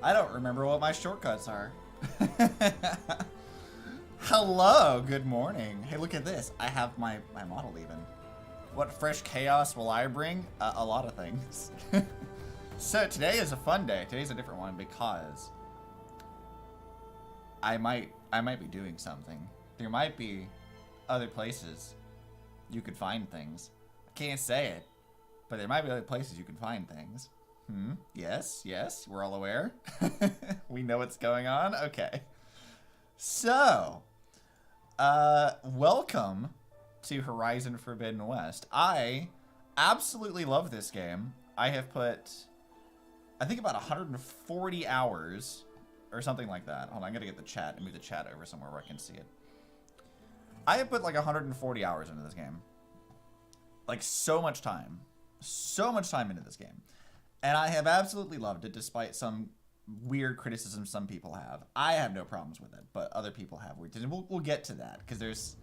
I don't remember what my shortcuts are. Hello, good morning. Hey, look at this. I have my model even. What fresh chaos will I bring? A lot of things. So today is a fun day. Today's a different one because I might be doing something. There might be other places you could find things. I can't say it, but there might be other places you can find things. Yes, we're all aware. We know what's going on. Okay. So, welcome to Horizon Forbidden West. I absolutely love this game. I have put, I think, about 140 hours or something like that. Hold on, I'm gonna get the chat and move the chat over somewhere where I can see it. I have put like 140 hours into this game. Like so much time into this game. And I have absolutely loved it, despite some weird criticism some people have. I have no problems with it, but other people have. We'll get to that, because there's,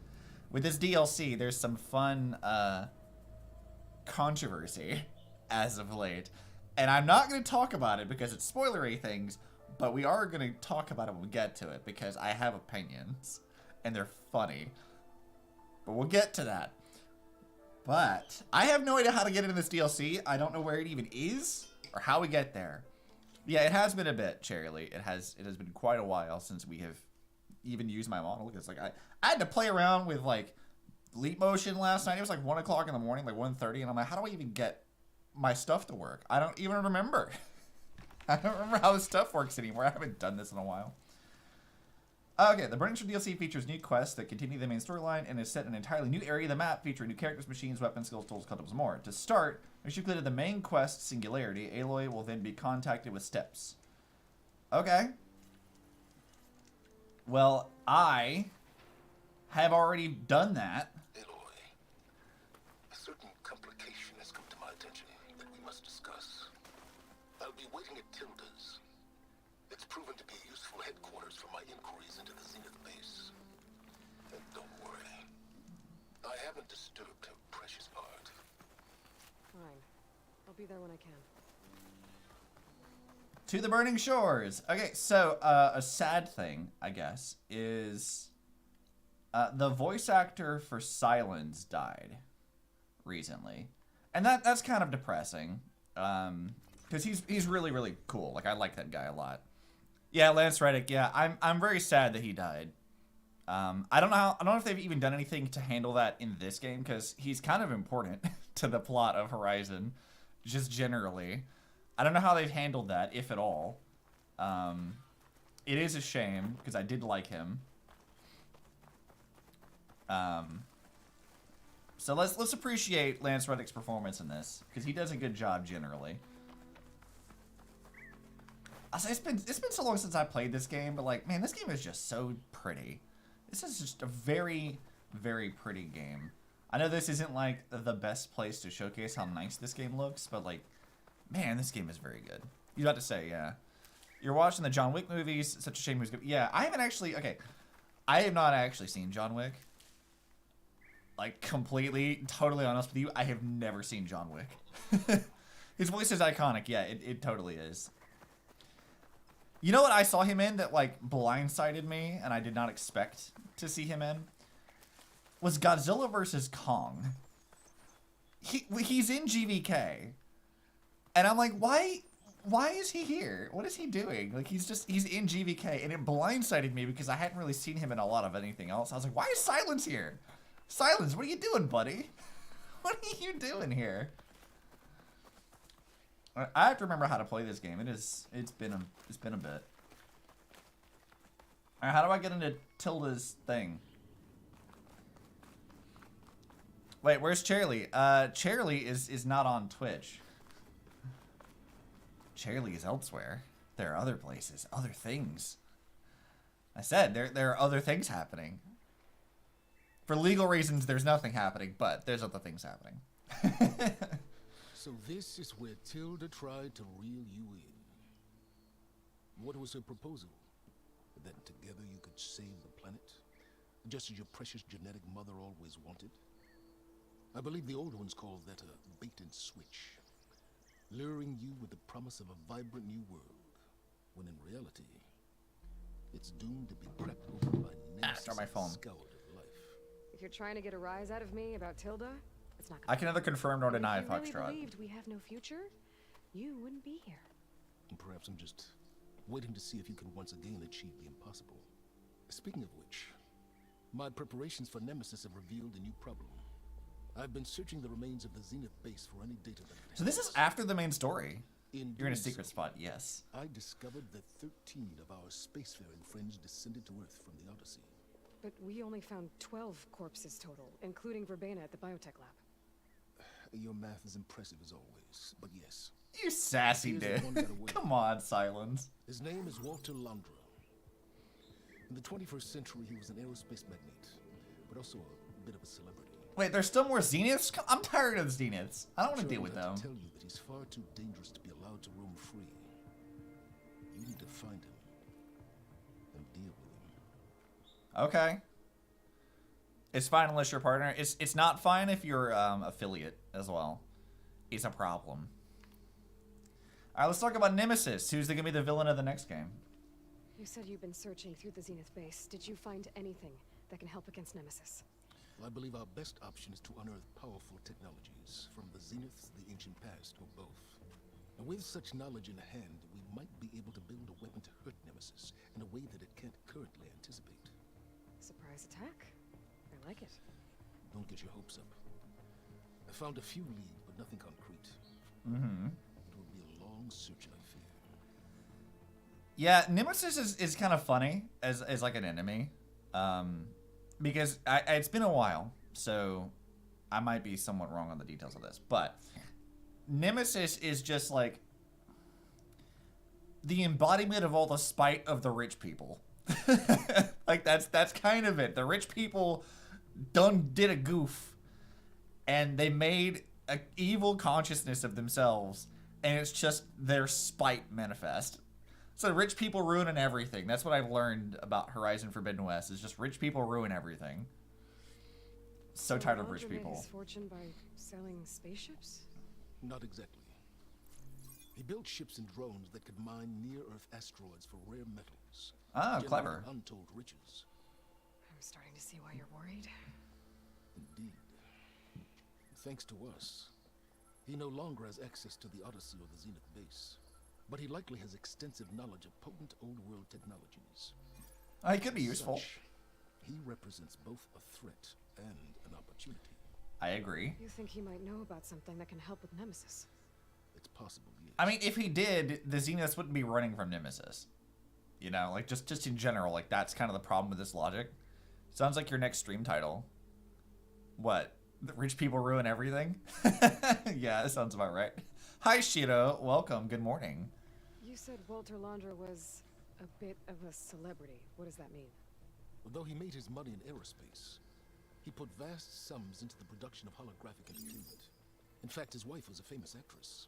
with this DLC, there's some fun controversy as of late. And I'm not going to talk about it because it's spoilery things, but we are going to talk about it when we get to it, because I have opinions, and they're funny. But we'll get to that. But I have no idea how to get into this DLC. I don't know where it even is or how we get there. Yeah, it has been a bit, Cherryly. It has been quite a while since we have even used my model. Because like I had to play around with like leap motion last night. It was like 1 o'clock in the morning, like 1:30, and I'm like, how do I even get my stuff to work? I don't even remember. I don't remember how this stuff works anymore. I haven't done this in a while. Okay, the Burning Shore DLC features new quests that continue the main storyline and is set in an entirely new area of the map featuring new characters, machines, weapons, skills, tools, collectibles, and more. To start, once you've completed the main quest, Singularity, Aloy will then be contacted with steps. Okay. Well, I have already done that. Aloy, a certain complication has come to my attention that we must discuss. I'll be waiting at Tilda's. It's proven to be a useful headquarters for my inquiries into the Zenith base. And don't worry, I haven't disturbed her precious heart. Fine. I'll be there when I can. To the Burning Shores. Okay, so a sad thing, I guess, is the voice actor for Silence died recently, and that's kind of depressing. Because he's really, really cool. Like, I like that guy a lot. Yeah, Lance Reddick. Yeah, I'm very sad that he died. I don't know if they've even done anything to handle that in this game, because he's kind of important to the plot of Horizon, just generally. I don't know how they've handled that, if at all. It is a shame, because I did like him. So let's appreciate Lance Reddick's performance in this, because he does a good job generally. It's been so long since I played this game, but like, man, this game is just so pretty. This is just a very, very pretty game. I know this isn't like the best place to showcase how nice this game looks, but like, man, this game is very good. You about to say, yeah. You're watching the John Wick movies. It's such a shame he was good. Yeah, I haven't actually. Okay, I have not actually seen John Wick. Like, completely, totally honest with you, I have never seen John Wick. His voice is iconic. Yeah, it totally is. You know what I saw him in that, like, blindsided me and I did not expect to see him in? Was Godzilla vs. Kong. He's in GVK. And I'm like, why is he here? What is he doing? Like, he's in GVK, and it blindsided me because I hadn't really seen him in a lot of anything else. I was like, why is Silence here? Silence, what are you doing, buddy? What are you doing here? I have to remember how to play this game. It's been a bit. Alright, how do I get into Tilda's thing? Wait, where's Cherly? Cherly is not on Twitch. Cherly is elsewhere. There are other places, other things. I said there are other things happening. For legal reasons, there's nothing happening, but there's other things happening. So this is where Tilda tried to reel you in. What was her proposal? That together you could save the planet? Just as your precious genetic mother always wanted? I believe the old ones called that a bait and switch. Luring you with the promise of a vibrant new world. when in reality, it's doomed to be crept over by After my phone. scoured of life. If you're trying to get a rise out of me about Tilda, it's not I gonna can neither confirm nor deny, If you really Foxtrot. believed we have no future, you wouldn't be here. And perhaps I'm just waiting to see if you can once again achieve the impossible. Speaking of which, my preparations for Nemesis have revealed a new problem. I've been searching the remains of the Zenith base for any data that could So this is after the main story. In You're in a doing secret so, spot, yes. I discovered that 13 of our spacefaring friends descended to Earth from the Odyssey. But we only found 12 corpses total, including Verbena at the biotech lab. Your math is impressive as always, but yes. You sassy Here's dude. one got away. Come on, Silence. His name is Walter Landra. In the 21st century, he was an aerospace magnate, but also a bit of a celebrity. Wait, there's still more Zeniths? I'm tired of the Zeniths. I don't want to Sure, deal I with have them. to tell you that he's far too dangerous to be allowed to roam free. You need to find him and deal with him. Okay. It's fine unless you're a partner. It's not fine if you're affiliate as well. It's a problem. All right, let's talk about Nemesis. Who's going to be the villain of the next game? You said you've been searching through the Zenith base. Did you find anything that can help against Nemesis? Well, I believe our best option is to unearth powerful technologies from the Zeniths, the ancient past, or both. And with such knowledge in hand, we might be able to build a weapon to hurt Nemesis in a way that it can't currently anticipate. Surprise attack? I like it. Don't get your hopes up. I found a few leads, but nothing concrete. Mm-hmm. It will be a long search, I fear. Yeah, Nemesis is kind of funny as like an enemy. Because it's been a while, so I might be somewhat wrong on the details of this. But Nemesis is just like the embodiment of all the spite of the rich people. Like that's kind of it. The rich people did a goof, and they made an evil consciousness of themselves, and it's just their spite manifest. So rich people ruining everything. That's what I've learned about Horizon Forbidden West. Is just rich people ruin everything. So tired of rich Landra made people. his fortune by selling spaceships? Not exactly. He built ships and drones that could mine near-Earth asteroids for rare metals. Ah, generating clever. Untold riches. I'm starting to see why you're worried. Indeed. Thanks to us, he no longer has access to the Odyssey or the Zenith base. But he likely has extensive knowledge of potent old-world technologies. He could be useful. Such, he represents both a threat and an opportunity. I agree. You think he might know about something that can help with Nemesis? It's possible, yes. I mean, if he did, the Zeniths wouldn't be running from Nemesis. You know, like just in general, like that's kind of the problem with this logic. Sounds like your next stream title. What? The rich people ruin everything? Yeah, that sounds about right. Hi, Shiro. Welcome. Good morning. You said Walter Landra was a bit of a celebrity. What does that mean? Although he made his money in aerospace, he put vast sums into the production of holographic entertainment. In fact, his wife was a famous actress.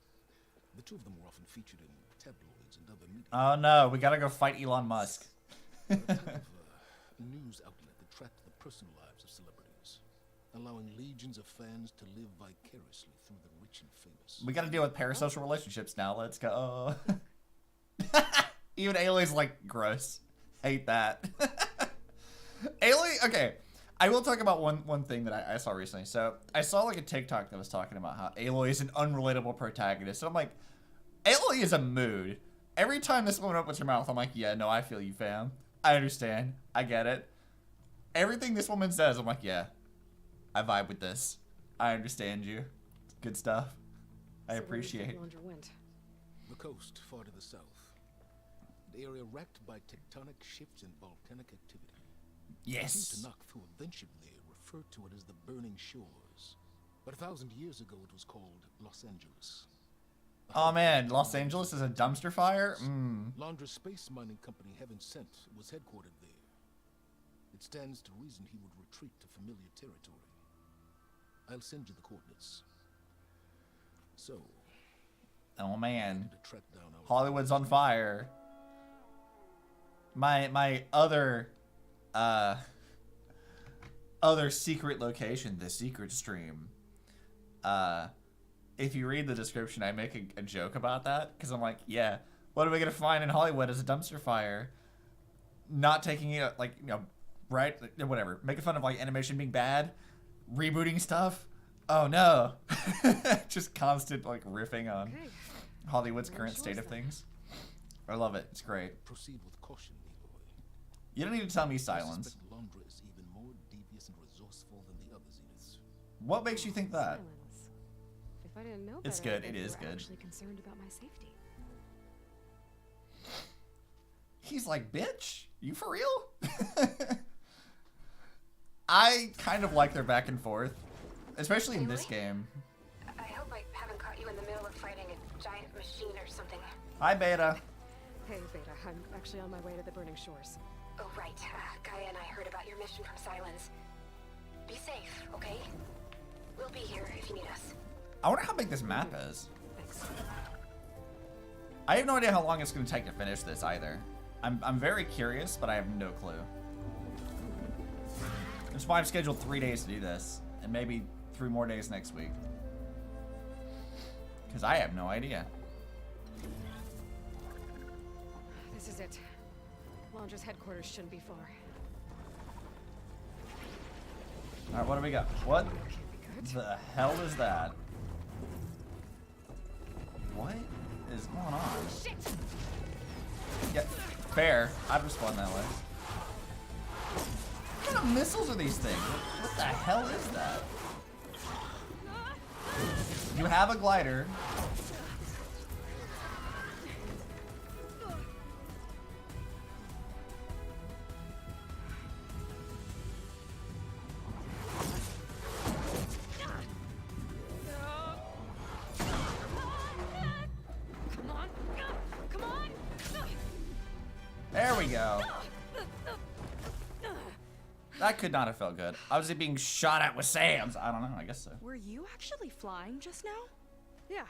The two of them were often featured in tabloids and other media. Oh no, we gotta go fight Elon Musk. A type of news outlet that tracked the personal lives of celebrities, allowing legions of fans to live vicariously through the rich and famous. We gotta deal with parasocial relationships now. Let's go. Even Aloy's like, gross. Hate that. Aloy, okay. I will talk about one thing that I saw recently. So I saw like a TikTok that was talking about how Aloy is an unrelatable protagonist. So I'm like, Aloy is a mood. Every time this woman opens her mouth, I'm like, yeah, no, I feel you, fam. I understand. I get it. Everything this woman says, I'm like, yeah, I vibe with this. I understand you. Good stuff. I So where do you think appreciate. Landra went? The coast, far to the south. An area racked by tectonic shifts and volcanic activity. Yes. Who adventured there referred to it as the Burning Shores. But 1,000 years ago, it was called Los Angeles. Oh man, Los Angeles is a dumpster fire? Landra's space mining company, Heaven Sent, was headquartered there. It stands to reason he would retreat to familiar territory. I'll send you the coordinates. So, Oh man. to track down our Hollywood's on fire. My other secret location, the secret stream. If you read the description, I make a joke about that because I'm like, yeah, What are we gonna find in Hollywood as a dumpster fire? Not taking it, like, you know, right? Whatever. Making fun of, like, animation being bad. Rebooting stuff. Oh, no. Just constant, like, riffing on Hollywood's current state of things. I love it. It's great. Proceed with caution, Leroy. You don't need to tell me silence. I suspect Londra is even more devious and resourceful than the other Zeniths. What makes you think that? Silence. If I didn't know better, It's good. I'd It bet is you were good. actually concerned about my safety. He's like, bitch, you for real? I kind of like their back and forth, especially in this game. I hope I haven't caught you in the middle of fighting a giant machine or something. Hi, Beta. Hey, Beta, I'm actually on my way to the Burning Shores. Oh, right. Gaia and I heard about your mission from Silence. Be safe, okay? We'll be here if you need us. I wonder how big this map is. Thanks. I have no idea how long it's going to take to finish this either. I'm very curious, but I have no clue. That's why I've scheduled 3 days to do this, and maybe 3 more days next week. Because I have no idea. This is it. Londra's headquarters shouldn't be far. Alright, what do we got? What Can't be good. the hell is that? What is going on? Shit! Yeah, fair. I'd respond that way. What kind of missiles are these things? What the hell is that? You have a glider. Come on! Come on! There we go. That could not have felt good. I was being shot at with SAMs. I don't know. I guess so. Were you actually flying just now? Yeah,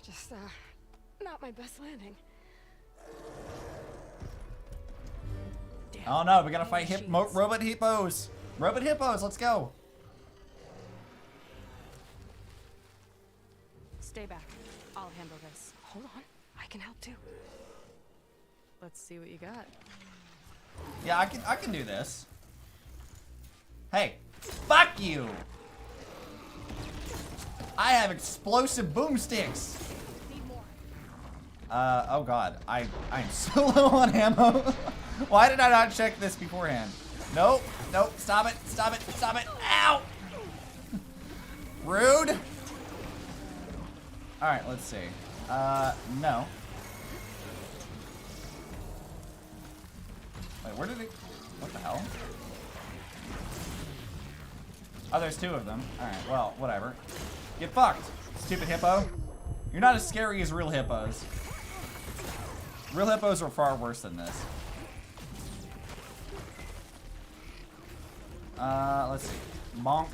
just, not my best landing. Damn. Oh no, we gotta fight Machines. robot hippos. Robot hippos, let's go. Stay back. I'll handle this. Hold on, I can help too. Let's see what you got. Yeah, I can do this. Hey, fuck you. I have explosive boomsticks. Need more. Oh god, I'm so low on ammo. Why did I not check this beforehand? Nope, nope, stop it, stop it, stop it. Ow! Rude. Alright, let's see. No. Wait, where did it... What the hell? Oh, there's 2 of them. Alright, well, whatever. Get fucked, stupid hippo. You're not as scary as real hippos. Real hippos are far worse than this. Let's see. Bonk.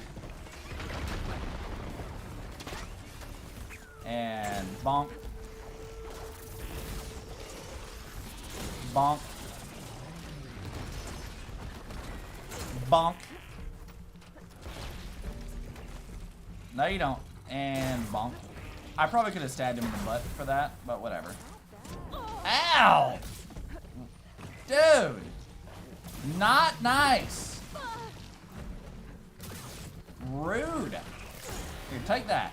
And bonk. Bonk. Bonk. No, you don't. And bonk. I probably could have stabbed him in the butt for that, but whatever. Ow! Dude! Not nice! Rude! Here, take that.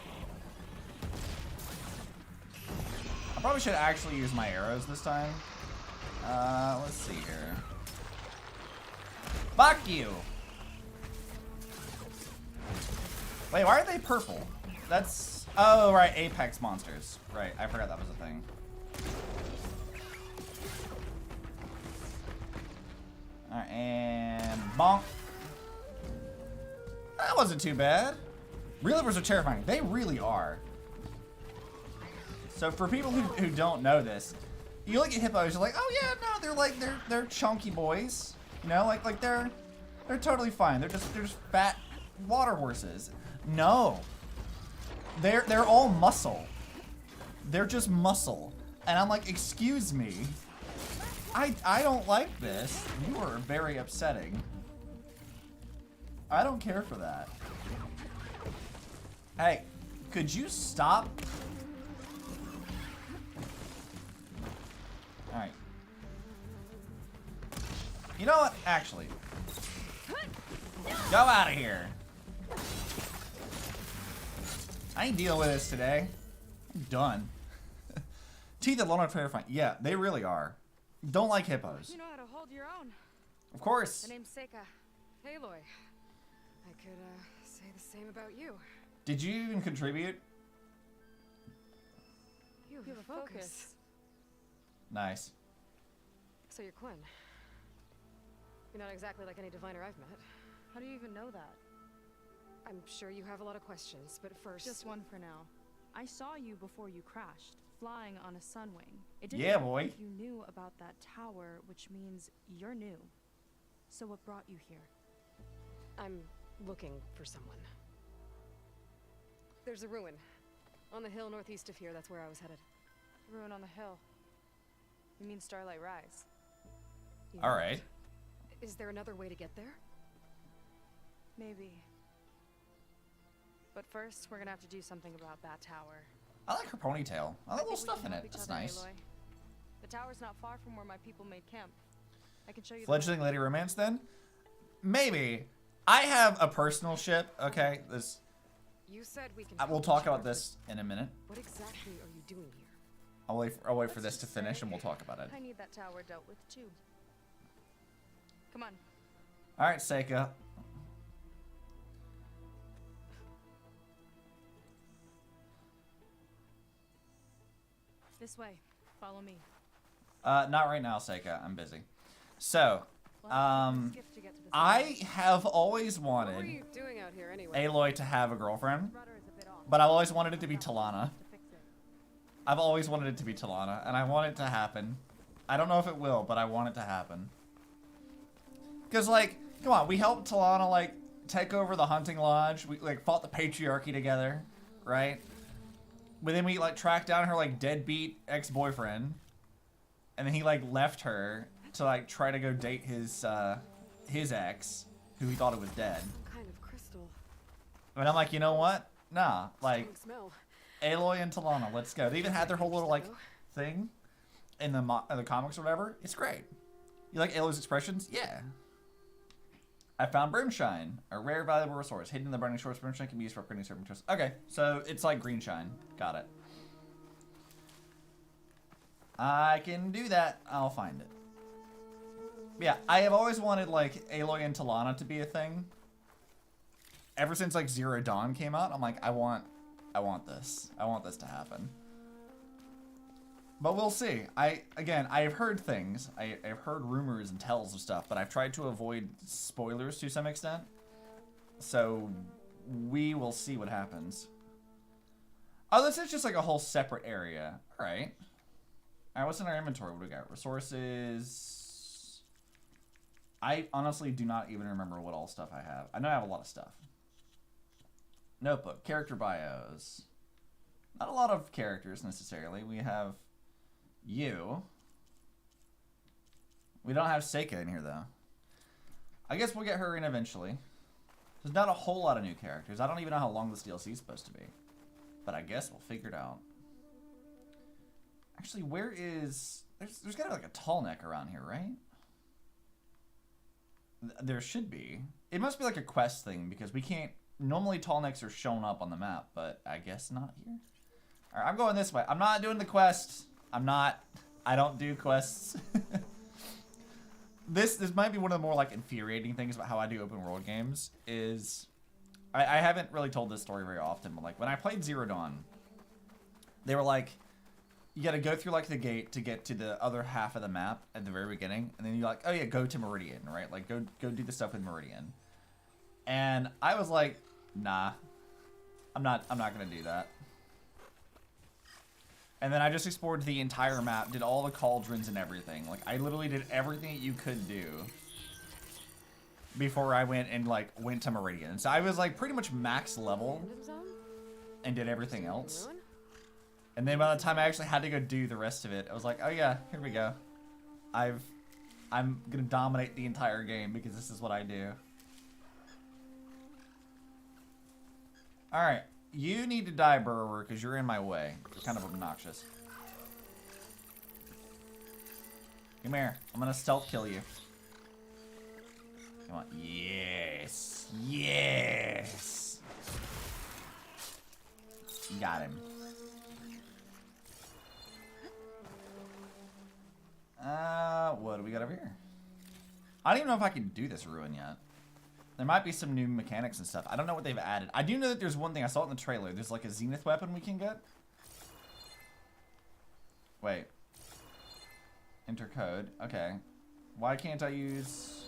I probably should actually use my arrows this time. Let's see here. Fuck you! Wait, why are they purple? That's... Oh, right, Apex monsters. Right, I forgot that was a thing. Alright, and... bonk. That wasn't too bad. Real hippos are terrifying. They really are. So for people who don't know this, you look at hippos, you're like, oh yeah, no, they're like, they're chunky boys. You know, like they're totally fine. They're just fat water horses. No. They're all muscle. They're just muscle. And I'm like, excuse me. I don't like this. You are very upsetting. I don't care for that. Hey, could you stop? Alright. You know what? Actually. Go out of here. I ain't dealing with this today. I'm done. Teeth alone are terrifying. Yeah, they really are. Don't like hippos. You know how to hold your own. Of course. The name's Seika. Aloy. I could, say the same about you. Did you even contribute? You have a focus. Nice. So you're Quinn. You're not exactly like any diviner I've met. How do you even know that? I'm sure you have a lot of questions, but first... Just one for now. I saw you before you crashed, flying on a sunwing. It didn't Yeah, look boy. like you knew about that tower, which means you're new. So what brought you here? I'm looking for someone. There's a ruin. On the hill northeast of here, that's where I was headed. Ruin on the hill. You mean Starlight Rise? You All know right. it. Is there another way to get there? Maybe. But first, we're gonna have to do something about that tower. I like her ponytail. I like little think we stuff can in help it. each That's other, nice. Aloy. The tower's not far from where my people made camp. I can show you the Fledgling lady romance then? Maybe. I have a personal ship, okay? This You said we can... we'll help talk each about other. this in a minute. What exactly are you doing here? I'll wait for this to finish and we'll talk about it. I need that tower dealt with too. Come on. Alright, Seika. This way. Follow me. Not right now, Seika. I'm busy. So, We'll have to take this gift to get to the I have always What were wanted you doing out here anyway? Aloy to have a girlfriend, rudder is a bit off. but I've always wanted it to be Talana. To fix it. I've always wanted it to be Talana, and I want it to happen. I don't know if it will, but I want it to happen. Because, like, come on, we helped Talana, like, take over the hunting lodge. We, like, fought the patriarchy together, right? But then we, like, tracked down her, like, deadbeat ex-boyfriend. And then he, like, left her to, like, try to go date his ex, who he thought was dead. Some kind of crystal. And I'm like, you know what? Nah, like, Strong smell. Aloy and Talana, let's go. They even had their whole little, like, thing in the comics or whatever. It's great. You like Aloy's expressions? Yeah. I found Brimshine, a rare valuable resource. Hidden in the burning shores, Brimshine can be used for upgrading certain materials. Okay, so it's like green shine. Got it. I can do that. I'll find it. Yeah, I have always wanted, like, Aloy and Talana to be a thing. Ever since, like, Zero Dawn came out, I'm like, I want this. I want this to happen. But we'll see. I've heard things. I've heard rumors and tells of stuff, but I've tried to avoid spoilers to some extent. So we will see what happens. Oh, this is just like a whole separate area. All right. All right, what's in our inventory? What do we got? Resources. I honestly do not even remember what all stuff I have. I know I have a lot of stuff. Notebook. Character bios. Not a lot of characters necessarily. We have you. We don't have Seika in here though. I guess we'll get her in eventually. There's not a whole lot of new characters. I don't even know how long this DLC is supposed to be. But I guess we'll figure it out. Actually, where is... There's gotta be like a tall neck around here, right? There should be. It must be like a quest thing because we can't... Normally tall necks are shown up on the map, but I guess not here. Alright, I'm going this way. I'm not doing the quest. I don't do quests. This might be one of the more like infuriating things about how I do open world games is I haven't really told this story very often, but like when I played Zero Dawn, they were like, you gotta go through like the gate to get to the other half of the map at the very beginning, and then you're like, oh yeah, go to Meridian, right? Like go do the stuff with Meridian. And I was like, nah, I'm not gonna do that. And then I just explored the entire map, did all the cauldrons and everything. Like, I literally did everything that you could do before I went to Meridian. So I was, like, pretty much max level Random zone? and did everything else. Ruin? And then by the time I actually had to go do the rest of it, I was like, oh yeah, here we go. I'm gonna dominate the entire game because this is what I do. Alright. You need to die, Burrower, because you're in my way. You're kind of obnoxious. Come here. I'm gonna stealth kill you. Come on. Yes. Yes. Got him. What do we got over here? I don't even know if I can do this ruin yet. There might be some new mechanics and stuff. I don't know what they've added. I do know that there's one thing. I saw it in the trailer. There's like a zenith weapon we can get. Wait. Enter code. Okay. Why can't I use...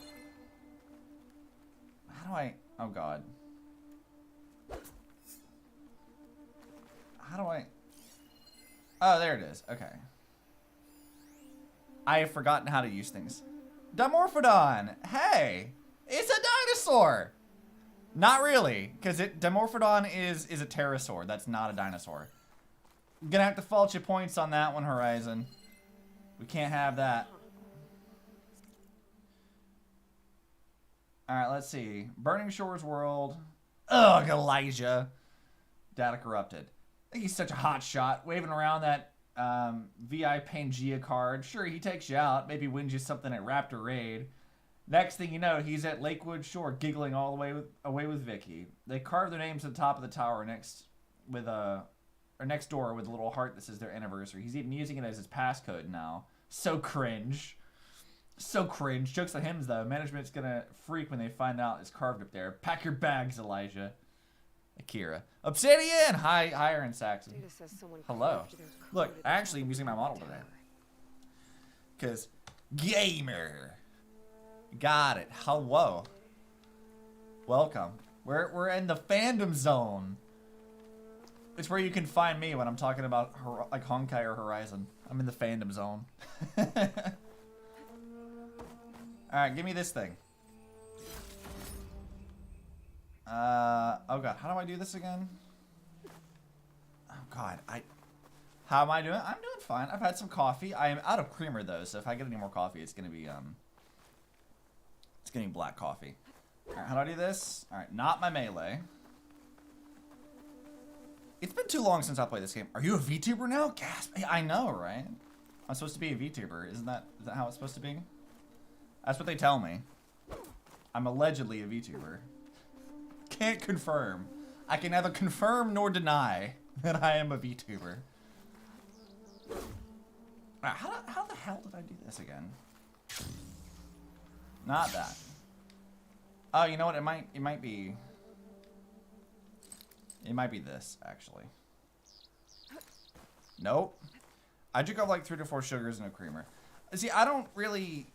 How do I... Oh, God. How do I... Oh, there it is. Okay. I have forgotten how to use things. Dimorphodon! Hey! It's a dinosaur! Not really, because Dimorphodon is a pterosaur. That's not a dinosaur. I'm gonna have to fault you points on that one, Horizon. We can't have that. Alright, let's see. Burning Shores World. Ugh, Elijah. Data corrupted. I think he's such a hot shot. Waving around that VI Pangea card. Sure, he takes you out. Maybe wins you something at Raptor Raid. Next thing you know, he's at Lakewood Shore giggling all the way away with Vicky. They carve their names at the top of the tower next door with a little heart that says their anniversary. He's even using it as his passcode now. So cringe. So cringe. Jokes on him, though. Management's gonna freak when they find out it's carved up there. Pack your bags, Elijah. Akira. Obsidian! Hi, Iron Saxon. Data says someone Hello. carved their Look, code at I the actually top am of using my the model tower. today. Because gamer. Got it. Hello. Welcome. We're in the fandom zone. It's where you can find me when I'm talking about like Honkai or Horizon. I'm in the fandom zone. Alright, give me this thing. Oh god, how do I do this again? Oh god, how am I doing? I'm doing fine. I've had some coffee. I am out of creamer though, so if I get any more coffee, it's gonna be black coffee. Alright, how do I do this? Alright, not my melee. It's been too long since I played this game. Are you a VTuber now? Gasp. I know, right? I'm supposed to be a VTuber. Is that how it's supposed to be? That's what they tell me. I'm allegedly a VTuber. Can't confirm. I can neither confirm nor deny that I am a VTuber. How the hell did I do this again? Not that. Oh, you know what? It might be this, actually. Nope. I drink up like 3 to 4 sugars and a creamer. See, I don't really...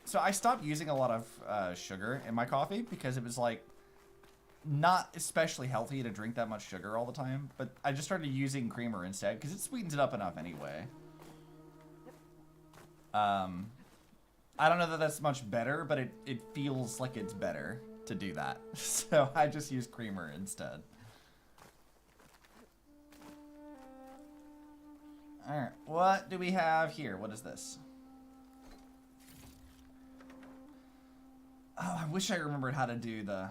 So I stopped using a lot of sugar in my coffee because it was like not especially healthy to drink that much sugar all the time. But I just started using creamer instead because it sweetens it up enough anyway. I don't know that that's much better, but it feels like it's better to do that. So I just use creamer instead. Alright, what do we have here? What is this? Oh, I wish I remembered how to do the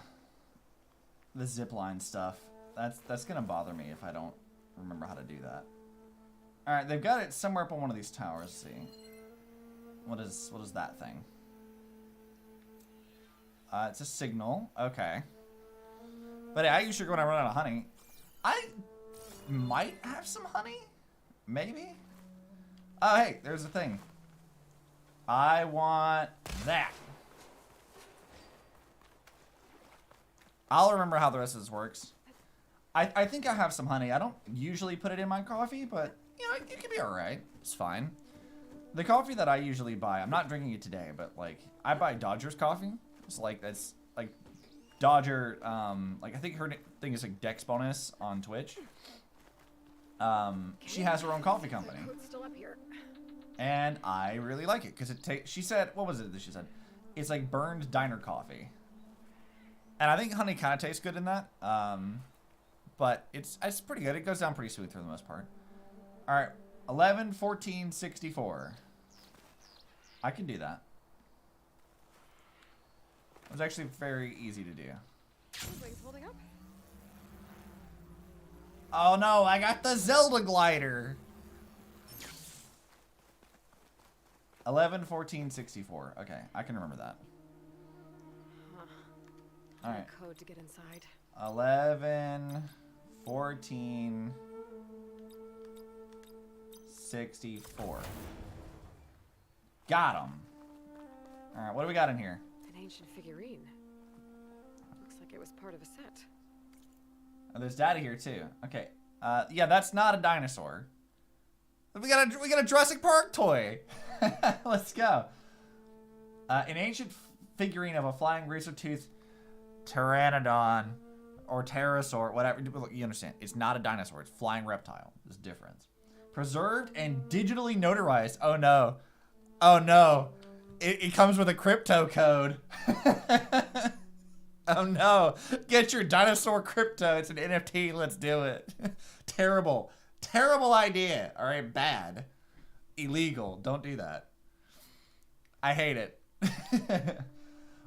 zipline stuff. That's gonna bother me if I don't remember how to do that. Alright, they've got it somewhere up on one of these towers. Let's see. What is that thing? It's a signal. Okay. But I use sugar when I run out of honey. I might have some honey? Maybe? Oh, hey, there's a thing. I want that. I'll remember how the rest of this works. I think I have some honey. I don't usually put it in my coffee, but, you know, it can be alright. It's fine. The coffee that I usually buy, I'm not drinking it today, but, like, I buy Dodger's coffee. It's like, that's, like, Dodger, like, I think her thing is, like, Dex Bonus on Twitch. She has her own coffee company. Still up here. And I really like it, because she said, what was it that she said? It's like burned diner coffee. And I think honey kind of tastes good in that. But it's pretty good. It goes down pretty smooth for the most part. All right, 11, 14, 64. I can do that. It was actually very easy to do. Looks like it's holding up. Oh no, I got the Zelda glider. 11-14-64. Okay, I can remember that. Huh. All right. Code to get inside. 11-14-64. Got him. All right, what do we got in here? An ancient figurine. Looks like it was part of a set. Oh, there's data here too. Okay. Yeah, that's not a dinosaur. We got a Jurassic Park toy. Let's go. An ancient figurine of a flying razor-toothed pteranodon or pterosaur, whatever. Look, you understand. It's not a dinosaur. It's flying reptile. There's a difference. Preserved and digitally notarized. Oh no. Oh no. It comes with a crypto code. Oh no. Get your dinosaur crypto. It's an NFT. Let's do it. Terrible. Terrible idea. All right, bad. Illegal. Don't do that. I hate it.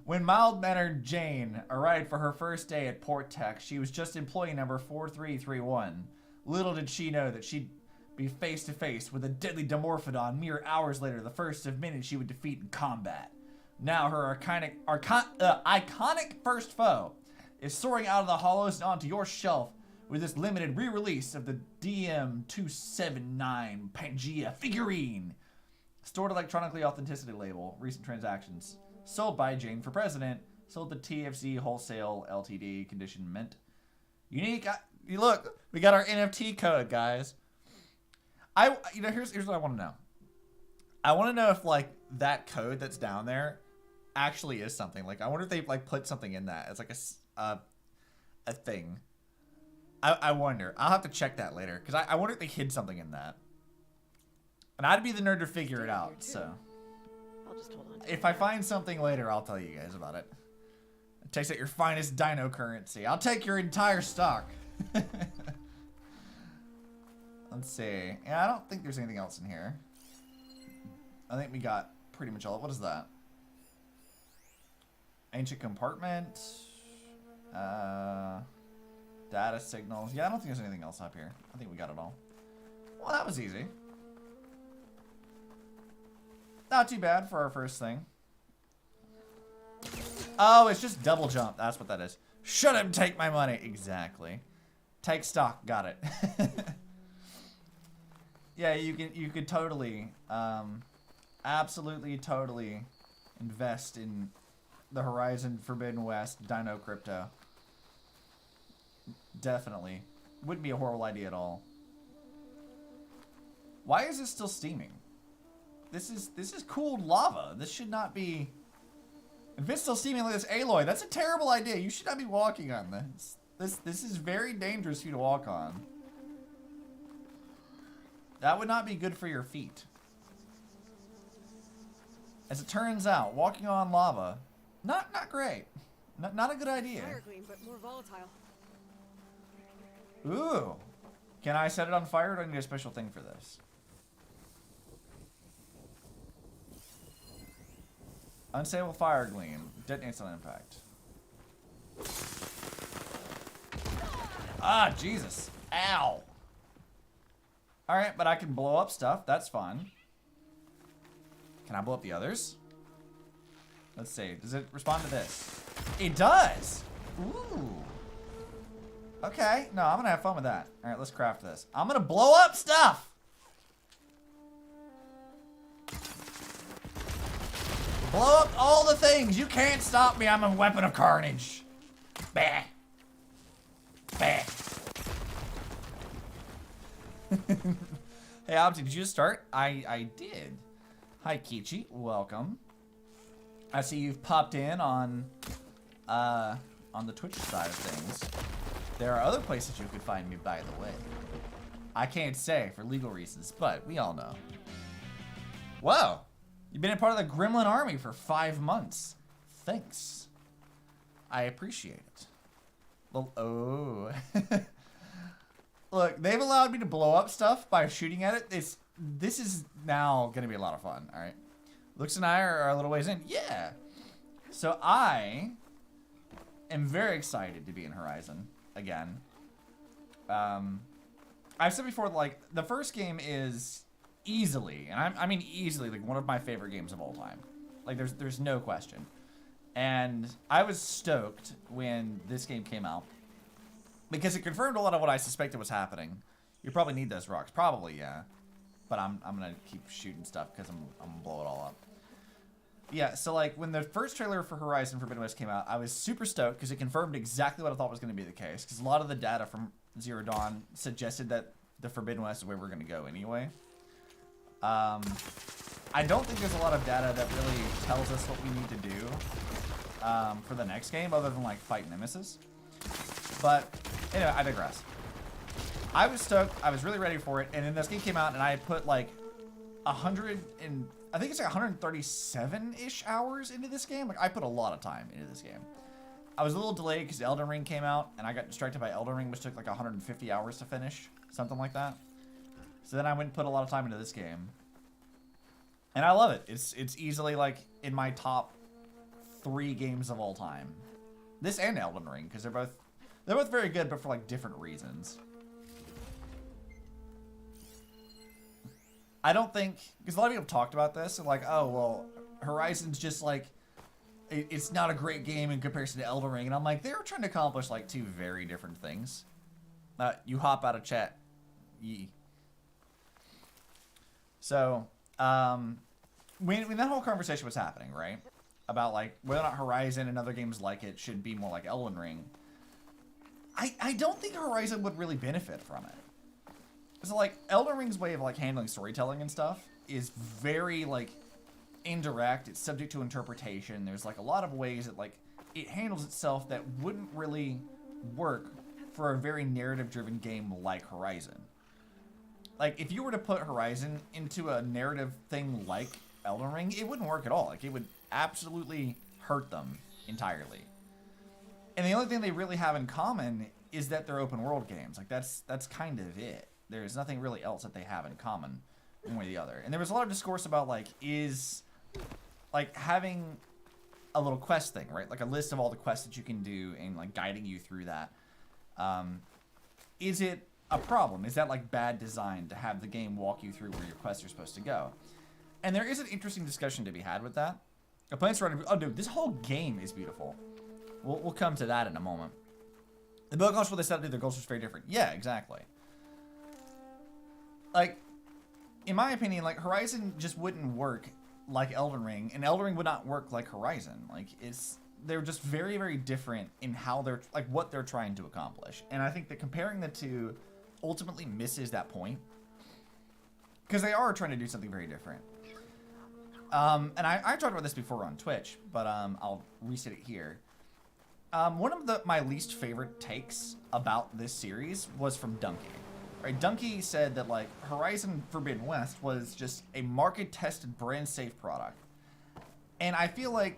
When mild-mannered Jane arrived for her first day at Port Tech, she was just employee number 4331. Little did she know that she'd be face-to-face with a deadly Dimorphodon mere hours later, the first of many she would defeat in combat. Now her iconic first foe is soaring out of the hollows and onto your shelf with this limited re-release of the DM279 Pangea figurine. Stored electronically authenticity label, recent transactions. Sold by Jane for President. Sold to TFC Wholesale Ltd. Condition mint. Unique. Look, we got our NFT code, guys. Here's what I want to know. I want to know if like that code that's down there actually is something. Like, I wonder if they like put something in that. It's like a thing. I wonder. I'll have to check that later because I wonder if they hid something in that. And I'd be the nerd to figure it out. So I'll just hold on. If I find something later, I'll tell you guys about it. It takes out your finest dino currency. I'll take your entire stock. Let's see. Yeah, I don't think there's anything else in here. I think we got pretty much all. What is that? Ancient compartment. Data signals. Yeah, I don't think there's anything else up here. I think we got it all. Well, that was easy. Not too bad for our first thing. Oh, it's just double jump. That's what that is. Shut him, take my money. Exactly. Take stock. Got it. Yeah, you could totally, absolutely, totally invest in the Horizon Forbidden West Dino Crypto. Definitely. Wouldn't be a horrible idea at all. Why is this still steaming? This is cooled lava. This should not be... If it's still steaming like this, Aloy, that's a terrible idea. You should not be walking on this. This is very dangerous for you to walk on. That would not be good for your feet. As it turns out, walking on lava, not great. Not a good idea. Fire gleam, but more volatile. Ooh. Can I set it on fire or do I need a special thing for this? Unstable fire gleam. Detonates on impact. Ah, Jesus. Ow. Alright, but I can blow up stuff. That's fun. Can I blow up the others? Let's see. Does it respond to this? It does! Ooh. Okay. No, I'm gonna have fun with that. Alright, let's craft this. I'm gonna blow up stuff! Blow up all the things! You can't stop me! I'm a weapon of carnage! Bah! Bah! Hey, Obsy, did you just start? I did. Hi, Kichi. Welcome. I see you've popped in on the Twitch side of things. There are other places you could find me, by the way. I can't say for legal reasons, but we all know. Whoa! You've been a part of the Gremlin army for 5 months. Thanks. I appreciate it. Well, oh. Look, they've allowed me to blow up stuff by shooting at it. This is now going to be a lot of fun. All right. Lux and I are a little ways in. Yeah. So I am very excited to be in Horizon again. I've said before, like, the first game is easily, and I mean easily, like one of my favorite games of all time. Like there's no question. And I was stoked when this game came out because it confirmed a lot of what I suspected was happening. You probably need those rocks, probably, yeah. But I'm gonna keep shooting stuff because I'm gonna blow it all up. Yeah, so like when the first trailer for Horizon Forbidden West came out, I was super stoked because it confirmed exactly what I thought was going to be the case. Because a lot of the data from Zero Dawn suggested that the Forbidden West is where we're going to go anyway. I don't think there's a lot of data that really tells us what we need to do for the next game, other than like fight Nemesis. But anyway, I digress. I was stoked. I was really ready for it, and then this game came out, and I put like 137-ish hours into this game. Like I put a lot of time into this game. I was a little delayed because Elden Ring came out, and I got distracted by Elden Ring, which took like 150 hours to finish, something like that. So then I went and put a lot of time into this game, and I love it. It's easily like in my top 3 games of all time. This and Elden Ring, because they're both very good, but for like different reasons. I don't think, because a lot of people have talked about this, and like, oh, well, Horizon's just like, it's not a great game in comparison to Elden Ring. And I'm like, they're trying to accomplish like 2 very different things. You hop out of chat. Yee. So, when that whole conversation was happening, right? About like whether or not Horizon and other games like it should be more like Elden Ring. I don't think Horizon would really benefit from it. So like Elden Ring's way of like handling storytelling and stuff is very like indirect. It's subject to interpretation. There's like a lot of ways that like it handles itself that wouldn't really work for a very narrative-driven game like Horizon. Like if you were to put Horizon into a narrative thing like Elden Ring, it wouldn't work at all. Like it would absolutely hurt them entirely. And the only thing they really have in common is that they're open world games. Like that's kind of it. There's nothing really else that they have in common, one way or the other. And there was a lot of discourse about like, is like having a little quest thing, right? Like a list of all the quests that you can do and like guiding you through that. Is it a problem? Is that like bad design to have the game walk you through where your quests are supposed to go? And there is an interesting discussion to be had with that. A plan's running. Oh, dude, this whole game is beautiful. We'll come to that in a moment. The build goals, what they said to do, their goals was very different. Yeah, exactly. Like, in my opinion, like Horizon just wouldn't work like Elden Ring, and Elden Ring would not work like Horizon. Like they're just very, very different in how they're like what they're trying to accomplish. And I think that comparing the two ultimately misses that point because they are trying to do something very different. And I talked about this before on Twitch, but I'll reset it here. One of my least favorite takes about this series was from Donkey. Right, Donkey said that like Horizon Forbidden West was just a market-tested, brand-safe product. And I feel like,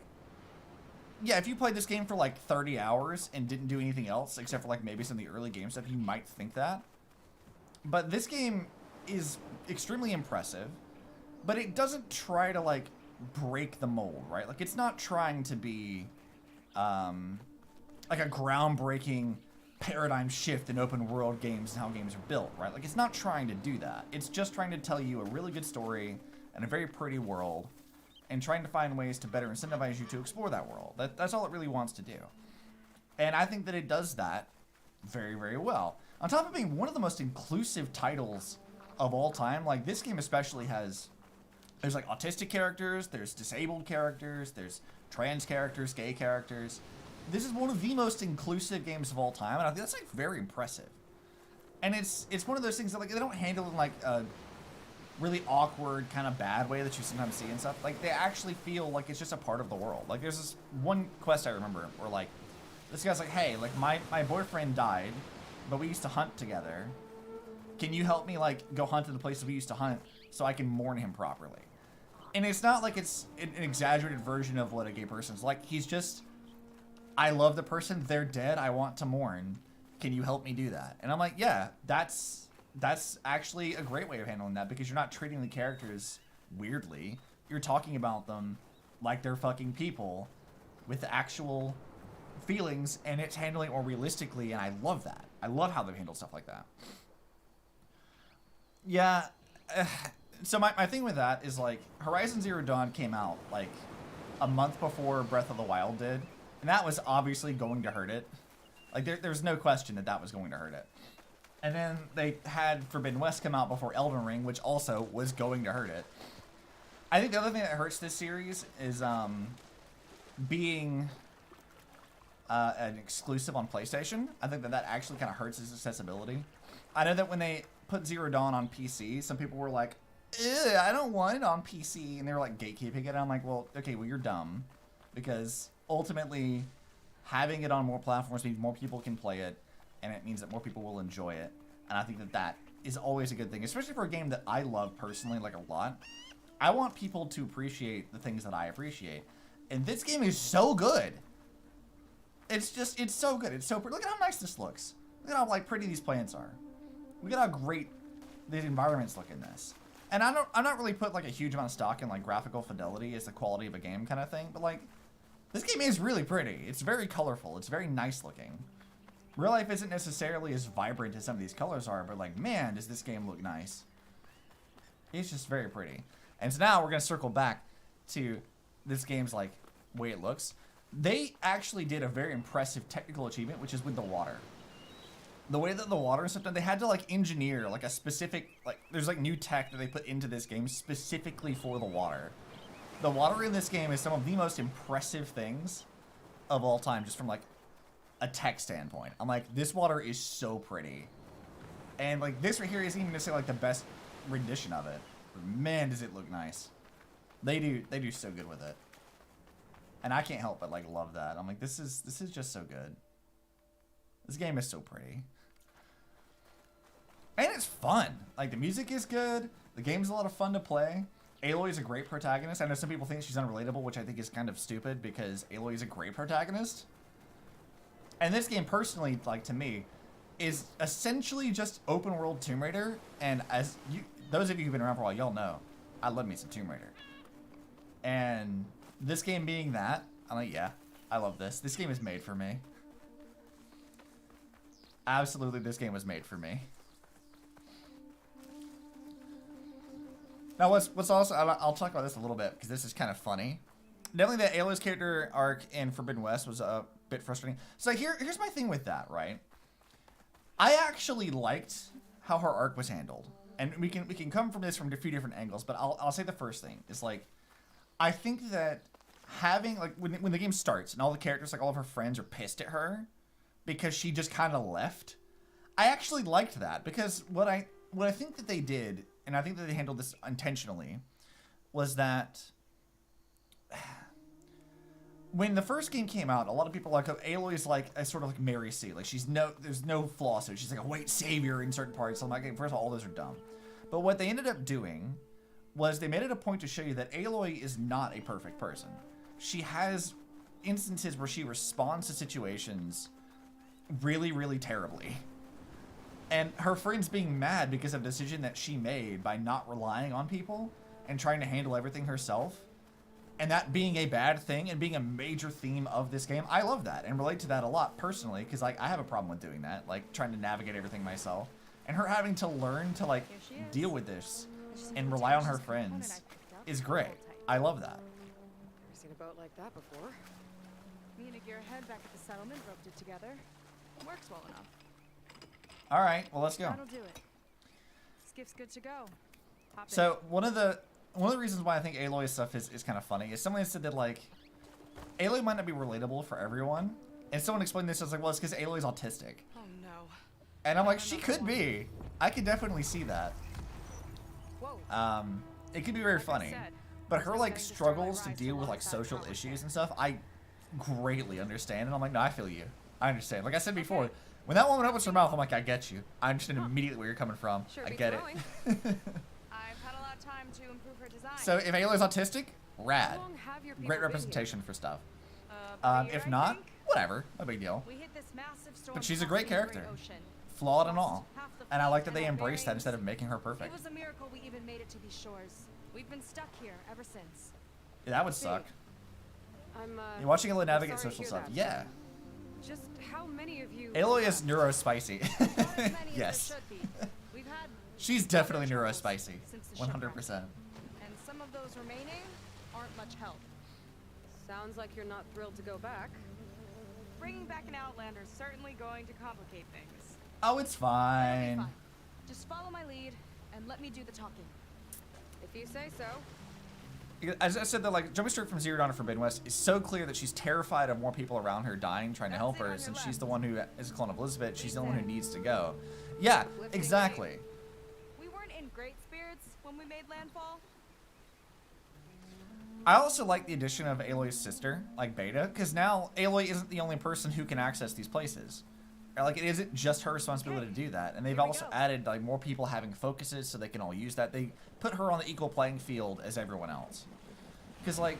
yeah, if you played this game for like 30 hours and didn't do anything else, except for like maybe some of the early game stuff, you might think that. But this game is extremely impressive, but it doesn't try to like break the mold, right? Like it's not trying to be like a groundbreaking paradigm shift in open world games and how games are built, right? Like it's not trying to do that. It's just trying to tell you a really good story and a very pretty world and trying to find ways to better incentivize you to explore that world. That's all it really wants to do. And I think that it does that very, very well. On top of being one of the most inclusive titles of all time, like this game especially there's like autistic characters, there's disabled characters, there's trans characters, gay characters. This is one of the most inclusive games of all time, and I think that's like very impressive. And it's one of those things that like they don't handle it in like a really awkward kind of bad way that you sometimes see and stuff. Like they actually feel like it's just a part of the world. Like there's this one quest I remember where like this guy's like, hey, like my boyfriend died, but we used to hunt together. Can you help me like go hunt in the places we used to hunt so I can mourn him properly? And it's not like it's an exaggerated version of what a gay person's like. He's just, I love the person, they're dead, I want to mourn. Can you help me do that? And I'm like, yeah, that's actually a great way of handling that because you're not treating the characters weirdly. You're talking about them like they're fucking people with actual feelings, and it's handling it more realistically, and I love that. I love how they handle stuff like that. Yeah, So my thing with that is, like, Horizon Zero Dawn came out, like, a month before Breath of the Wild did. And that was obviously going to hurt it. Like, there's no question that that was going to hurt it. And then they had Forbidden West come out before Elden Ring, which also was going to hurt it. I think the other thing that hurts this series is being an exclusive on PlayStation. I think that actually kind of hurts its accessibility. I know that when they put Zero Dawn on PC, some people were like, ew, I don't want it on PC. And they were like gatekeeping it. And I'm like, well, okay, well, you're dumb. Because ultimately, having it on more platforms means more people can play it. And it means that more people will enjoy it. And I think that that is always a good thing. Especially for a game that I love personally, like, a lot. I want people to appreciate the things that I appreciate. And this game is so good. It's just, it's so good. It's so pretty. Look at how nice this looks. Look at how, like, pretty these plants are. Look at how great these environments look in this. And I'm not really put, like, a huge amount of stock in, like, graphical fidelity as the quality of a game kind of thing. But, like, this game is really pretty. It's very colorful. It's very nice looking. Real life isn't necessarily as vibrant as some of these colors are, but, like, man, does this game look nice. It's just very pretty. And so now we're going to circle back to this game's, like, way it looks. They actually did a very impressive technical achievement, which is with the water. The way that the water and stuff done, they had to, like, engineer, like, a specific, like, there's, like, new tech that they put into this game specifically for the water. The water in this game is some of the most impressive things of all time, just from, like, a tech standpoint. I'm like, this water is so pretty. And, like, this right here isn't even necessarily, like, the best rendition of it. But man, does it look nice. They do so good with it. And I can't help but, like, love that. I'm like, this is just so good. This game is so pretty. And it's fun. Like, the music is good. The game's a lot of fun to play. Aloy is a great protagonist. I know some people think she's unrelatable, which I think is kind of stupid because Aloy is a great protagonist. And this game, personally, like, to me, is essentially just open world Tomb Raider. And as you, those of you who've been around for a while, y'all know, I love me some Tomb Raider. And this game being that, I'm like, yeah, I love this. This game is made for me. Absolutely, this game was made for me. Now, what's also, I'll talk about this a little bit because this is kind of funny. Definitely the Aloy's character arc in Forbidden West was a bit frustrating. So here's my thing with that, right? I actually liked how her arc was handled. And we can come from this from a few different angles, but I'll say the first thing is, like, I think that having, like, when the game starts and all the characters, like, all of her friends are pissed at her because she just kind of left, I actually liked that because what I think that they did, and I think that they handled this intentionally, was that when the first game came out, a lot of people were like, oh, Aloy is like a sort of like Mary C. Like, there's no flaw to it. She's like a white savior in certain parts. So I'm like, first of all those are dumb. But what they ended up doing was they made it a point to show you that Aloy is not a perfect person. She has instances where she responds to situations really, really terribly. And her friends being mad because of a decision that she made by not relying on people and trying to handle everything herself. And that being a bad thing and being a major theme of this game. I love that and relate to that a lot personally because, like, I have a problem with doing that. Like, trying to navigate everything myself. And her having to learn to, like, deal with this and rely on her friends is great. I love that. Never seen a boat like that before. Me and a gearhead back at the settlement roped it together. Works well enough. All right, well, let's go. That'll do it. Skiff's good to go. Hop in. So one of the reasons why I think Aloy's stuff is kind of funny is someone said that, like, Aloy might not be relatable for everyone. And someone explained this as like, well, it's because Aloy's autistic. Oh no. And I'm like, she could be. I could definitely see that. Whoa. It could be very funny. But her, like, struggles to deal with, like, social issues and stuff, I greatly understand. And I'm like, no, I feel you. I understand. Like I said before, when that woman opens her mouth, I'm like, I get you. I understand immediately where you're coming from. Sure I beats get it. growing. I've had a lot of time to improve her design. So if Aloy's autistic, rad. How long have your people Great been representation for stuff. A year, If I not, think. whatever. No big deal. We hit this massive storm But she's a crossing great the character. ocean. Flawed and all. Half the And I fleet like that and they our embraced that bearings. instead of making her It perfect. was a miracle we even made it to these shores. We've been stuck here ever since. Yeah, that would suck. I'm You're watching Aloy navigate sorry to social hear stuff. that. Yeah. Just how many of you? Aloy is neurospicy. Not as many as Yes. there should be. We've had She's definitely neurospicy. Since the 100%. shipwreck. And some of those remaining aren't much help. Sounds like you're not thrilled to go back. Bringing back an Outlander is certainly going to complicate things. Oh, it's But it'll be fine. fine. Just follow my lead and let me do the talking. If you say so. As I said, that like jumping straight from Zero Dawn to Forbidden West is so clear that she's terrified of more people around her dying, trying to help her, since she's the one who is a clone of Elizabeth. She's the one who needs to go. Yeah, exactly. We weren't in great spirits when we made landfall. I also like the addition of Aloy's sister, like Beta, because now Aloy isn't the only person who can access these places. Like, it isn't just her responsibility to do that. And they've Here we also go. added like more people having focuses so they can all use that. They put her on the equal playing field as everyone else. Because like,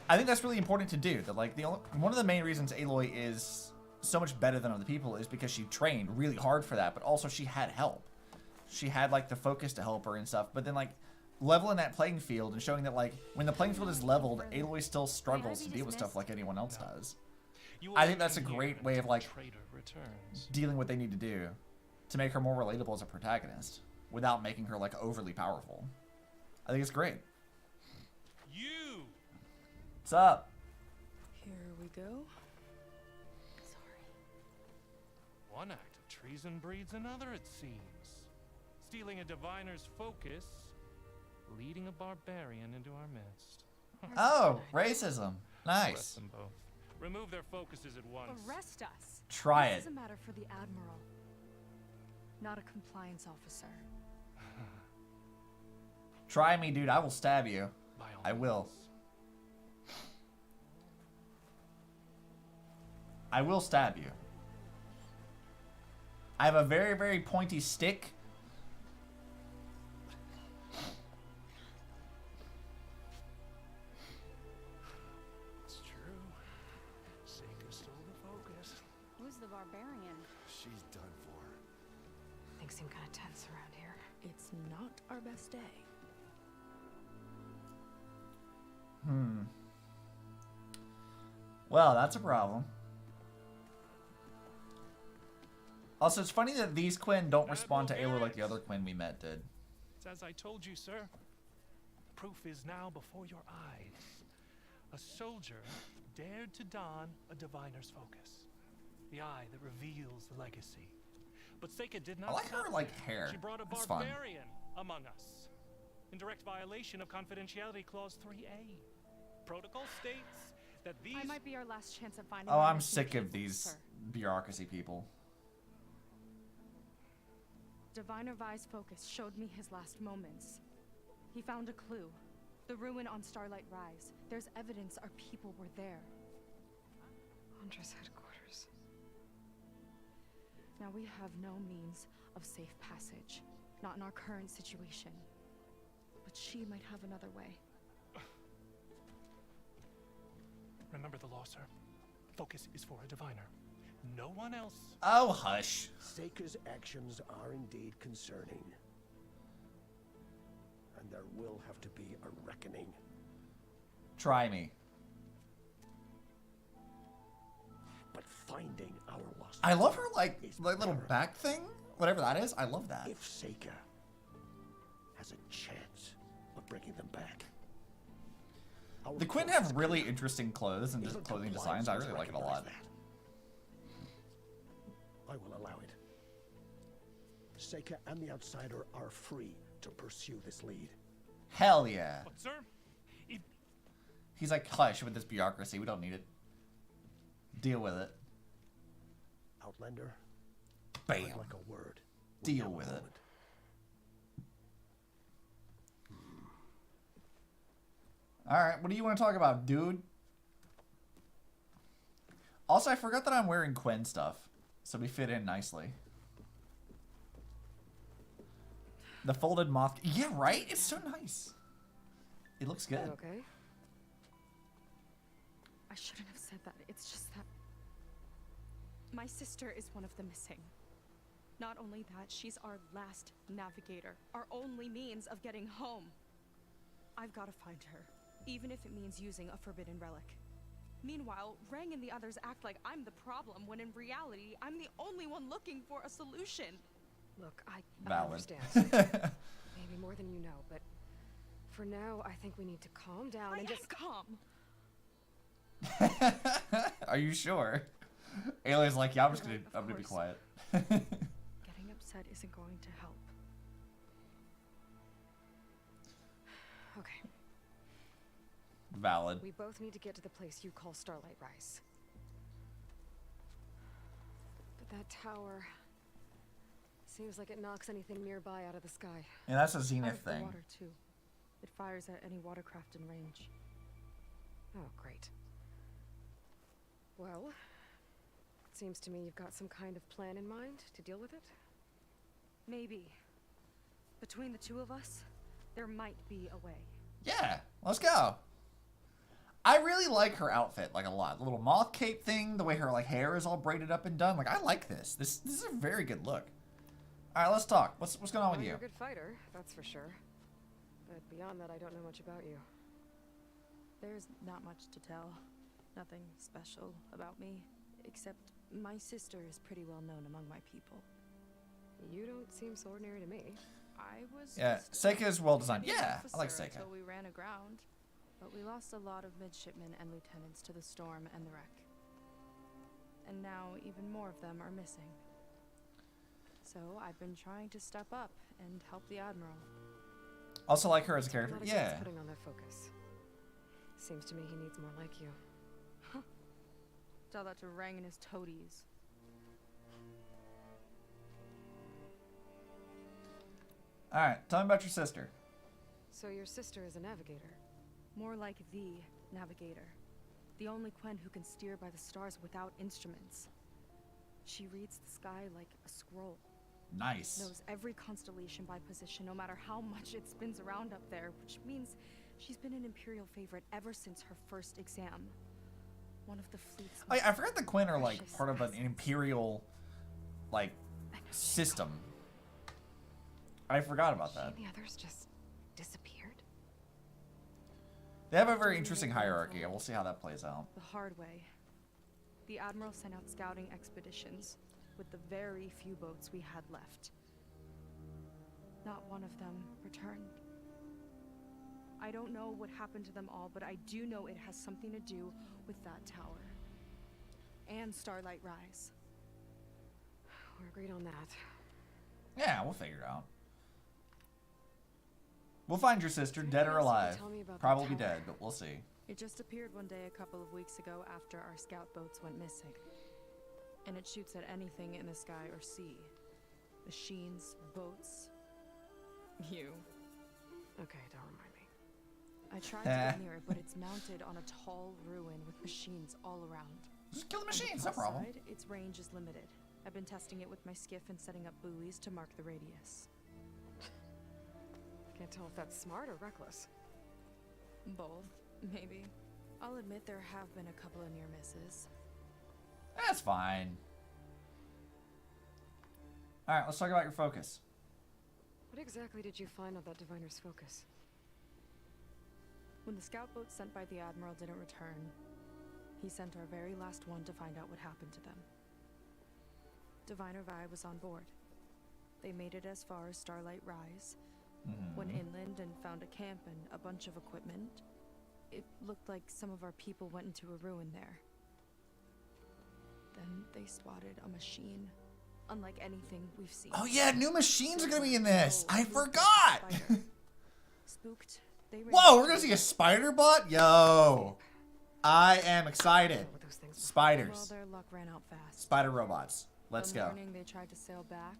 I think that's really important to do. That like one of the main reasons Aloy is so much better than other people is because she trained really hard for that, but also she had help. She had like the focus to help her and stuff. But then like leveling that playing field and showing that like when the playing field is leveled, Aloy still struggles to deal with stuff like anyone else does. I think that's a great way of like dealing what they need to do to make her more relatable as a protagonist without making her like overly powerful. I think it's great. You! What's up? Here we go. Sorry. One act of treason breeds another, it seems. Stealing a diviner's focus, leading a barbarian into our midst. Oh, racism. Arrest Nice. them both. Remove their focuses at once. Arrest us. Try This it. is a matter for the Admiral, not a compliance officer. Try me, dude. I will stab you. By all I will. means. I will stab you. I have a very, very pointy stick. It's true. Seeker stole the focus. Who's the barbarian? She's done for. Things seem kind of tense around here. It's not our best day. Well, that's a problem. Also, it's funny that these Quinn don't respond to Aloy like the other Quinn we met did. It's as I told you, sir. The proof is now before your eyes. A soldier dared to don a diviner's focus. The eye that reveals the legacy. But Seika did not I like her, stop like, there. hair. She brought a It's fun. barbarian among us. In direct violation of Confidentiality Clause 3A. Protocol states that these... I might be our last chance at finding. Oh, our I'm missing sick of people, these sir. bureaucracy people. Diviner Vi's focus showed me his last moments. He found a clue. The ruin on Starlight Rise. There's evidence our people were there. Huntress headquarters. Now we have no means of safe passage. Not in our current situation. But she might have another way. Remember the law, sir. Focus is for a diviner. No one else. Oh, hush. Seika's actions are indeed concerning. And there will have to be a reckoning. Try me. But finding our lost... I love her, like, is little paramount. back thing. Whatever that is. I love that. If Seika has a chance of bringing them back... our The Quinn course have is really clear. interesting clothes and Even clothing compliance designs. I must really like it a recognize lot. that. I will allow it. Seika and the Outsider are free to pursue this lead. Hell yeah. But, sir, if He's like, hush with this bureaucracy. We don't need it. Deal with it. Outlander, Bam. I'd like a word. Deal you a with it. moment. Alright, what do you want to talk about, dude? Also, I forgot that I'm wearing Quinn stuff. So we fit in nicely. The folded moth. Yeah, right? It's so nice. It looks good. Okay. I shouldn't have said that. It's just that my sister is one of the missing. Not only that, she's our last navigator, our only means of getting home. I've got to find her, even if it means using a forbidden relic. Meanwhile, Rang and the others act like I'm the problem, when in reality, I'm the only one looking for a solution. Look, I Valid. understand. Maybe more than you know, but for now, I think we need to calm down and just calm. Are you sure? Ayla's like, yeah, I'm You're right, gonna be of quiet. Getting upset isn't going to help. Okay. Valid. We both need to get to the place you call Starlight Rise. But that tower seems like it knocks anything nearby out of the sky. And that's a Out zenith of the thing. water too. It fires at any watercraft in range. Oh, great. Well, it seems to me you've got some kind of plan in mind to deal with it. Maybe. Between the two of us, there might be a way. Yeah, let's go. I really like her outfit, like, a lot. The little moth cape thing, the way her, like, hair is all braided up and done. Like, I like this. This is a very good look. All right, let's talk. What's going on with Well, you? you're a good fighter, that's for sure. But beyond that, I don't know much about you. There's not much to tell. Nothing special about me, except my sister is pretty well known among my people. You don't seem so ordinary to me. I was Yeah, just Seika is well designed. an Yeah, I like officer Seika. until we ran aground, but we lost a lot of midshipmen and lieutenants to the storm and the wreck. And now even more of them are missing. So I've been trying to step up and help the Admiral. Also like her as a A character. lot of Yeah. guys putting on their focus. Seems to me he needs more like you. Tell that to Rang and his toadies. All right, tell me about your sister. So your sister is a navigator. More like the navigator. The only Quen who can steer by the stars without instruments. She reads the sky like a scroll. Nice. Knows every constellation by position, no matter how much it spins around up there, which means she's been an Imperial favorite ever since her first exam. One of the fleet's Oh, yeah, I forgot the Quinn are, like, precious part of an assets. Imperial, like, I know she's system. I forgot about She that. and the others just disappeared? They have a very interesting hierarchy, and we'll see how that plays out. the hard way. The Admiral sent out scouting expeditions with the very few boats we had left. Not one of them returned. I don't know what happened to them all, but I do know it has something to do with that tower. And Starlight Rise. We're agreed on that. Yeah, we'll figure it out. We'll find your sister, Anything dead or else you can alive. tell me about that Probably tower? dead, but we'll see. It just appeared one day a couple of weeks ago after our scout boats went missing. And it shoots at anything in the sky or sea. Machines, boats. You. Okay, don't remind me. I tried to get near it, but it's mounted on a tall ruin with machines all around. Just kill the On the machines, no plus problem. side, its range is limited. I've been testing it with my skiff and setting up buoys to mark the radius. Can't tell if that's smart or reckless. Both, maybe. I'll admit there have been a couple of near misses. That's fine. Alright, let's talk about your focus. What exactly did you find on that diviner's focus? When the scout boat sent by the Admiral didn't return, he sent our very last one to find out what happened to them. Diviner Vi was on board. They made it as far as Starlight Rise, went inland and found a camp and a bunch of equipment. It looked like some of our people went into a ruin there. Then they spotted a machine, unlike anything we've seen. Oh yeah, new machines are gonna be in this. Oh, I it looked like a forgot. spider. Spooked. They ran Whoa, we're into gonna see a it. spider bot? Yo. I am excited. What those things were. Well, Spiders. their luck ran out fast. Spider robots. Let's The go. morning they tried to sail back.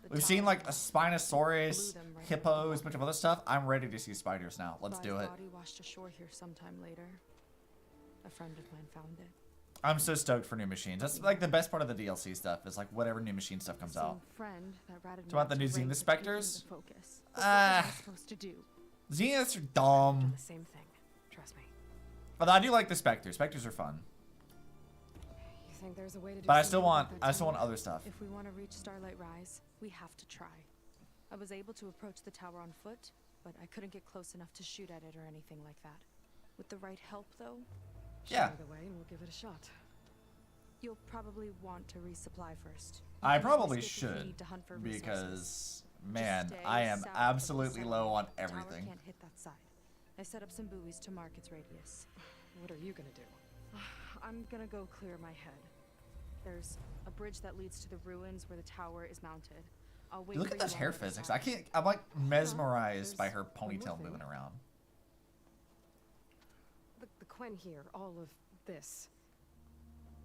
the We've seen tower like a blew Spinosaurus, them right hippos, a bunch of other stuff. I'm ready to see spiders now. Let's Vi's do it. body washed ashore here sometime later. A friend of mine found it. I'm so stoked for new machines. That's like the best part of the DLC stuff is like whatever new machine stuff comes Same out. friend that ratted me Do you want out the to new Ring Zenith for Spectres? keeping the focus. But what was I supposed to do? Zeniths are Do dumb. the same thing. Trust me. Although I do like the Spectres. Spectres are fun. You think there's a way to do But I something still about want that tower? other stuff. If we want to reach Starlight Rise, we have to try. I was able to approach the tower on foot, but I couldn't get close enough to shoot at it or anything like that. With the right help, though, Show Yeah. me the way and we'll give it a shot. you'll probably want to resupply first. I You can probably risk it if you should, need to hunt for resources. because, Just man, stay I am south of the absolutely settlement. low on The tower everything. can't hit that side. I set up some buoys to mark its radius. What are you gonna do? I'm gonna go clear my head. There's a bridge that leads to the ruins where the tower is mounted. I'll wait Dude, look for at you those on hair the other physics. side. I can't. I'm like mesmerized by her there's one more ponytail thing. moving around. The Quen here, all of this.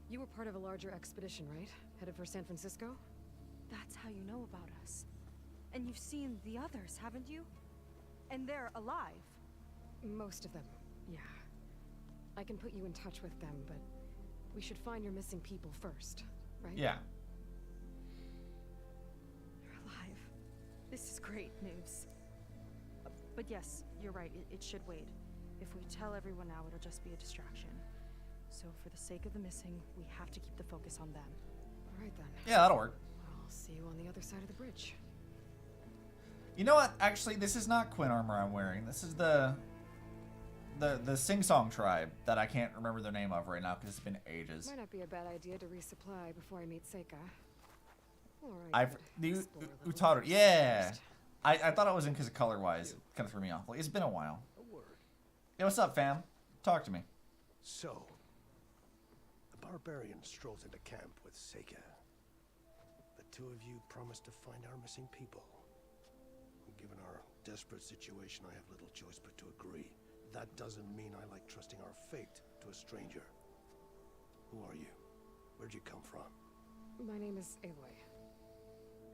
You were part of a larger expedition, right? Headed for San Francisco? That's how you know about us. And you've seen the others, haven't you? And they're alive. Most of them, yeah. I can put you in touch with them, but we should find your missing people first, right? Yeah. They're alive. This is great news. But yes, you're right. It should wait. If we tell everyone now, it'll just be a distraction. So for the sake of the missing, we have to keep the focus on them. All right then. Yeah, that'll work. I'll see you on the other side of the bridge. You know what? Actually, this is not Quinn armor I'm wearing. This is the sing-song tribe that I can't remember their name of right now because it's been ages. Might not be a bad idea to resupply before I meet Seika. Or I've the Utaru. Yeah. I thought I was in because of color-wise. It kind of threw me off. Like, it's been a while. A word. Hey, what's up, fam? Talk to me. So, the barbarian strolls into camp with Seika. The two of you promised to find our missing people. Given our desperate situation, I have little choice but to agree. That doesn't mean I like trusting our fate to a stranger. Who are you? Where'd you come from? My name is Aloy.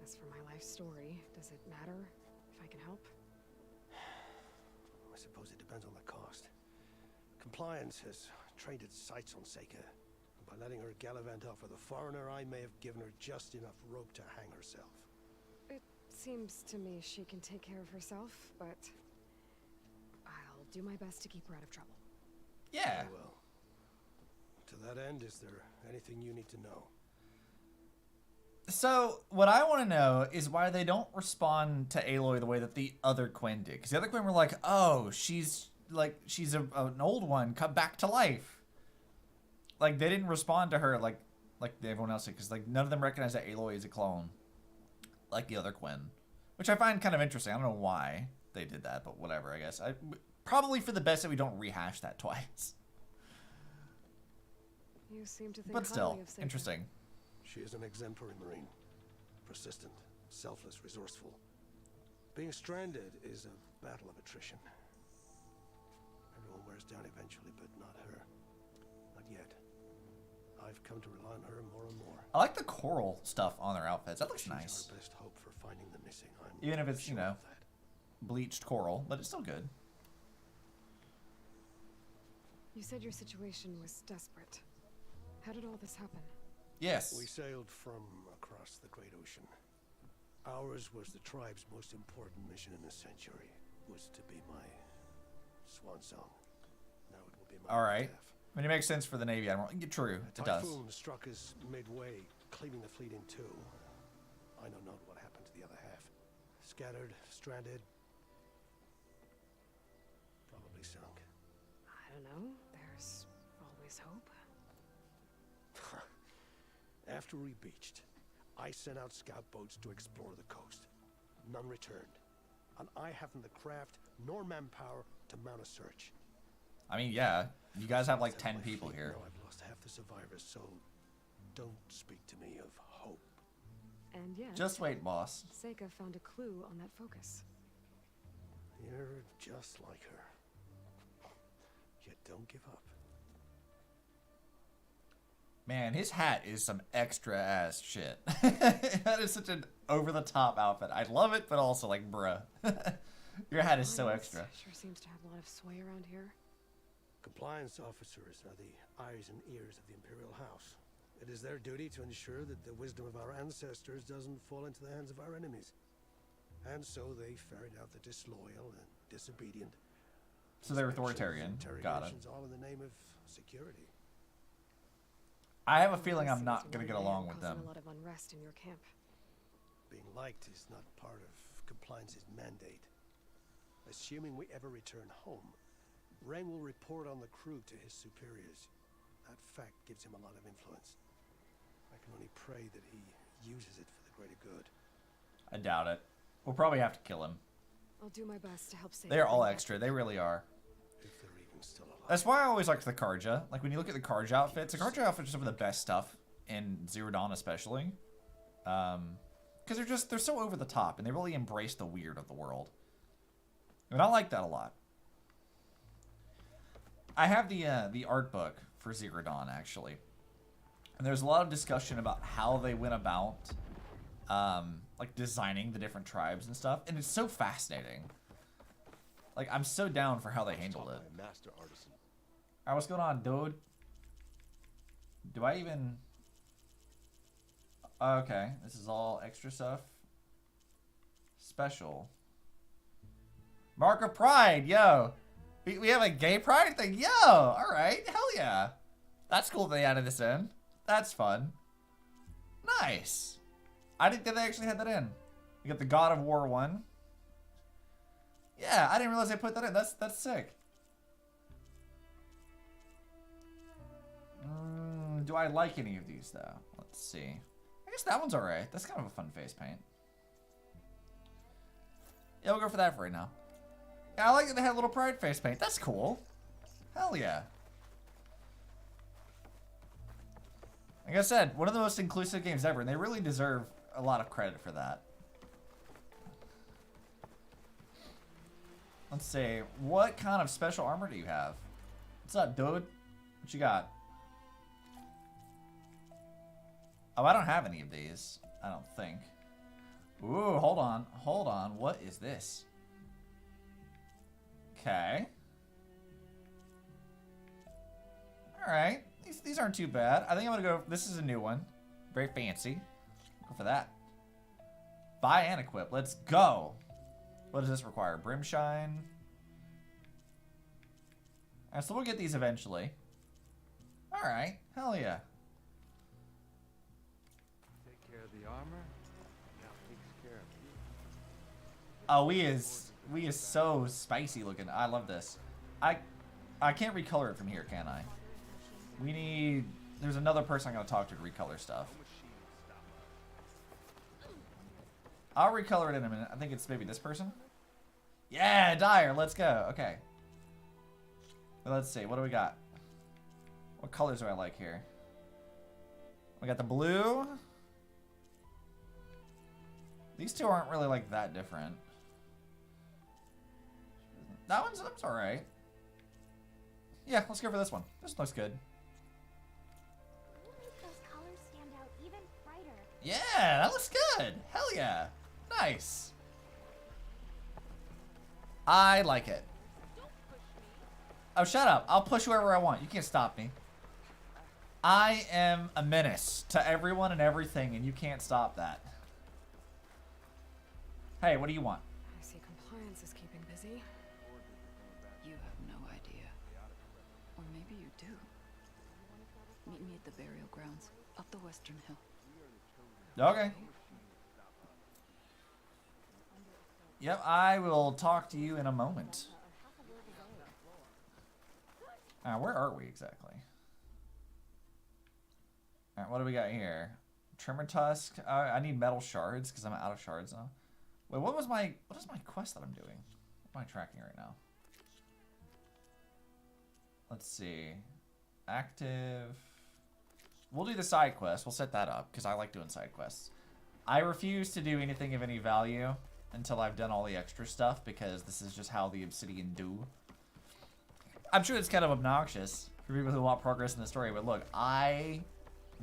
As for my life story, does it matter if I can help? I suppose it depends on the cost. Compliance has trained its sights on Seika. By letting her gallivant off with a foreigner, I may have given her just enough rope to hang herself. It seems to me she can take care of herself, but I'll do my best to keep her out of trouble. Yeah. Well, to that end, is there anything you need to know? So, what I want to know is why they don't respond to Aloy the way that the other Quinn did. Because the other Quinn were like, oh, she's an old one, come back to life. Like, they didn't respond to her like everyone else did. Because, like, none of them recognize that Aloy is a clone. Like the other Quinn. Which I find kind of interesting. I don't know why they did that, but whatever, I guess. Probably for the best that we don't rehash that twice. You seem to think But still, highly of Seika. interesting. She is an exemplary Marine. Persistent, selfless, resourceful. Being stranded is a battle of attrition. Everyone wears down eventually, but not her. Not yet. I've come to rely on her more and more. I like the coral stuff on their outfits. That looks She's nice. our best hope for finding the missing. I'm Even if it's, sure you know, of that. bleached coral, but it's still good. You said your situation was desperate. How did all this happen? Yes. We sailed from across the great ocean. Ours was the tribe's most important mission in a century. Was to be my swan song. Now it will be my All right. epitaph. I mean, it makes sense for the Navy Admiral. True, A it does. typhoon struck us midway, cleaving the fleet in two. I know not what happened to the other half. Scattered, stranded, probably sunk. I don't know. There's always hope. After we beached, I sent out scout boats to explore the coast. None returned. And I haven't the craft nor manpower to mount a search. I mean, yeah. You guys have like 10 My people fleet here. know I've lost half the survivors, so don't speak to me of hope. And yet, Just wait, boss. Seika found a clue on that focus. You're just like her. Yet don't give up. Man, his hat is some extra ass shit. That is such an over-the-top outfit. I love it, but also like, bruh. Your hat is so Compliance extra. Sure seems to have a lot of sway around here. Compliance officers are the eyes and ears of the Imperial House. It is their duty to ensure that the wisdom of our ancestors doesn't fall into the hands of our enemies. And so they ferret out the disloyal and disobedient. So they're Inspections, authoritarian. Got it. interrogations, all in the name of security. I have a feeling I'm Seems not going to get one along man with causing them. a lot of unrest in your camp. Being liked is not part of compliance's mandate. Assuming we ever return home, Ren will report on the crew to his superiors. That fact gives him a lot of influence. I can only pray that he uses it for the greater good. I doubt it. We'll probably have to kill him. I'll do my best to help save. They're all everyone. extra. They really are. If they're even still alive. That's why I always liked the Karja. Like, when you look at the Karja outfits, the Karja outfits are some of the best stuff in Zero Dawn especially. Because they're so over the top, and they really embrace the weird of the world. And I like that a lot. I have the art book for Zero Dawn, actually. And there's a lot of discussion about how they went about, like, designing the different tribes and stuff. And it's so fascinating. Like, I'm so down for how they handled it. Master artisan. Alright, what's going on, dude? Do I even... Okay, this is all extra stuff. Special. Mark of Pride, yo! We have a gay pride thing, yo! Alright, hell yeah. That's cool they added this in. That's fun. Nice. I didn't think they actually had that in. We got the God of War one. Yeah, I didn't realize they put that in. That's sick. Do I like any of these, though? Let's see. I guess that one's alright. That's kind of a fun face paint. Yeah, we'll go for that for right now. Yeah, I like that they had a little pride face paint. That's cool. Hell yeah. Like I said, one of the most inclusive games ever, and they really deserve a lot of credit for that. Let's see. What kind of special armor do you have? What's up, dude? What you got? Oh, I don't have any of these. I don't think. Ooh, hold on. Hold on. What is this? Okay. Alright. These aren't too bad. I think I'm gonna go... This is a new one. Very fancy. Go for that. Buy and equip. Let's go. What does this require? Brimshine. Alright, so we'll get these eventually. Alright. Hell yeah. Take care of the armor. Now takes care of you. Oh, we is so spicy looking. I love this. I can't recolor it from here, can I? We need... There's another person I'm going to talk to recolor stuff. I'll recolor it in a minute. I think it's maybe this person. Yeah, Dyer. Let's go. Okay. Well, let's see. What do we got? What colors do I like here? We got the blue. These two aren't really like that different. That one's alright. Yeah, let's go for this one. This looks good. Those colors stand out even brighter. Yeah, that looks good. Hell yeah. Nice. I like it. Oh, shut up. I'll push whoever I want. You can't stop me. I am a menace to everyone and everything, and you can't stop that. Hey, what do you want? I see compliance is keeping busy. You have no idea. Or maybe you do. Meet me at the burial grounds, up the western hill. Okay. Yep, I will talk to you in a moment. Where are we exactly? Alright, what do we got here? Tremor Tusk. I need metal shards because I'm out of shards now. Wait, what is my quest that I'm doing? What am I tracking right now? Let's see. Active. We'll do the side quest. We'll set that up because I like doing side quests. I refuse to do anything of any value until I've done all the extra stuff because this is just how the Obsidian do. I'm sure it's kind of obnoxious for people who want progress in the story, but look, I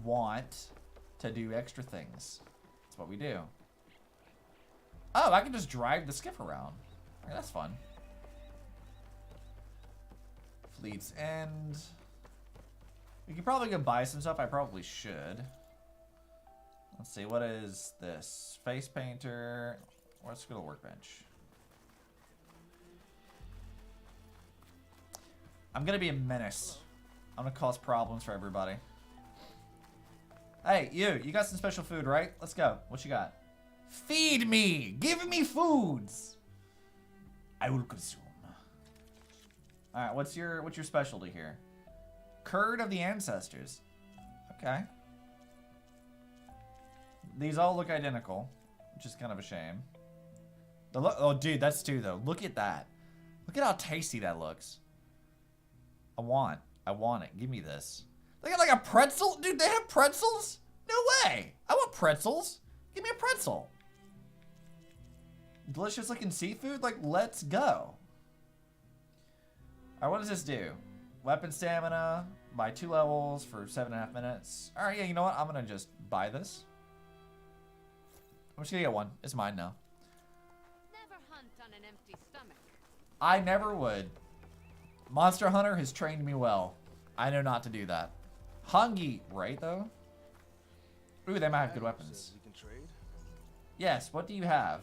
want to do extra things. That's what we do. Oh, I can just drive the skiff around. Okay, that's fun. Fleet's End. We could probably go buy some stuff. I probably should. Let's see, what is this? Face painter. Let's go to the workbench. I'm gonna be a menace. I'm gonna cause problems for everybody. Hey, you got some special food, right? Let's go. What you got? Feed me! Give me foods! I will consume. Alright, what's your specialty here? Curd of the Ancestors. Okay. These all look identical, which is kind of a shame. Oh, dude, that's two, though. Look at that. Look at how tasty that looks. I want it. Give me this. They got like a pretzel? Dude, they have pretzels? No way. I want pretzels. Give me a pretzel. Delicious looking seafood? Like, let's go. Alright, what does this do? Weapon stamina by 2 levels for 7.5 minutes. Alright, yeah, you know what? I'm gonna just buy this. I'm just gonna get one. It's mine now. Never hunt on an empty stomach. I never would. Monster Hunter has trained me well. I know not to do that. Hungy, right though? Ooh, they might have good weapons. We can trade. Yes, what do you have?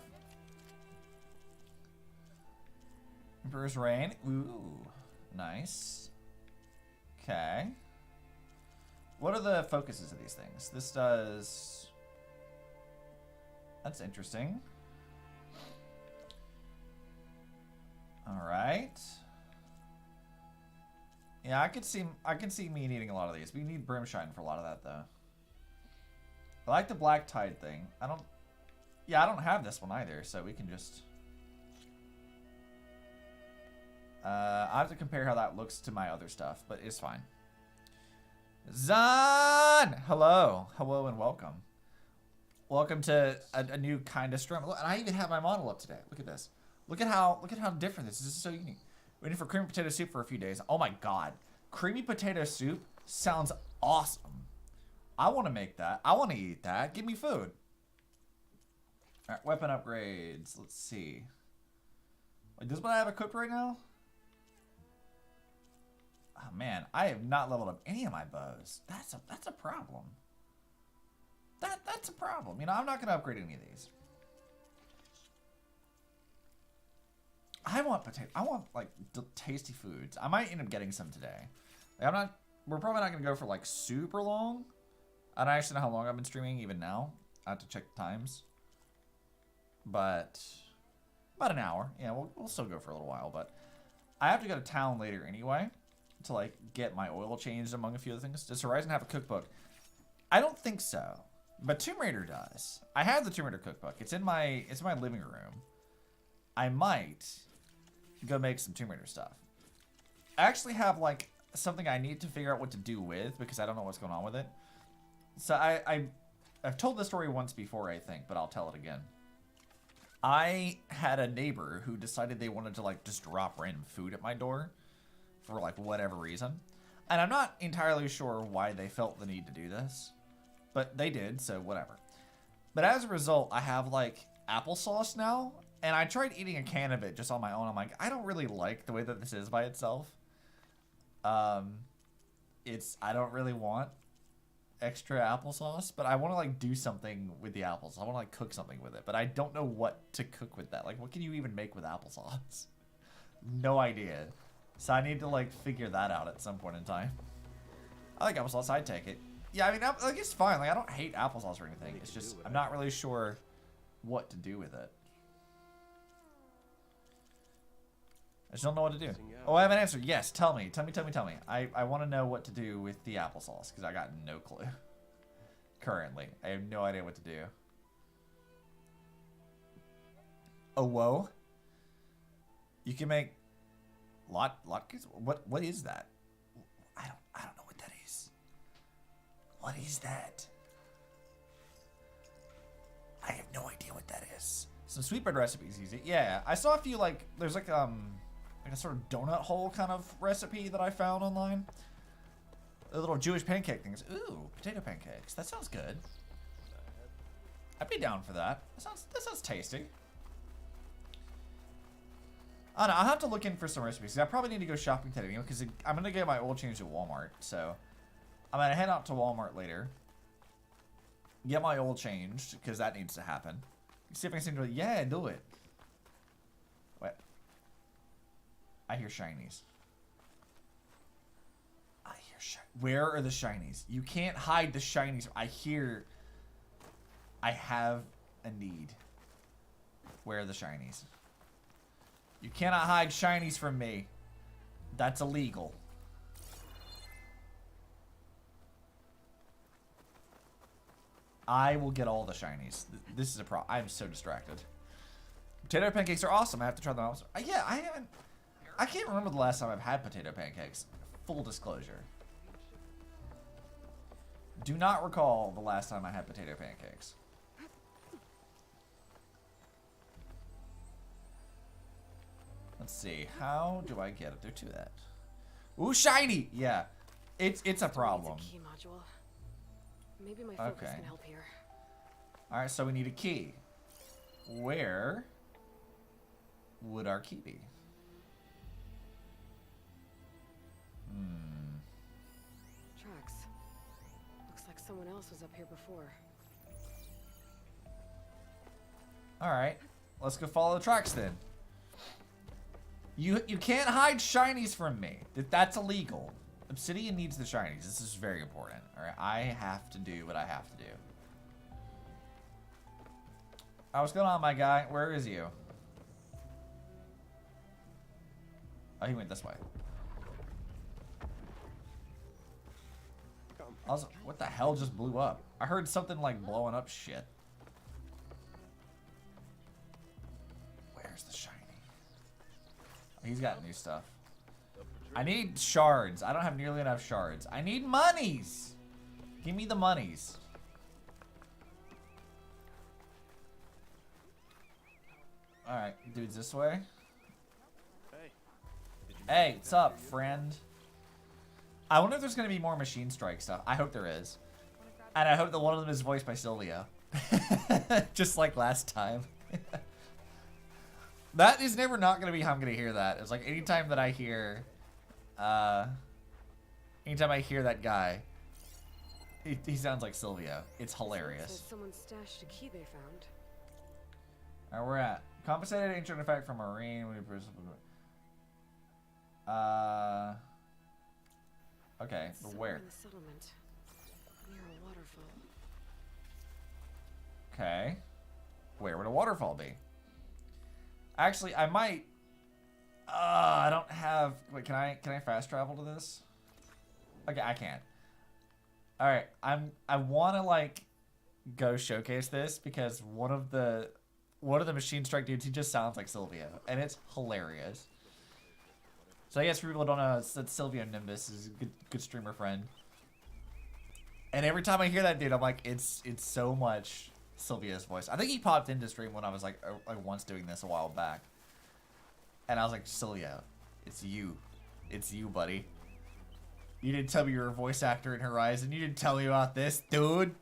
Emperor's Reign. Ooh, nice. Okay. What are the focuses of these things? This does... That's interesting. Alright. Yeah, I can see me needing a lot of these. We need Brimshine for a lot of that though. I like the Black Tide thing. I don't have this one either, so we can just I have to compare how that looks to my other stuff, but it's fine. Zan! Hello and welcome. Welcome to a new kind of stream. Look, and I even have my model up today. Look at this. Look at how different this is. This is so unique. Waiting for creamy potato soup for a few days. Oh my god. Creamy potato soup sounds awesome. I want to make that. I want to eat that. Give me food. Alright, weapon upgrades. Let's see. Wait, does what I have equipped right now? Oh man, I have not leveled up any of my bows. That's a problem. That's a problem. You know, I'm not gonna upgrade any of these. I want like tasty foods. I might end up getting some today. Like, we're probably not gonna go for like super long. I don't actually know how long I've been streaming even now. I have to check the times. But about an hour. Yeah, we'll still go for a little while, but I have to go to town later anyway to like get my oil changed among a few other things. Does Horizon have a cookbook? I don't think so. But Tomb Raider does. I have the Tomb Raider cookbook. It's in my living room. I might go make some Tomb Raider stuff. I actually have like something I need to figure out what to do with because I don't know what's going on with it. So I've told this story once before, I think, but I'll tell it again. I had a neighbor who decided they wanted to like just drop random food at my door for like whatever reason. And I'm not entirely sure why they felt the need to do this, but they did, so whatever. But as a result, I have like applesauce now, and I tried eating a can of it just on my own. I'm like, I don't really like the way that this is by itself. I don't really want extra applesauce, but I want to like do something with the apples. I want to like cook something with it, but I don't know what to cook with that. Like, what can you even make with applesauce? No idea. So I need to like figure that out at some point in time. I like applesauce. I'd take it. Yeah, I mean, like it's fine. Like I don't hate applesauce or anything. It's just I'm not really sure what to do with it. I just don't know what to do. Oh, I have an answer. Yes, tell me. I want to know what to do with the applesauce because I got no clue. Currently, I have no idea what to do. Oh, whoa! You can make latkes. What is that? I don't know what that is. What is that? I have no idea what that is. Some sweetbread recipes easy. Yeah, I saw a few like there's like a sort of donut hole kind of recipe that I found online. The little Jewish pancake things. Ooh, potato pancakes. That sounds good. I'd be down for that. That sounds tasty. I don't know, I'll have to look in for some recipes. I probably need to go shopping today because I'm gonna get my oil changed at Walmart. So I'm gonna head out to Walmart later. Get my oil changed because that needs to happen. See if I can do it. Yeah, do it. What? I hear shinies. Where are the shinies? You can't hide the shinies. I have a need. Where are the shinies? You cannot hide shinies from me. That's illegal. I will get all the shinies. This is a problem. I'm so distracted. Potato pancakes are awesome. I have to try them out. Yeah, I can't remember the last time I've had potato pancakes. Full disclosure. Do not recall the last time I had potato pancakes. Let's see. How do I get up there to that? Ooh, shiny! Yeah. It's a problem. Key module. Maybe my focus can help here. Alright, so we need a key. Where would our key be? Tracks. Looks like someone else was up here before. Alright. Let's go follow the tracks then. You can't hide shinies from me. That's illegal. Obsidian needs the shinies. This is very important. Alright, I have to do what I have to do. Alright, what's going on, my guy? Where is you? Oh, he went this way. Also, what the hell just blew up? I heard something like blowing up shit. Where's the shiny? Oh, he's got new stuff. I need shards. I don't have nearly enough shards. I need monies. Give me the monies. Alright, dude's this way. Hey, what's up, friend? I wonder if there's going to be more Machine Strike stuff. I hope there is. And I hope that one of them is voiced by Sylvia. Just like last time. That is never not going to be how I'm going to hear that. It's like anytime that I hear... anytime I hear that guy, he sounds like Sylvia. It's hilarious. Someone stashed a key they found. Alright, we're at compensated ancient effect from marine. Okay, but where? In the settlement, near a waterfall. Okay, where would a waterfall be? Actually, I might. I don't have. Wait, can I fast travel to this? Okay, I can't. All right, I want to like go showcase this because one of the Machine Strike dudes, he just sounds like Sylvia, and it's hilarious. So I guess for people who don't know, it's Sylvia Nimbus is a good streamer friend. And every time I hear that dude, I'm like, it's so much Sylvia's voice. I think he popped into stream when I was like once doing this a while back. And I was like, Sylvia, it's you. It's you, buddy. You didn't tell me you were a voice actor in Horizon. You didn't tell me about this, dude.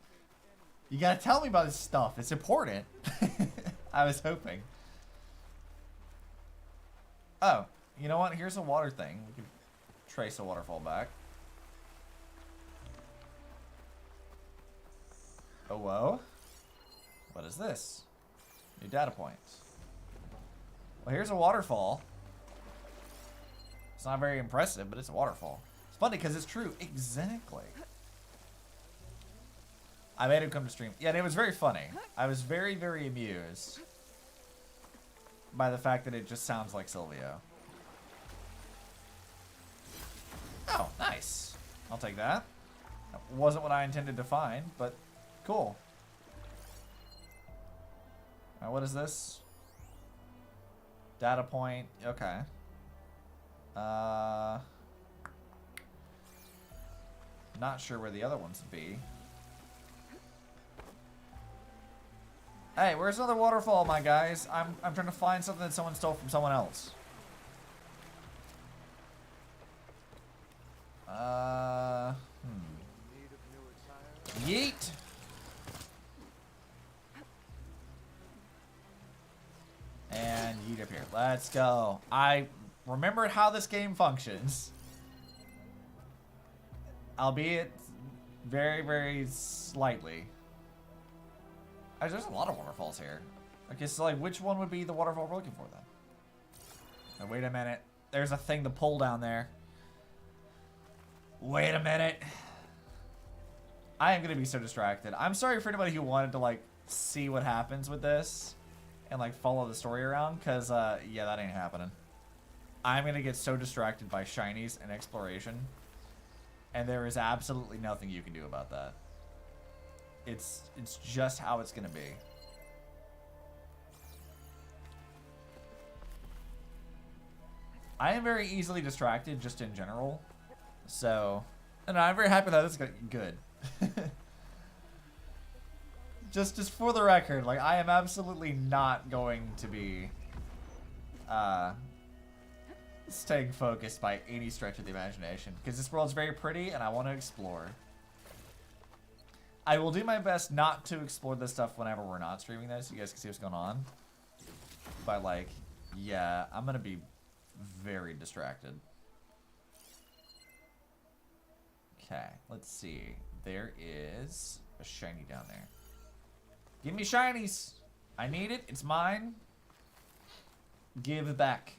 You gotta tell me about this stuff. It's important. I was hoping. Oh. You know what? Here's a water thing. We can trace a waterfall back. Oh, whoa. What is this? New data points. Well, here's a waterfall. It's not very impressive, but it's a waterfall. It's funny because it's true. Exactly. I made him come to stream. Yeah, and it was very funny. I was very, very amused by the fact that it just sounds like Sylvia. Oh, nice. I'll take that. That wasn't what I intended to find, but cool. Alright, what is this? Data point. Okay. Not sure where the other ones would be. Hey, where's another waterfall, my guys? I'm trying to find something that someone stole from someone else. Yeet. And yeet up here. Let's go. I remembered how this game functions. Albeit very, very slightly. There's a lot of waterfalls here. Okay, so like which one would be the waterfall we're looking for then? Now, wait a minute. There's a thing to pull down there. Wait a minute. I am going to be so distracted. I'm sorry for anybody who wanted to like see what happens with this and like follow the story around because yeah, that ain't happening. I'm going to get so distracted by shinies and exploration and there is absolutely nothing you can do about that. It's just how it's gonna be. I am very easily distracted just in general. So, and I'm very happy that it's good. just for the record, like, I am absolutely not going to be staying focused by any stretch of the imagination, because this world's very pretty and I want to explore. I will do my best not to explore this stuff whenever we're not streaming this, so you guys can see what's going on. But, like, yeah, I'm gonna be very distracted. Okay, let's see. There is a shiny down there. Give me shinies! I need it. It's mine. Give it back.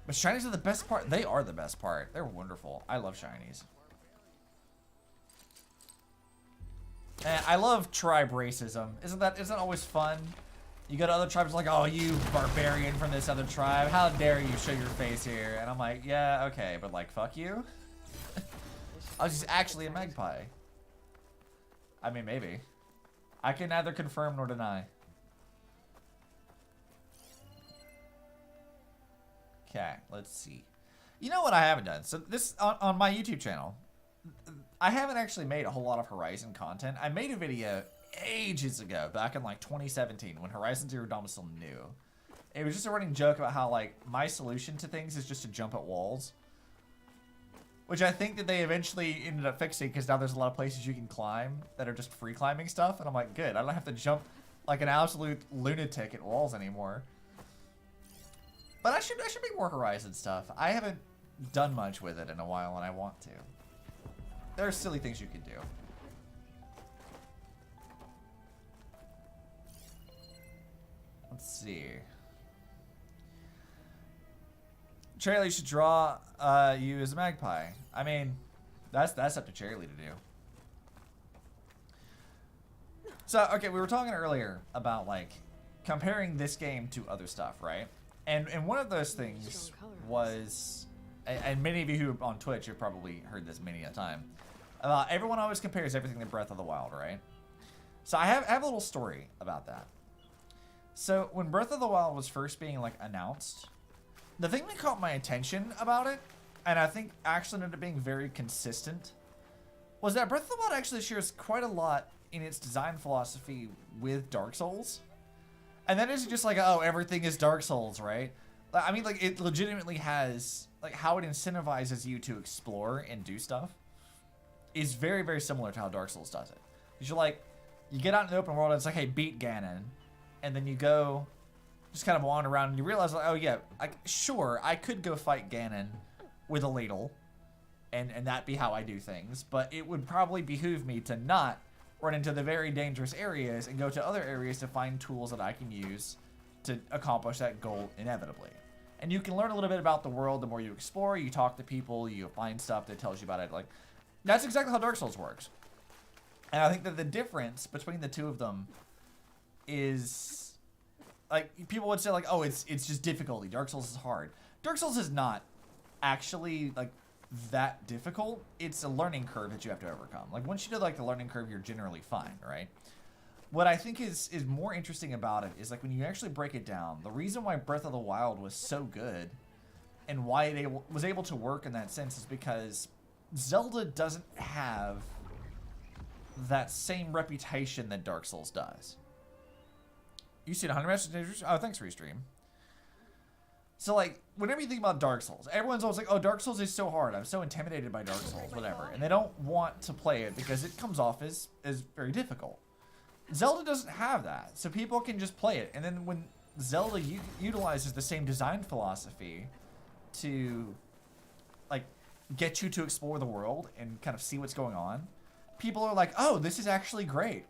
But shinies are the best part. They are the best part. They're wonderful. I love shinies. And I love tribe racism. Isn't that always fun? You go to other tribes like, oh, you barbarian from this other tribe. How dare you show your face here? And I'm like, yeah, okay, but like, fuck you. I was just actually a magpie. I mean, maybe. I can neither confirm nor deny. Okay, let's see. You know what I haven't done? So this, on my YouTube channel, I haven't actually made a whole lot of Horizon content. I made a video ages ago, back in like 2017, when Horizon Zero Dawn was still new. It was just a running joke about how, like, my solution to things is just to jump at walls. Which I think that they eventually ended up fixing, because now there's a lot of places you can climb that are just free climbing stuff. And I'm like, good, I don't have to jump like an absolute lunatic at walls anymore. But I should make more Horizon stuff. I haven't done much with it in a while, and I want to. There are silly things you can do. Let's see. Charlie should draw you as a magpie. I mean, that's up to Charlie to do. So, okay, we were talking earlier about, like, comparing this game to other stuff, right? And one of those things was, and many of you who are on Twitch have probably heard this many a time, everyone always compares everything to Breath of the Wild, right? So I have a little story about that. So when Breath of the Wild was first being, like, announced, the thing that caught my attention about it, and I think actually ended up being very consistent, was that Breath of the Wild actually shares quite a lot in its design philosophy with Dark Souls. And that isn't just like, oh, everything is Dark Souls, right? I mean, like, it legitimately has, like, how it incentivizes you to explore and do stuff is very, very similar to how Dark Souls does it. Because you're like, you get out in the open world and it's like, hey, beat Ganon. And then you go, just kind of wander around and you realize, like, oh yeah, sure, I could go fight Ganon with a ladle. And that be how I do things. But it would probably behoove me to not run into the very dangerous areas and go to other areas to find tools that I can use to accomplish that goal inevitably. And you can learn a little bit about the world the more you explore, you talk to people, you find stuff that tells you about it. Like, that's exactly how Dark Souls works. And I think that the difference between the two of them is, like, people would say, like, oh, it's just difficulty. Dark Souls is hard. Dark Souls is not actually, like, that difficult. It's a learning curve that you have to overcome. Like, once you do, like, the learning curve, you're generally fine, right? What I think is more interesting about it is, like, when you actually break it down, the reason why Breath of the Wild was so good and why it was able to work in that sense is because Zelda doesn't have that same reputation that Dark Souls does. You see 100 messages? Oh, thanks, Restream. So, like, whenever you think about Dark Souls, everyone's always like, oh, Dark Souls is so hard. I'm so intimidated by Dark Souls, whatever. And they don't want to play it because it comes off as very difficult. Zelda doesn't have that, so people can just play it. And then when Zelda utilizes the same design philosophy to, like, get you to explore the world and kind of see what's going on, people are like, oh, this is actually great.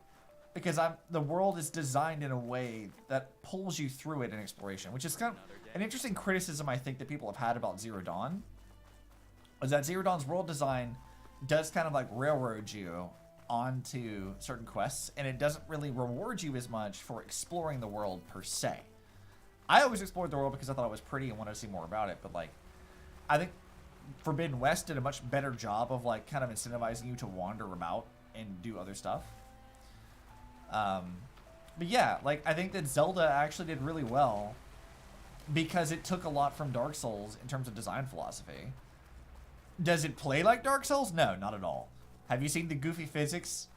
Because the world is designed in a way that pulls you through it in exploration, which is kind of an interesting criticism I think that people have had about Zero Dawn. Is that Zero Dawn's world design does kind of like railroad you onto certain quests, and it doesn't really reward you as much for exploring the world per se. I always explored the world because I thought it was pretty and wanted to see more about it, but like, I think Forbidden West did a much better job of like kind of incentivizing you to wander about and do other stuff. But yeah, like I think that Zelda actually did really well because it took a lot from Dark Souls in terms of design philosophy. Does it play like Dark Souls? No, not at all. Have you seen the goofy physics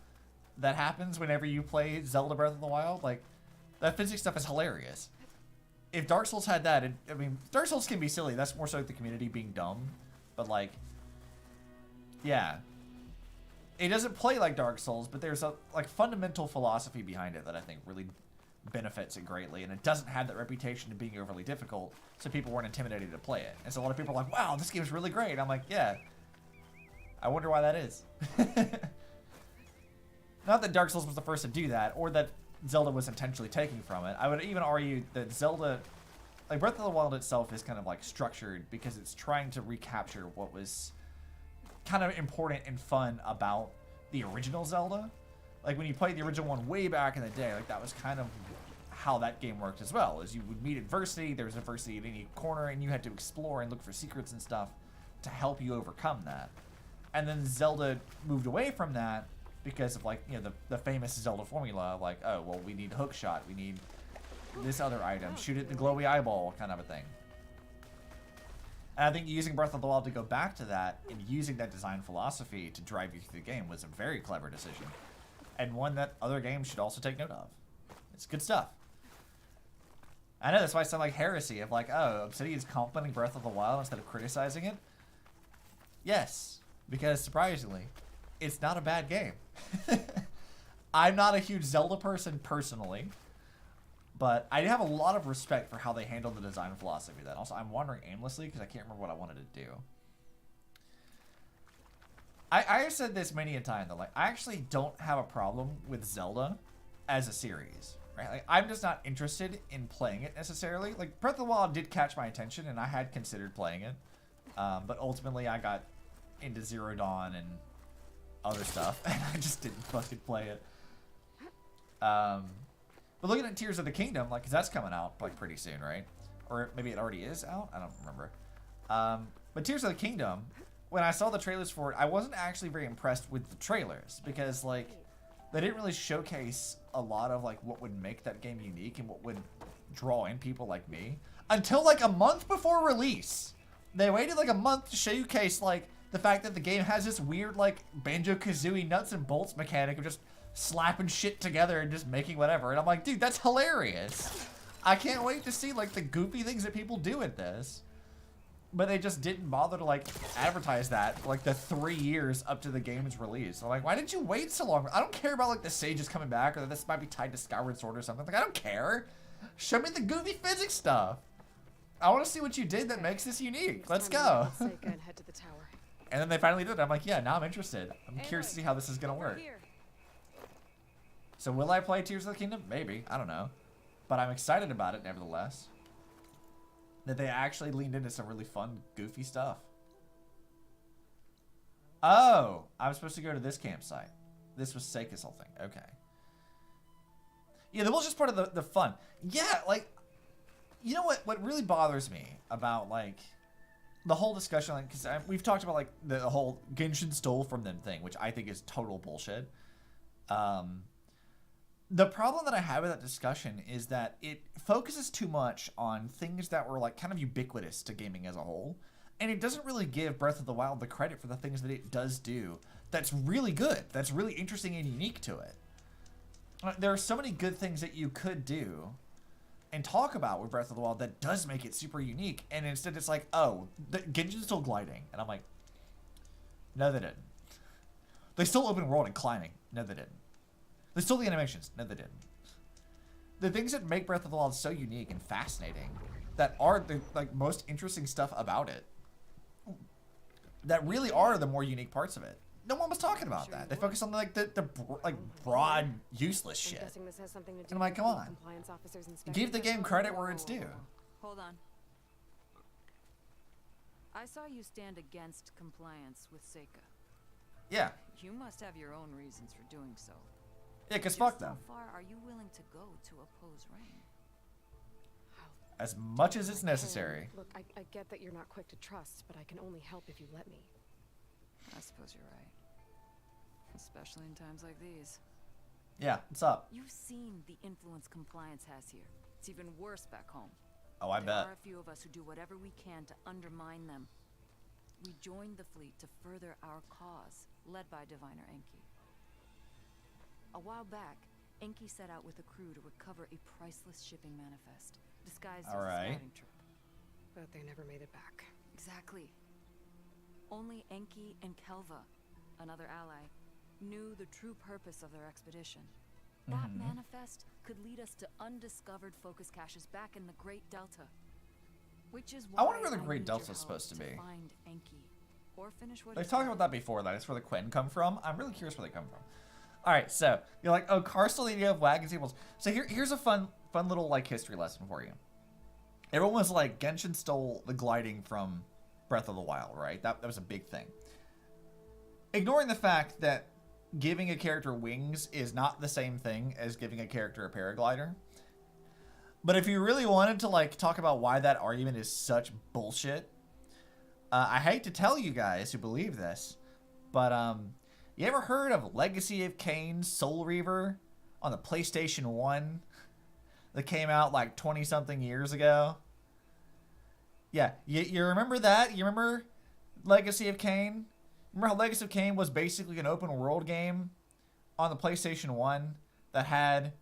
that happens whenever you play Zelda Breath of the Wild? Like, that physics stuff is hilarious. If Dark Souls had that, I mean, Dark Souls can be silly. That's more so like the community being dumb. But, like, yeah. It doesn't play like Dark Souls, but there's a, like, fundamental philosophy behind it that I think really benefits it greatly. And it doesn't have that reputation of being overly difficult, so people weren't intimidated to play it. And so a lot of people are like, wow, this game's really great. I'm like, yeah. I wonder why that is. Not that Dark Souls was the first to do that, or that Zelda was intentionally taking from it. I would even argue that Zelda, like Breath of the Wild itself is kind of like structured because it's trying to recapture what was kind of important and fun about the original Zelda. Like when you played the original one way back in the day, like that was kind of how that game worked as well. Is you would meet adversity, there was adversity at any corner, and you had to explore and look for secrets and stuff to help you overcome that. And then Zelda moved away from that because of, like, you know, the famous Zelda formula, like, oh, well, we need hook shot, we need this other item, shoot it in the glowy eyeball kind of a thing. And I think using Breath of the Wild to go back to that and using that design philosophy to drive you through the game was a very clever decision. And one that other games should also take note of. It's good stuff. I know that's why I sound like heresy of like, oh, Obsidian's complimenting Breath of the Wild instead of criticizing it. Yes. Because, surprisingly, it's not a bad game. I'm not a huge Zelda person personally, but I have a lot of respect for how they handle the design philosophy of that. Also, I'm wandering aimlessly because I can't remember what I wanted to do. I have said this many a time, though. Like, I actually don't have a problem with Zelda as a series. Right? Like, I'm just not interested in playing it necessarily. Like, Breath of the Wild did catch my attention, and I had considered playing it. But ultimately, I got into Zero Dawn and other stuff, and I just didn't fucking play it. But looking at Tears of the Kingdom, like, 'cause that's coming out like pretty soon, right? Or maybe it already is out. I don't remember. But Tears of the Kingdom, when I saw the trailers for it, I wasn't actually very impressed with the trailers because like they didn't really showcase a lot of like what would make that game unique and what would draw in people like me until like a month before release. They waited like a month to showcase like the fact that the game has this weird, like, Banjo-Kazooie nuts and bolts mechanic of just slapping shit together and just making whatever. And I'm like, dude, that's hilarious. I can't wait to see, like, the goofy things that people do with this. But they just didn't bother to, like, advertise that for, like, the 3 years up to the game's release. I'm like, why did you wait so long? I don't care about, like, the sages coming back or that this might be tied to Skyward Sword or something. Like, I don't care. Show me the goofy physics stuff. I want to see what you did that makes this unique. Let's go. And head to the tower. And then they finally did it. I'm like, yeah, now I'm interested. I'm curious to see how this is going to work. So will I play Tears of the Kingdom? Maybe. I don't know. But I'm excited about it, nevertheless. That they actually leaned into some really fun, goofy stuff. Oh, I'm supposed to go to this campsite. This was Seika's whole thing. Okay. Yeah, that was just part of the fun. Yeah, like, you know what really bothers me about, like, the whole discussion, like, because we've talked about, like, the whole Genshin stole from them thing, which I think is total bullshit. The problem that I have with that discussion is that it focuses too much on things that were, like, kind of ubiquitous to gaming as a whole, and it doesn't really give Breath of the Wild the credit for the things that it does do that's really good, that's really interesting and unique to it. There are so many good things that you could do and talk about with Breath of the Wild that does make it super unique, and instead it's like, oh, the Genshin's still gliding, and I'm like, no they didn't. They still open world and climbing, no they didn't. They still the animations, no they didn't. The things that make Breath of the Wild so unique and fascinating, that are the like most interesting stuff about it, that really are the more unique parts of it. No one was talking about that. They focused on like the broad useless shit. And I'm like, come on. Give the game credit where it's due. Hold on. I saw you stand against compliance with Seika. Yeah. You must have your own reasons for doing so. Yeah, because fuck them. How far are you willing to go to oppose Rain? as much as it's necessary. Look, I get that you're not quick to trust, but I can only help if you let me. I suppose you're right. Especially in times like these. Yeah, what's up? You've seen the influence compliance has here. It's even worse back home. Oh, I bet. There are a few of us who do whatever we can to undermine them. We joined the fleet to further our cause, led by Diviner Enki. A while back, Enki set out with a crew to recover a priceless shipping manifest, disguised as a scouting trip. But they never made it back. Exactly. Only Enki and Kelva, another ally, knew the true purpose of their expedition. That manifest could lead us to undiscovered focus caches back in the Great Delta. Which is why I wonder where the Great Delta is supposed to be. Find Enki, or finish what They talked about that before. That's where the Quinn come from. I'm really curious where they come from. All right, so you're like, oh, cars still need to have wagon tables. So here's a fun little like history lesson for you. Everyone was like, Genshin stole the gliding from Breath of the Wild, right? That was a big thing. Ignoring the fact that giving a character wings is not the same thing as giving a character a paraglider. But if you really wanted to like talk about why that argument is such bullshit, I hate to tell you guys who believe this, but you ever heard of Legacy of Kain's Soul Reaver on the PlayStation 1 that came out like 20-something years ago? Yeah, you remember that? You remember Legacy of Kain? Remember how Legacy of Kain was basically an open world game on the PlayStation 1 that had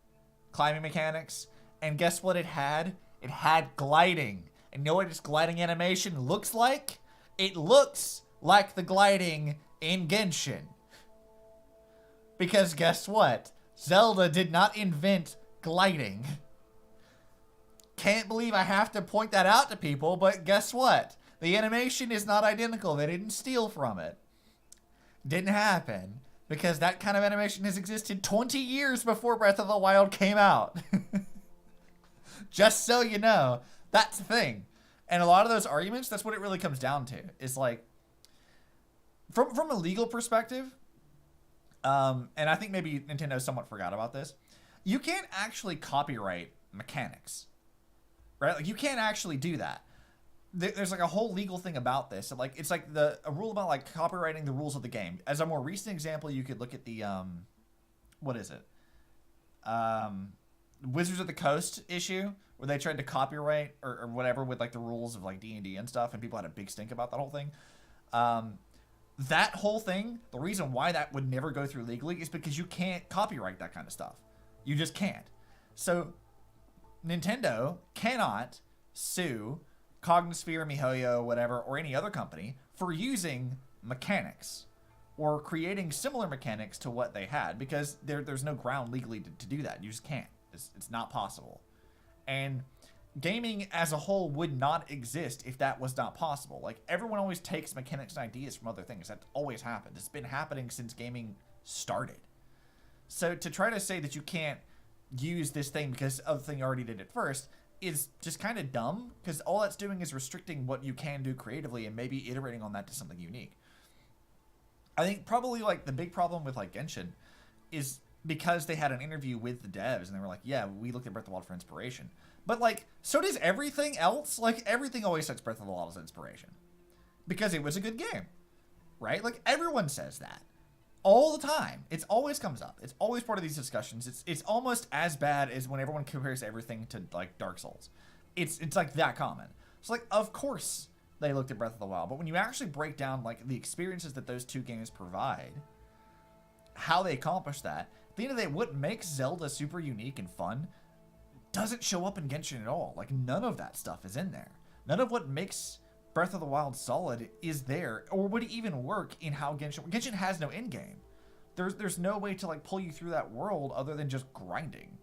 climbing mechanics? And guess what it had? It had gliding. And you know what its gliding animation looks like? It looks like the gliding in Genshin. Because guess what? Zelda did not invent gliding. Can't believe I have to point that out to people, but guess what? The animation is not identical. They didn't steal from it. Didn't happen. Because that kind of animation has existed 20 years before Breath of the Wild came out. Just so you know, that's the thing. And a lot of those arguments, that's what it really comes down to. Is like, from a legal perspective, and I think maybe Nintendo somewhat forgot about this, you can't actually copyright mechanics. Right? Like, you can't actually do that. There's like a whole legal thing about this. Like, it's like a rule about like copyrighting the rules of the game. As a more recent example, you could look at the what is it? Wizards of the Coast issue where they tried to copyright or whatever with like the rules of like D&D and stuff, and people had a big stink about that whole thing. That whole thing, the reason why that would never go through legally is because you can't copyright that kind of stuff. You just can't. So Nintendo cannot sue Cognisphere, MiHoYo, whatever, or any other company for using mechanics or creating similar mechanics to what they had, because there's no ground legally to do that. You just can't. It's not possible. And gaming as a whole would not exist if that was not possible. Like, everyone always takes mechanics and ideas from other things. That's always happened. It's been happening since gaming started. So to try to say that you can't use this thing because other thing already did it first is just kind of dumb, because all that's doing is restricting what you can do creatively and maybe iterating on that to something unique. I think probably like the big problem with like Genshin is because they had an interview with the devs and they were like, yeah, we looked at Breath of the Wild for inspiration. But like, so does everything else. Like, everything always cites Breath of the Wild as inspiration because it was a good game, right? Like, everyone says that all the time. It always comes up. It's always part of these discussions. It's almost as bad as when everyone compares everything to like Dark Souls. It's like that common. So like, of course they looked at Breath of the Wild, but when you actually break down like the experiences that those two games provide, how they accomplish that, at the end of the day, what makes Zelda super unique and fun doesn't show up in Genshin at all. Like, none of that stuff is in there. None of what makes Breath of the Wild solid is there, or would it even work in how Genshin has no end game. There's no way to like pull you through that world other than just grinding.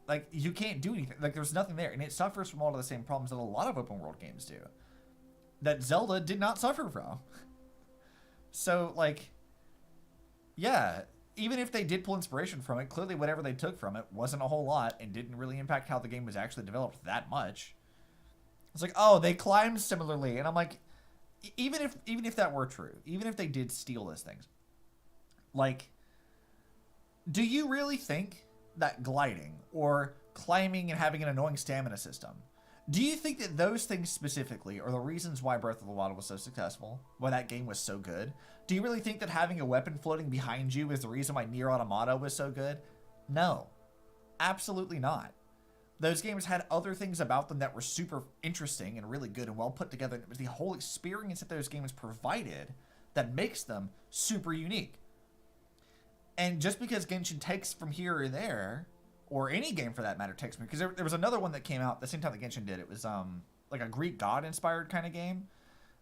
Like, you can't do anything. Like, there's nothing there, and it suffers from all of the same problems that a lot of open world games do, that Zelda did not suffer from. So like, yeah, even if they did pull inspiration from it, clearly whatever they took from it wasn't a whole lot and didn't really impact how the game was actually developed that much. It's like, oh, they climbed similarly. And I'm like, even if that were true, even if they did steal those things, like, do you really think that gliding or climbing and having an annoying stamina system Do you think that those things specifically are the reasons why Breath of the Wild was so successful? Why that game was so good? Do you really think that having a weapon floating behind you is the reason why Nier Automata was so good? No. Absolutely not. Those games had other things about them that were super interesting and really good and well put together. It was the whole experience that those games provided that makes them super unique. And just because Genshin takes from here or there, or any game for that matter takes from, because there was another one that came out the same time that Genshin did. It was like a Greek god inspired kind of game,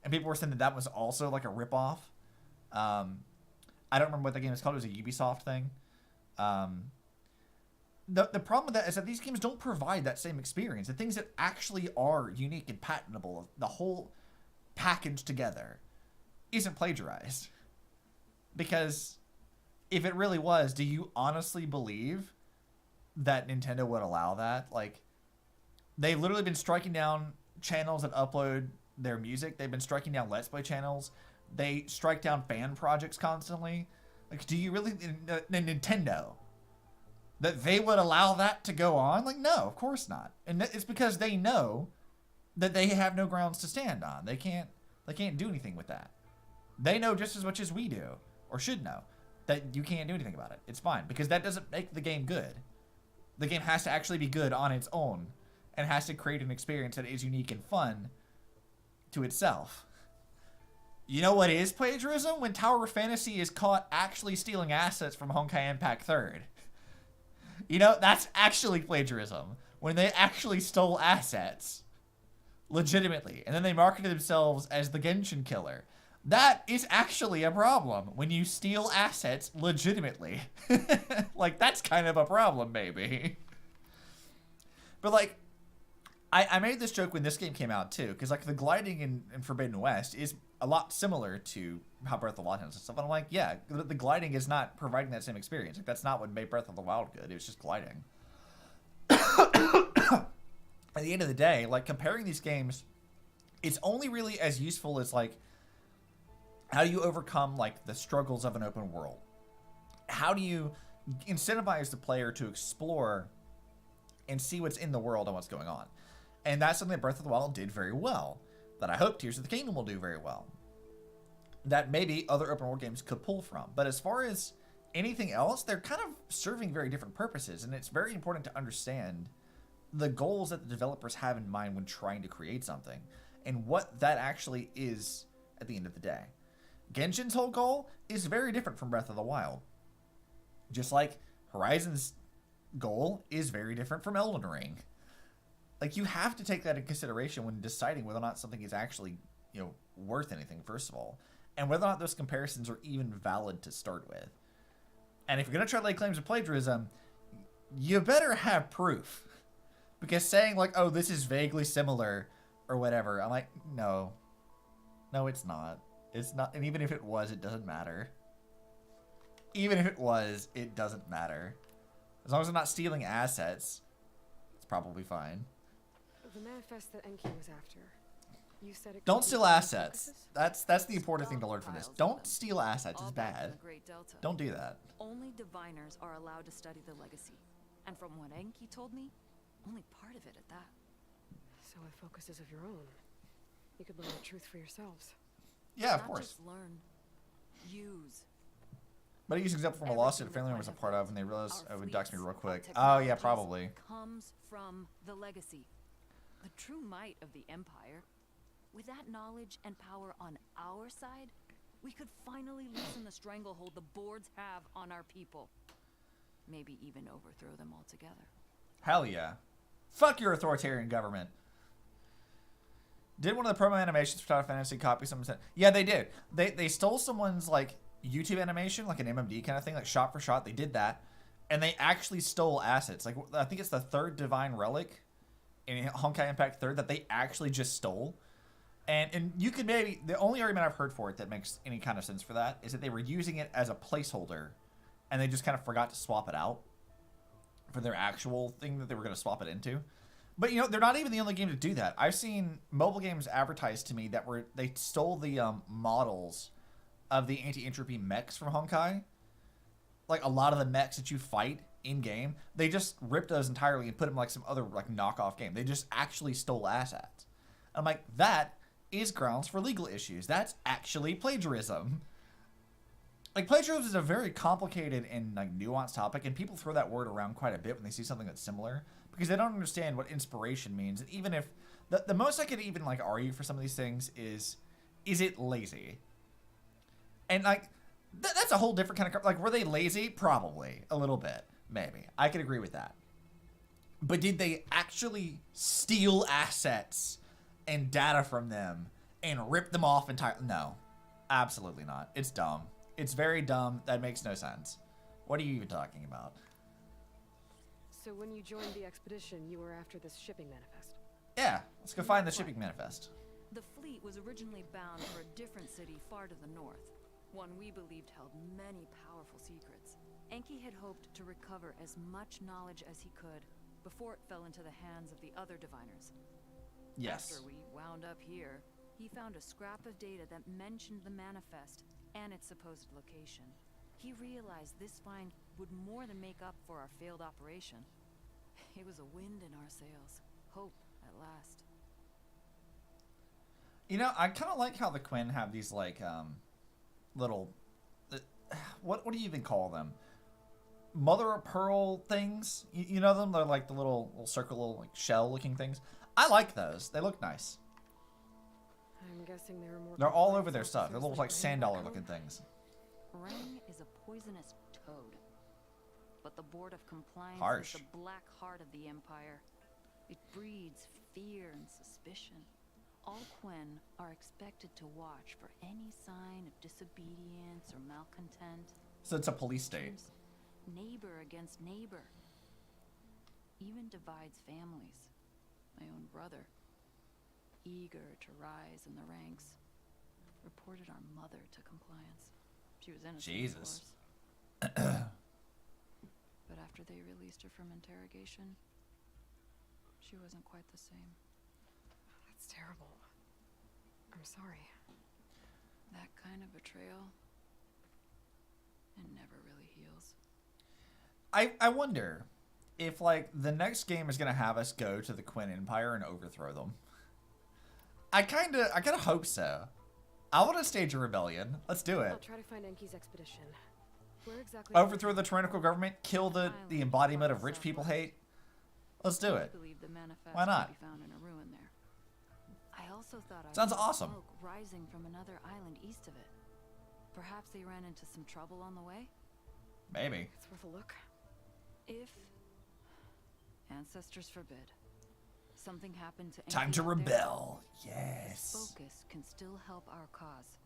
and people were saying that was also like a ripoff. I don't remember what the game is called. It was a Ubisoft thing. The problem with that is that these games don't provide that same experience. The things that actually are unique and patentable, the whole package together, isn't plagiarized. Because if it really was, do you honestly believe that Nintendo would allow that? Like, they've literally been striking down channels that upload their music. They've been striking down Let's Play channels. They strike down fan projects constantly. Like, do you really... Nintendo... that they would allow that to go on? Like, no, of course not. And it's because they know that they have no grounds to stand on. They can't do anything with that. They know just as much as we do, or should know, that you can't do anything about it. It's fine, because that doesn't make the game good. The game has to actually be good on its own, and has to create an experience that is unique and fun to itself. You know what is plagiarism? When Tower of Fantasy is caught actually stealing assets from Honkai Impact 3rd. You know, that's actually plagiarism. When they actually stole assets. Legitimately. And then they marketed themselves as the Genshin killer. That is actually a problem. When you steal assets legitimately. Like, that's kind of a problem, maybe. But, like, I made this joke when this game came out, too. Because, like, the gliding in Forbidden West is a lot similar to how Breath of the Wild has and stuff. And I'm like, yeah, the gliding is not providing that same experience. Like, that's not what made Breath of the Wild good. It was just gliding. At the end of the day, like, comparing these games, it's only really as useful as, like, how do you overcome, like, the struggles of an open world? How do you incentivize the player to explore and see what's in the world and what's going on? And that's something that Breath of the Wild did very well. That I hope Tears of the Kingdom will do very well. That maybe other open world games could pull from. But as far as anything else, they're kind of serving very different purposes. And it's very important to understand the goals that the developers have in mind when trying to create something. And what that actually is at the end of the day. Genshin's whole goal is very different from Breath of the Wild. Just like Horizon's goal is very different from Elden Ring. Like, you have to take that into consideration when deciding whether or not something is actually, you know, worth anything, first of all. And whether or not those comparisons are even valid to start with. And if you're going to try to lay claims of plagiarism, you better have proof. Because saying, like, oh, this is vaguely similar, or whatever, I'm like, no. No, it's not. It's not. And even if it was, it doesn't matter. Even if it was, it doesn't matter. As long as I'm not stealing assets, it's probably fine. The manifest that Enki was after. You said it Don't steal assets. That's the important thing to learn from this. Don't steal assets. It's bad. Don't do that. Only diviners are allowed to study the legacy. And from what Enki told me, only part of it at that. So with focuses of your own, you could learn the truth for yourselves. Yeah, of course. Just learn. Use. But I use an example from a lawsuit a family member was a part of, and they realized it would dox me real quick. Oh, yeah, probably. Comes from the legacy. The true might of the Empire. With that knowledge and power on our side, we could finally loosen the stranglehold the boards have on our people. Maybe even overthrow them altogether. Hell yeah. Fuck your authoritarian government. Did one of the promo animations for Final Fantasy copy someone said? Yeah, they did. They stole someone's, like, YouTube animation, like an MMD kind of thing, like shot for shot. They did that. And they actually stole assets. Like, I think it's the third Divine Relic in Honkai Impact 3rd that they actually just stole. And you could maybe... The only argument I've heard for it that makes any kind of sense for that is that they were using it as a placeholder. And they just kind of forgot to swap it out for their actual thing that they were going to swap it into. But, you know, they're not even the only game to do that. I've seen mobile games advertised to me that they stole the models of the anti-entropy mechs from Honkai. Like, a lot of the mechs that you fight in game. They just ripped those entirely and put them like some other like knockoff game. They just actually stole assets. I'm like, that is grounds for legal issues. That's actually plagiarism. Like, plagiarism is a very complicated and like nuanced topic, and people throw that word around quite a bit when they see something that's similar because they don't understand what inspiration means. And even if the most I could even like argue for some of these things is it lazy? And like that's a whole different kind of like, were they lazy? Probably a little bit, maybe. I could agree with that. But did they actually steal assets and data from them and rip them off entirely? No, absolutely not. It's dumb. It's very dumb. That makes no sense. What are you even talking about? So when you joined the expedition, you were after this shipping manifest? Yeah, let's go find the shipping manifest. The fleet was originally bound for a different city far to the north, one we believed held many powerful secrets. Enki had hoped to recover as much knowledge as he could before it fell into the hands of the other diviners. Yes. After we wound up here, he found a scrap of data that mentioned the manifest and its supposed location. He realized this find would more than make up for our failed operation. It was a wind in our sails. Hope, at last. You know, I kind of like how the Quinn have these, like, little... what do you even call them? Mother of pearl things? You know them? They're like the little circle, like, shell-looking things. I like those. They look nice. I'm guessing there are more. They're all over their stuff. They're little, like, sand dollar-looking things. Ring is a poisonous toad, but the Board of Compliance Harsh. is the black heart of the Empire. It breeds fear and suspicion. All Quen are expected to watch for any sign of disobedience or malcontent. So it's a police state. Turns neighbor against neighbor. Even divides families. My own brother, eager to rise in the ranks, reported our mother to compliance. She was innocent, Jesus. of course. But after they released her from interrogation, she wasn't quite the same. That's terrible. I'm sorry. That kind of betrayal, it never really heals. I wonder if, like, the next game is going to have us go to the Quinn Empire and overthrow them. I kind of hope so. I want to stage a rebellion. Let's do it. I'll try to find Enki's expedition. Where exactly? Overthrow the tyrannical government, kill the embodiment of rich people hate. Let's do it. Why not? Be found in a ruin there. I also thought I Sounds saw awesome. smoke rising from another island east of it. Perhaps they ran into some trouble on the way? Maybe. It's worth a look. If ancestors forbid, something happened to Time Enki to out there, rebel. his Yes. focus can still help our cause.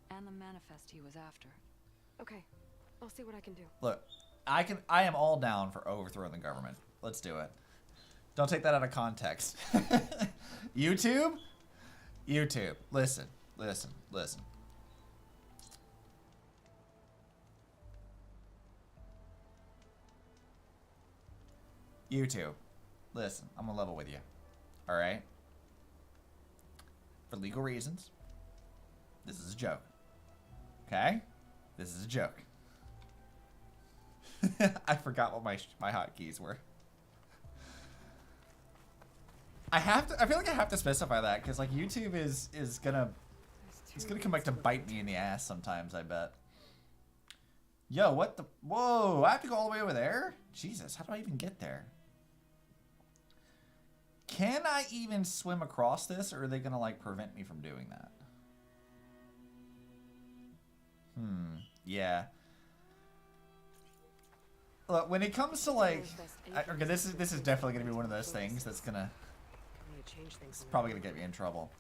And the manifest he was after. Okay, I'll see what I can do. Look, I am all down for overthrowing the government. Let's do it. Don't take that out of context. YouTube? YouTube. Listen. YouTube. Listen, I'm gonna level with you. Alright? For legal reasons, this is a joke. Okay? This is a joke. I forgot what my hotkeys were. I feel like I have to specify that because like YouTube is gonna come back to bite me in the ass sometimes, I bet. Yo, what the? Whoa! I have to go all the way over there? Jesus, how do I even get there? Can I even swim across this, or are they gonna like prevent me from doing that? Yeah. Look, when it comes to like, okay, this is definitely gonna be one of those things that's gonna. It's probably gonna get me in trouble.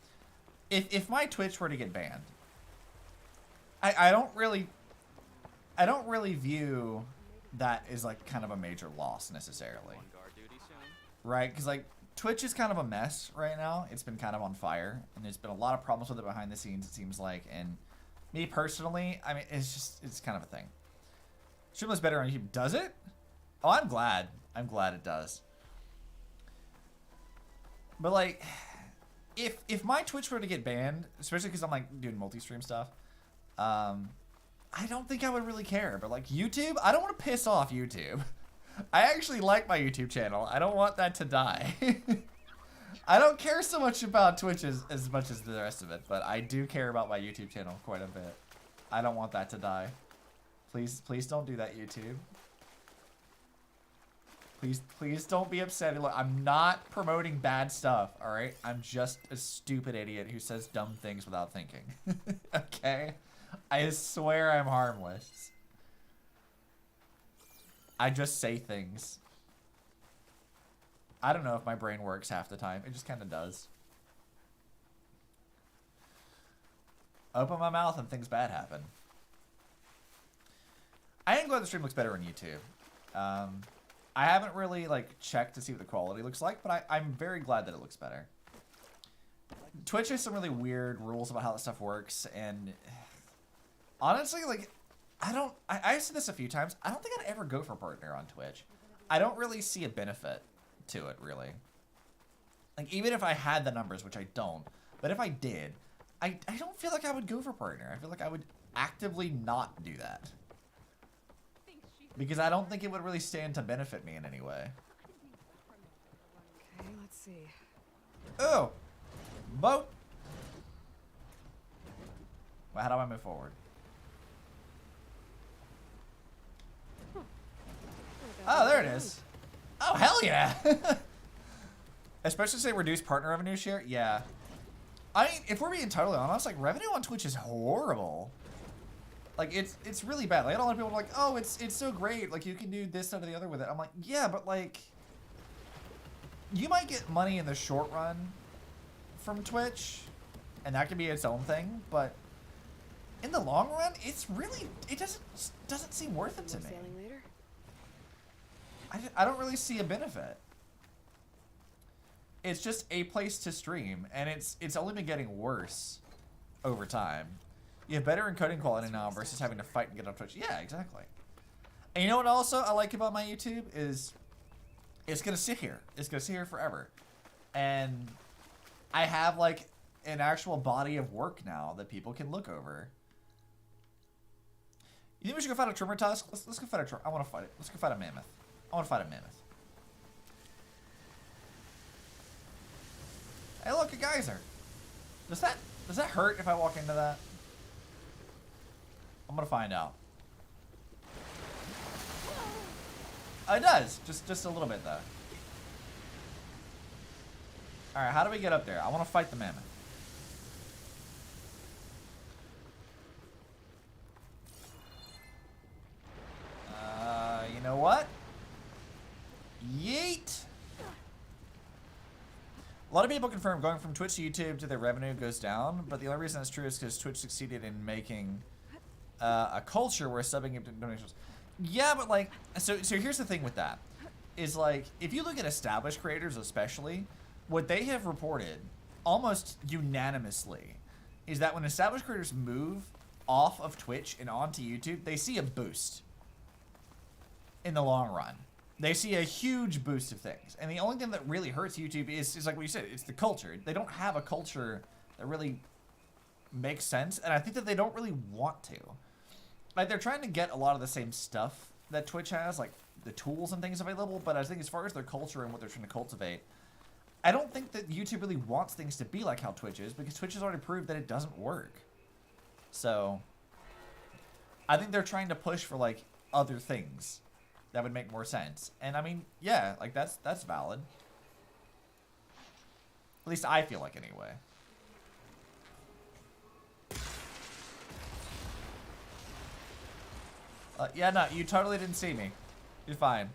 If my Twitch were to get banned, I don't really view that as like kind of a major loss necessarily, right? Because like Twitch is kind of a mess right now. It's been kind of on fire, and there's been a lot of problems with it behind the scenes. It seems like, and me personally, I mean, it's kind of a thing. Streamless better on YouTube. Does it? Oh, I'm glad. I'm glad it does. But like, if my Twitch were to get banned, especially because I'm like doing multi-stream stuff, I don't think I would really care. But like YouTube, I don't want to piss off YouTube. I actually like my YouTube channel. I don't want that to die. I don't care so much about Twitch as much as the rest of it, but I do care about my YouTube channel quite a bit. I don't want that to die. Please don't do that, YouTube. Please don't be upset. Look, I'm not promoting bad stuff, alright? I'm just a stupid idiot who says dumb things without thinking. Okay? I swear I'm harmless. I just say things. I don't know if my brain works half the time. It just kind of does. Open my mouth and things bad happen. I am glad the stream looks better on YouTube. I haven't really like checked to see what the quality looks like, but I'm very glad that it looks better. Twitch has some really weird rules about how that stuff works, and honestly, like, I've said this a few times, I don't think I'd ever go for partner on Twitch. I don't really see a benefit to it, really. Like, even if I had the numbers, which I don't, but if I did, I don't feel like I would go for partner. I feel like I would actively not do that. Because I don't think it would really stand to benefit me in any way. Okay, let's see. Oh! Boat! Well, how do I move forward? Oh, there it is. Oh, hell yeah! Especially say reduce partner revenue share? Yeah. I mean, if we're being totally honest, like, revenue on Twitch is horrible. Like, it's really bad. Like, a lot of people are like, oh, it's so great. Like, you can do this, that, or the other with it. I'm like, yeah, but, like, you might get money in the short run from Twitch, and that could be its own thing, but in the long run, it's really, it doesn't seem worth it to me. I don't really see a benefit. It's just a place to stream, and it's only been getting worse over time. You have better encoding quality now versus having to fight and get on Twitch. Yeah, exactly. And you know what also I like about my YouTube is it's going to sit here. It's going to sit here forever. And I have like an actual body of work now that people can look over. You think we should go fight a trimmer tusk? Let's go fight a trimmer. I want to fight it. Let's go fight a mammoth. I want to fight a mammoth. Hey, look, a geyser. Does that hurt if I walk into that? I'm gonna find out. Oh, it does. Just a little bit, though. Alright, how do we get up there? I want to fight the mammoth. You know what? Yeet! A lot of people confirm going from Twitch to YouTube to their revenue goes down, but the only reason that's true is because Twitch succeeded in making a culture where subbing donations. Yeah, but like, so here's the thing with that, is like, if you look at established creators especially, what they have reported almost unanimously is that when established creators move off of Twitch and onto YouTube, they see a boost in the long run. They see a huge boost of things. And the only thing that really hurts YouTube is like what you said, it's the culture. They don't have a culture that really makes sense, and I think that they don't really want to. Like, they're trying to get a lot of the same stuff that Twitch has, like the tools and things available, but I think as far as their culture and what they're trying to cultivate, I don't think that YouTube really wants things to be like how Twitch is, because Twitch has already proved that it doesn't work. So, I think they're trying to push for, like, other things that would make more sense. And I mean, yeah, like that's valid. At least I feel like anyway. Yeah, no, you totally didn't see me. You're fine.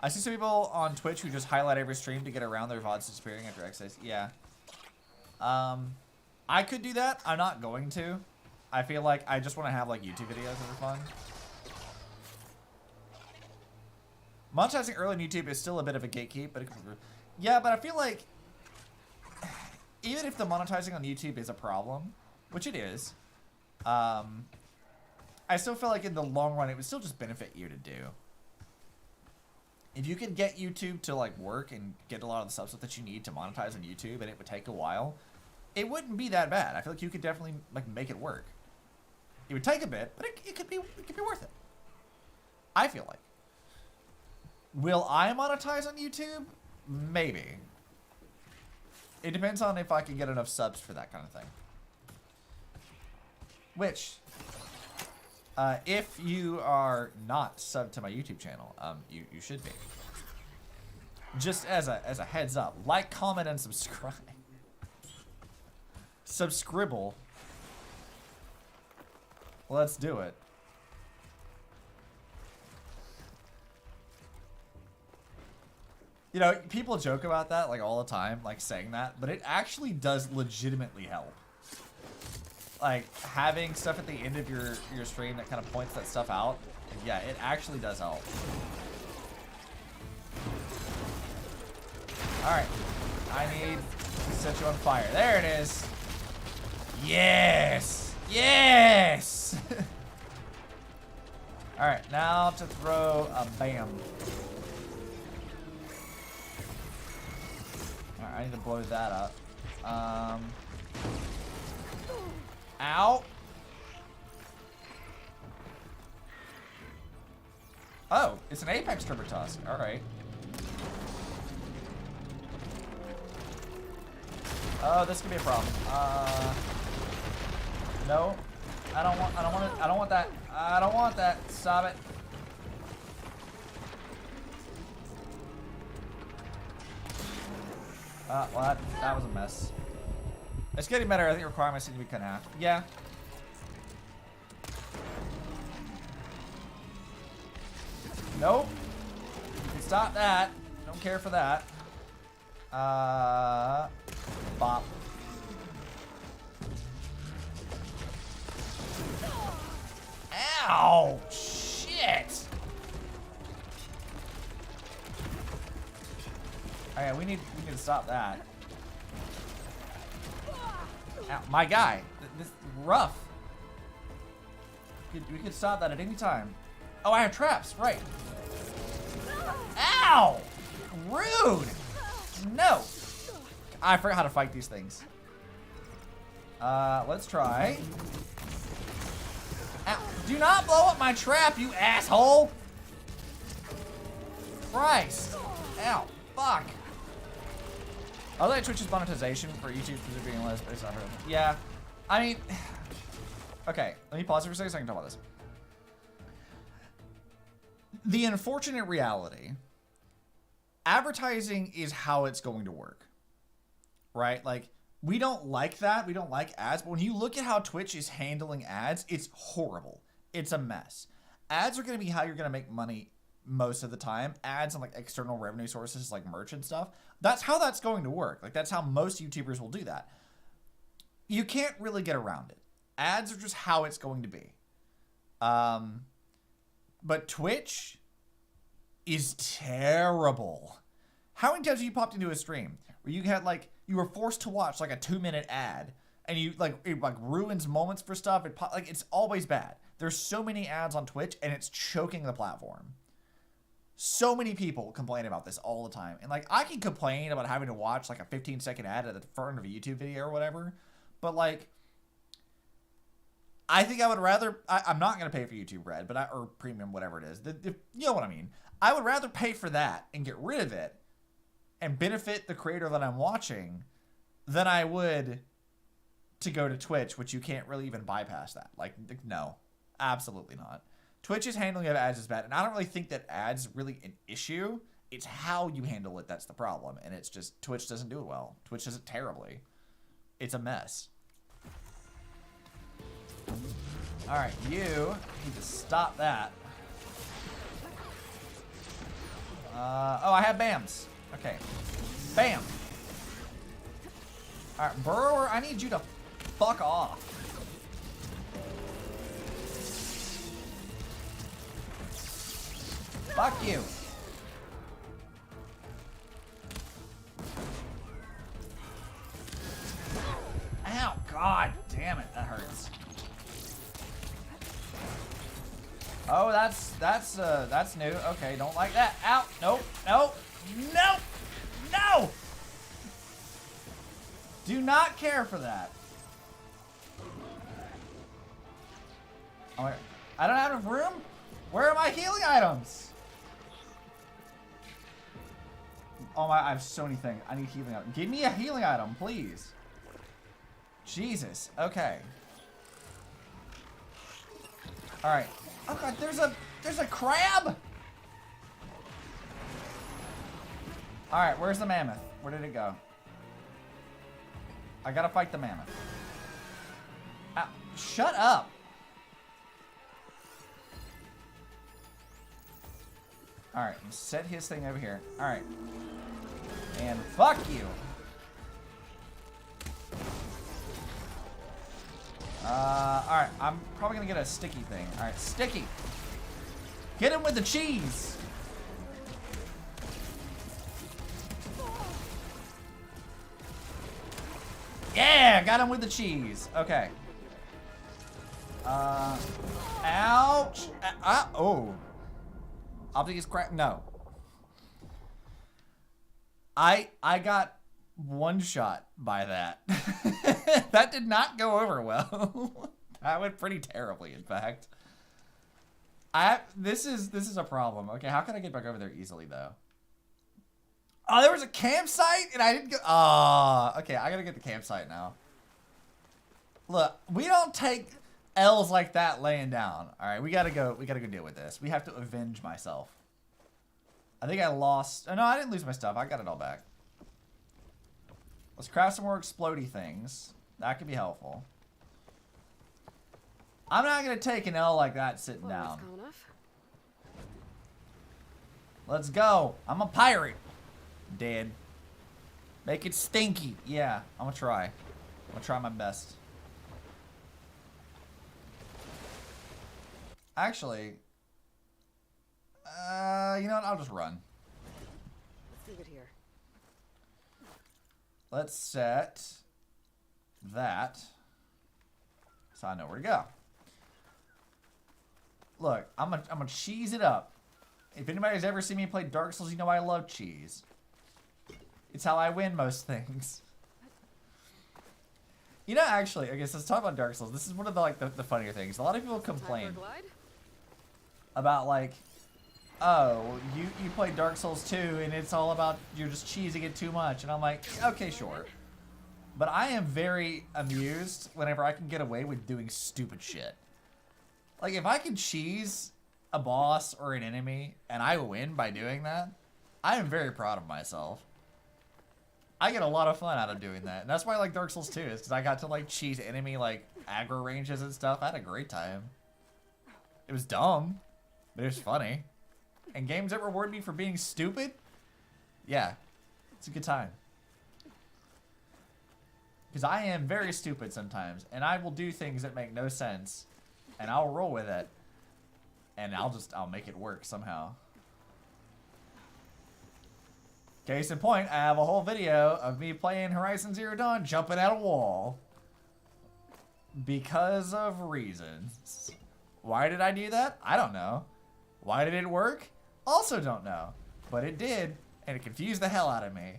I see some people on Twitch who just highlight every stream to get around their VODs disappearing after access. Yeah. I could do that. I'm not going to. I feel like I just want to have like YouTube videos that are fun. Monetizing early on YouTube is still a bit of a gatekeep, but yeah, but I feel like even if the monetizing on YouTube is a problem, which it is, I still feel like in the long run it would still just benefit you to do. If you can get YouTube to like work and get a lot of the stuff that you need to monetize on YouTube, and it would take a while, it wouldn't be that bad. I feel like you could definitely like make it work. It would take a bit, but it could be worth it. I feel like. Will I monetize on YouTube? Maybe. It depends on if I can get enough subs for that kind of thing. Which, if you are not subbed to my YouTube channel, you should be. Just as a heads up, like, comment, and subscribe. Subscribble. Let's do it. You know, people joke about that like all the time, like saying that, but it actually does legitimately help. Like having stuff at the end of your stream that kind of points that stuff out, yeah, it actually does help. All right, I need to set you on fire. There it is. Yes, yes. All right, now to throw a bam. I need to blow that up. Ow. Oh, it's an Apex Turbo Tusk. All right. Oh, this could be a problem. No. I don't want that. I don't want that. Stop it. Well, that was a mess. It's getting better. I think requirements need to be cut in half. Yeah. Nope. You can stop that. Don't care for that. Bop. Ow! Shit! Alright, we need to stop that. Ow, my guy, this is rough. We could stop that at any time. Oh, I have traps, right? Ow! Rude! No! I forgot how to fight these things. Let's try. Ow. Do not blow up my trap, you asshole! Christ! Ow! Fuck! I like Twitch's monetization for YouTube for being less based on her. Yeah, I mean, okay. Let me pause it for a second so I can talk about this. The unfortunate reality: advertising is how it's going to work, right? Like, we don't like that. We don't like ads. But when you look at how Twitch is handling ads, it's horrible. It's a mess. Ads are going to be how you're going to make money most of the time. Ads and like external revenue sources like merch and stuff. That's how that's going to work. Like, that's how most YouTubers will do that. You can't really get around it. Ads are just how it's going to be. But Twitch is terrible. How many times have you popped into a stream where you had like, you were forced to watch like a 2-minute ad and you like, it like ruins moments for stuff. Like, it's always bad. There's so many ads on Twitch and it's choking the platform. So many people complain about this all the time. And like, I can complain about having to watch like a 15-second ad at the front of a YouTube video or whatever. But like, I think I would rather, I'm not going to pay for YouTube Red, but or premium, whatever it is. You know what I mean? I would rather pay for that and get rid of it and benefit the creator that I'm watching than I would to go to Twitch, which you can't really even bypass that. Like, no, absolutely not. Twitch's handling of ads is bad, and I don't really think that ads really an issue. It's how you handle it that's the problem, and it's just Twitch doesn't do it well. Twitch does it terribly. It's a mess. All right, you need to stop that. Oh, I have BAMs. Okay, bam. All right, Burrower, I need you to fuck off. Fuck you. Ow, god damn it, that hurts. Oh, that's new. Okay, don't like that. Ow, nope, nope, nope, no! Do not care for that. Oh, I don't have enough room? Where are my healing items? Oh my, I have so many things. I need healing item. Give me a healing item, please. Jesus. Okay. Alright. Oh god, there's a crab! Alright, where's the mammoth? Where did it go? I gotta fight the mammoth. Ow, shut up! Alright, set his thing over here. Alright. And fuck you! Alright, I'm probably gonna get a sticky thing. Alright, sticky! Hit him with the cheese! Yeah, got him with the cheese. Okay. Ouch! Oh. Optic is cracked. No. I got one shot by that. That did not go over well. That went pretty terribly, in fact. This is a problem. Okay, how can I get back over there easily though? Oh, there was a campsite and I didn't go. Oh, okay, I gotta get the campsite now. Look, we don't take L's like that laying down. All right, we gotta go deal with this. We have to avenge myself. I think I lost. Oh no, I didn't lose my stuff. I got it all back. Let's craft some more explodey things. That could be helpful. I'm not gonna take an L like that sitting down. Let's go. I'm a pirate. Dead. Make it stinky. Yeah, I'm gonna try. I'm gonna try my best. Actually, you know what? I'll just run. Let's leave it here. Let's set that so I know where to go. Look, I'm gonna cheese it up. If anybody's ever seen me play Dark Souls, you know I love cheese. It's how I win most things. You know, actually, okay, so let's talk about Dark Souls. This is one of the funnier things. A lot of people complain about like, oh, you play Dark Souls 2 and it's all about you're just cheesing it too much. And I'm like, okay, sure. But I am very amused whenever I can get away with doing stupid shit. Like, if I can cheese a boss or an enemy and I win by doing that, I am very proud of myself. I get a lot of fun out of doing that. And that's why I like Dark Souls 2, is because I got to like cheese enemy like aggro ranges and stuff. I had a great time. It was dumb, but it was funny. And games that reward me for being stupid, yeah, it's a good time. Because I am very stupid sometimes, and I will do things that make no sense, and I'll roll with it, and I'll make it work somehow. Case in point, I have a whole video of me playing Horizon Zero Dawn jumping at a wall. Because of reasons. Why did I do that? I don't know. Why did it work? Also don't know. But it did, and it confused the hell out of me.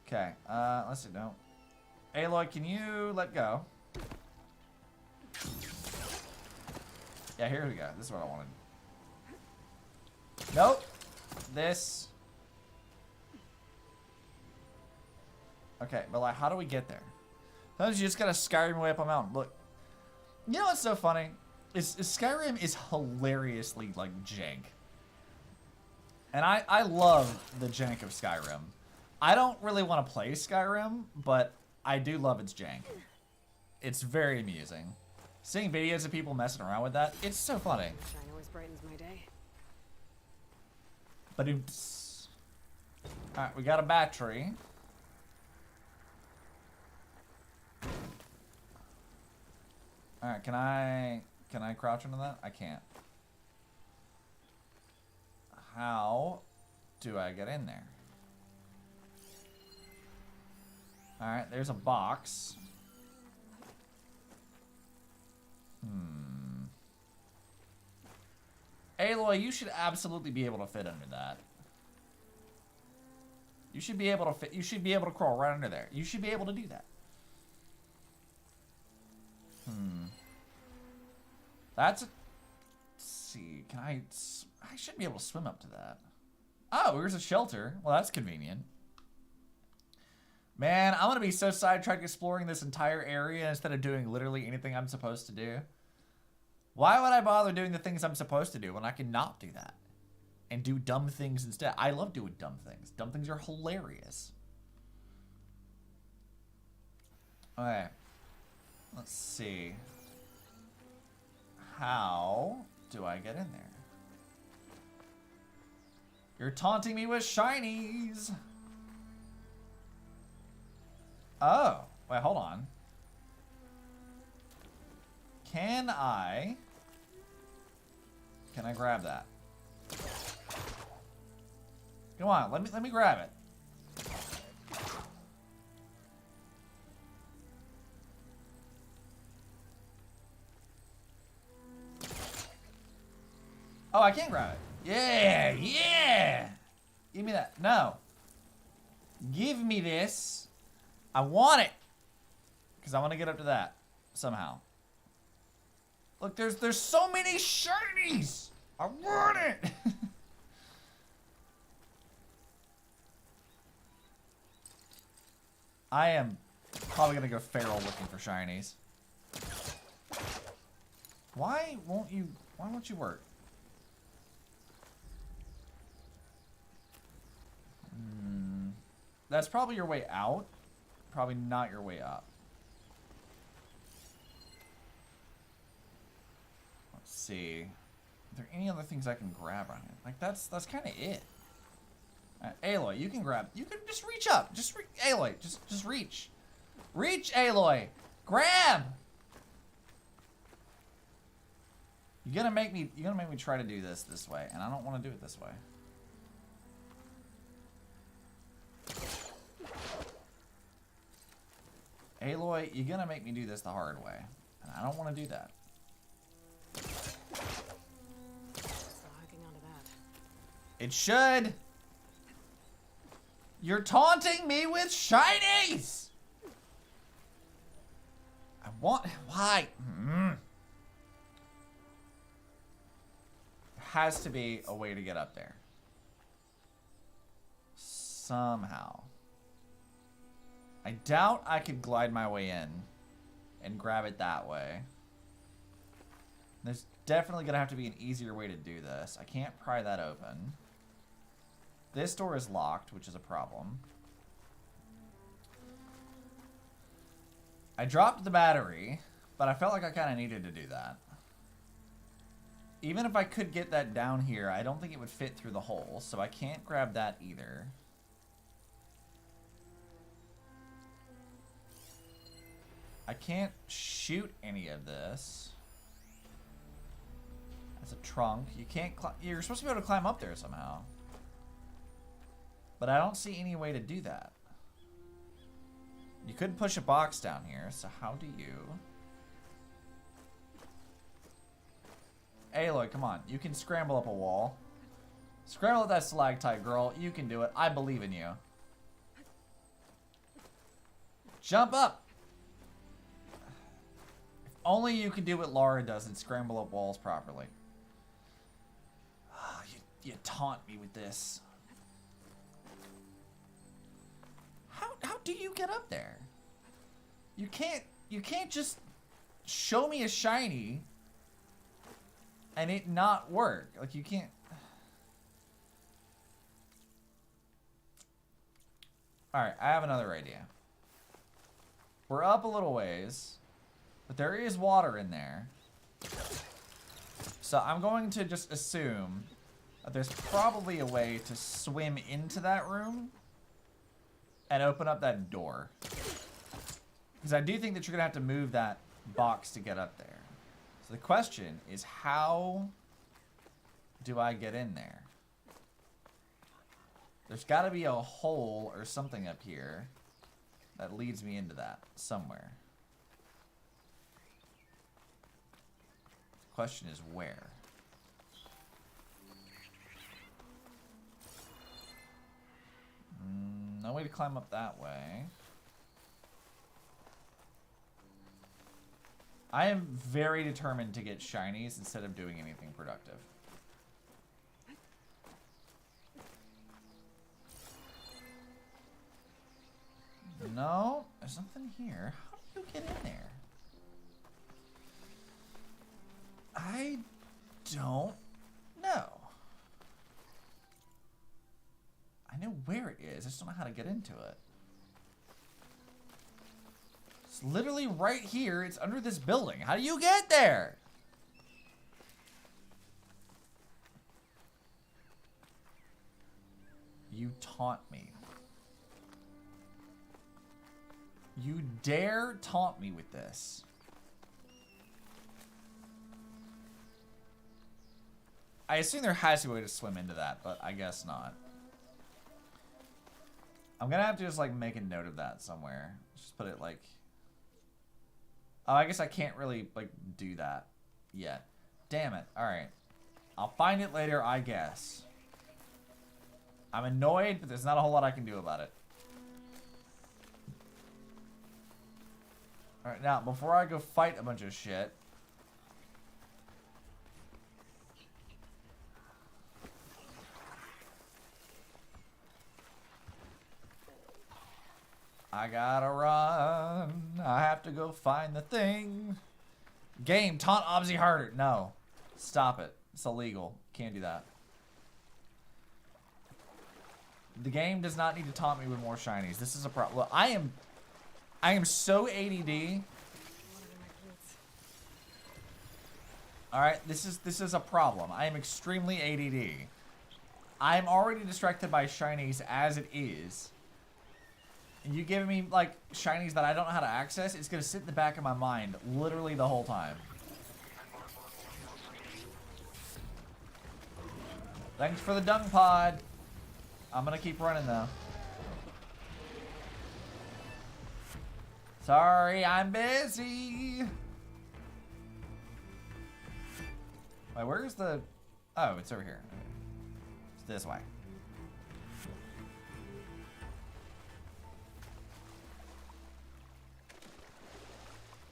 Okay, let's see, no. Aloy, can you let go? Yeah, here we go. This is what I wanted. Nope. This. Okay, but like, how do we get there? Sometimes you just gotta Skyrim way up a mountain. Look. You know what's so funny? Is Skyrim is hilariously, like, jank. And I love the jank of Skyrim. I don't really want to play Skyrim, but I do love its jank. It's very amusing. Seeing videos of people messing around with that, it's so funny. Shine always brightens my day. But oops. Alright, we got a battery. Alright, can I crouch into that? I can't. How do I get in there? Alright, there's a box. Aloy, you should absolutely be able to fit under that. You should be able to fit. You should be able to crawl right under there. You should be able to do that. That's a see. Can I should be able to swim up to that. Oh, here's a shelter. Well, that's convenient. Man, I'm gonna be so sidetracked exploring this entire area instead of doing literally anything I'm supposed to do. Why would I bother doing the things I'm supposed to do when I can not do that? And do dumb things instead? I love doing dumb things. Dumb things are hilarious. Okay. Let's see. How do I get in there? You're taunting me with shinies! Oh, wait, hold on. Can I grab that? Come on, let me grab it. Oh, I can grab it. Yeah, yeah! Give me that. No. Give me this. I want it. Because I want to get up to that. Somehow. Look, there's so many shinies! I want it! I am probably going to go feral looking for shinies. Why won't you work? That's probably your way out. Probably not your way up. Let's see. Are there any other things I can grab on it? Like that's kind of it. Aloy, you can grab. You can just reach up. Aloy, just reach. Reach, Aloy. Grab. You're gonna make me try to do this way, and I don't want to do it this way. Aloy, you're gonna make me do this the hard way, and I don't want to do that. It should. You're taunting me with shinies. I want. Why? There has to be a way to get up there. Somehow. I doubt I could glide my way in and grab it that way. There's definitely gonna have to be an easier way to do this. I can't pry that open. This door is locked, which is a problem. I dropped the battery, but I felt like I kind of needed to do that. Even if I could get that down here, I don't think it would fit through the hole, so I can't grab that either. I can't shoot any of this. That's a trunk. You can't you're supposed to be able to climb up there somehow. But I don't see any way to do that. You could push a box down here, so how do you? Aloy, come on. You can scramble up a wall. Scramble up that stalactite, girl. You can do it. I believe in you. Jump up! If only you could do what Lara does and scramble up walls properly. Oh, you taunt me with this. How do you get up there? You can't just show me a shiny and it not work. Like you can't. Alright, I have another idea. We're up a little ways, but there is water in there. So I'm going to just assume that there's probably a way to swim into that room and open up that door. Because I do think that you're going to have to move that box to get up there. So the question is, how do I get in there? There's got to be a hole or something up here that leads me into that somewhere. The question is where? No way to climb up that way. I am very determined to get shinies instead of doing anything productive. No, there's nothing here. How do you get in there? I don't know. I know where it is. I just don't know how to get into it. It's literally right here. It's under this building. How do you get there? You taunt me. You dare taunt me with this. I assume there has to be a way to swim into that, but I guess not. I'm gonna have to just like make a note of that somewhere. Just put it like... Oh, I guess I can't really like do that yet. Damn it. Alright. I'll find it later, I guess. I'm annoyed, but there's not a whole lot I can do about it. Alright, now, before I go fight a bunch of shit... I gotta run. I have to go find the thing. Game, taunt Obzi harder. No. Stop it. It's illegal. Can't do that. The game does not need to taunt me with more shinies. This is a problem. Well, I am so ADD. Alright, this is a problem. I am extremely ADD. I'm already distracted by shinies as it is. And you giving me, like, shinies that I don't know how to access, it's gonna sit in the back of my mind literally the whole time. Thanks for the dung pod. I'm gonna keep running, though. Sorry, I'm busy. Wait, where's the... Oh, it's over here. Okay. It's this way.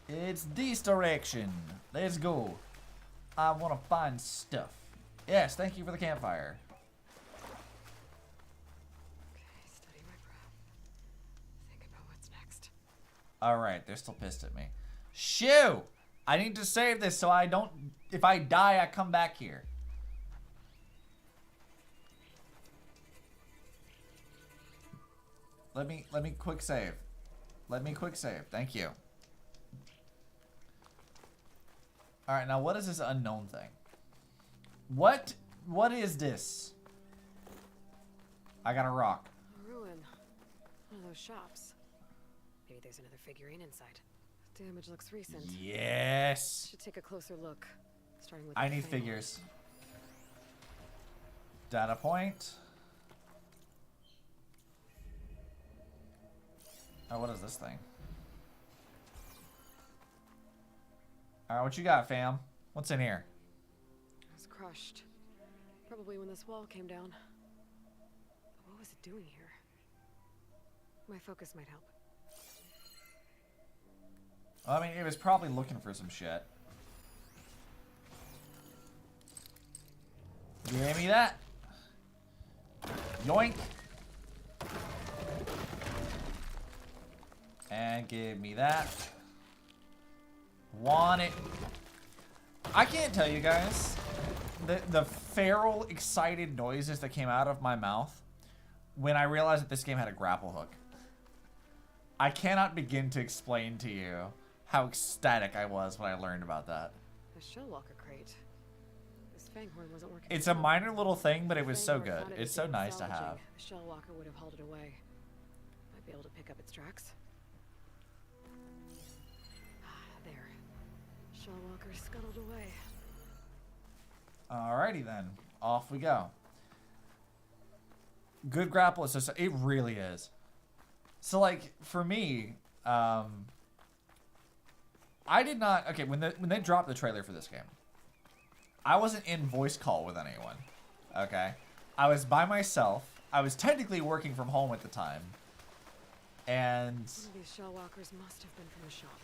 It's this direction. Let's go. I want to find stuff. Yes, thank you for the campfire. Okay, steady my breath. Think about what's next. Alright, they're still pissed at me. Shoo! I need to save this so I don't... If I die, I come back here. Let me quick save. Let me quick save. Thank you. Alright, now what is this unknown thing? What is this? I got a rock. A ruin. One of those shops. Maybe there's another figurine inside. Damage looks recent. Yes. Should take a closer look. Starting with I need figures. Data point. Oh, what is this thing? Alright, what you got, fam? What's in here? It was crushed. Probably when this wall came down. But what was it doing here? My focus might help. Well, I mean, it was probably looking for some shit. Give me that. Yoink. And give me that. Want it. I can't tell you guys the feral, excited noises that came out of my mouth when I realized that this game had a grapple hook. I cannot begin to explain to you how ecstatic I was when I learned about that. A Shellwalker crate. This fanghorn wasn't working. It's a minor little thing, but it was so good. It's so nice to have. A Shellwalker would have hauled it away. Might be able to pick up its tracks. There. Shellwalker scuttled away. Alrighty then. Off we go. Good grapple assist. It really is. So like for me, I did not when they dropped the trailer for this game, I wasn't in voice call with anyone. Okay? I was by myself. I was technically working from home at the time. And One of these Shellwalkers must have been from a shop.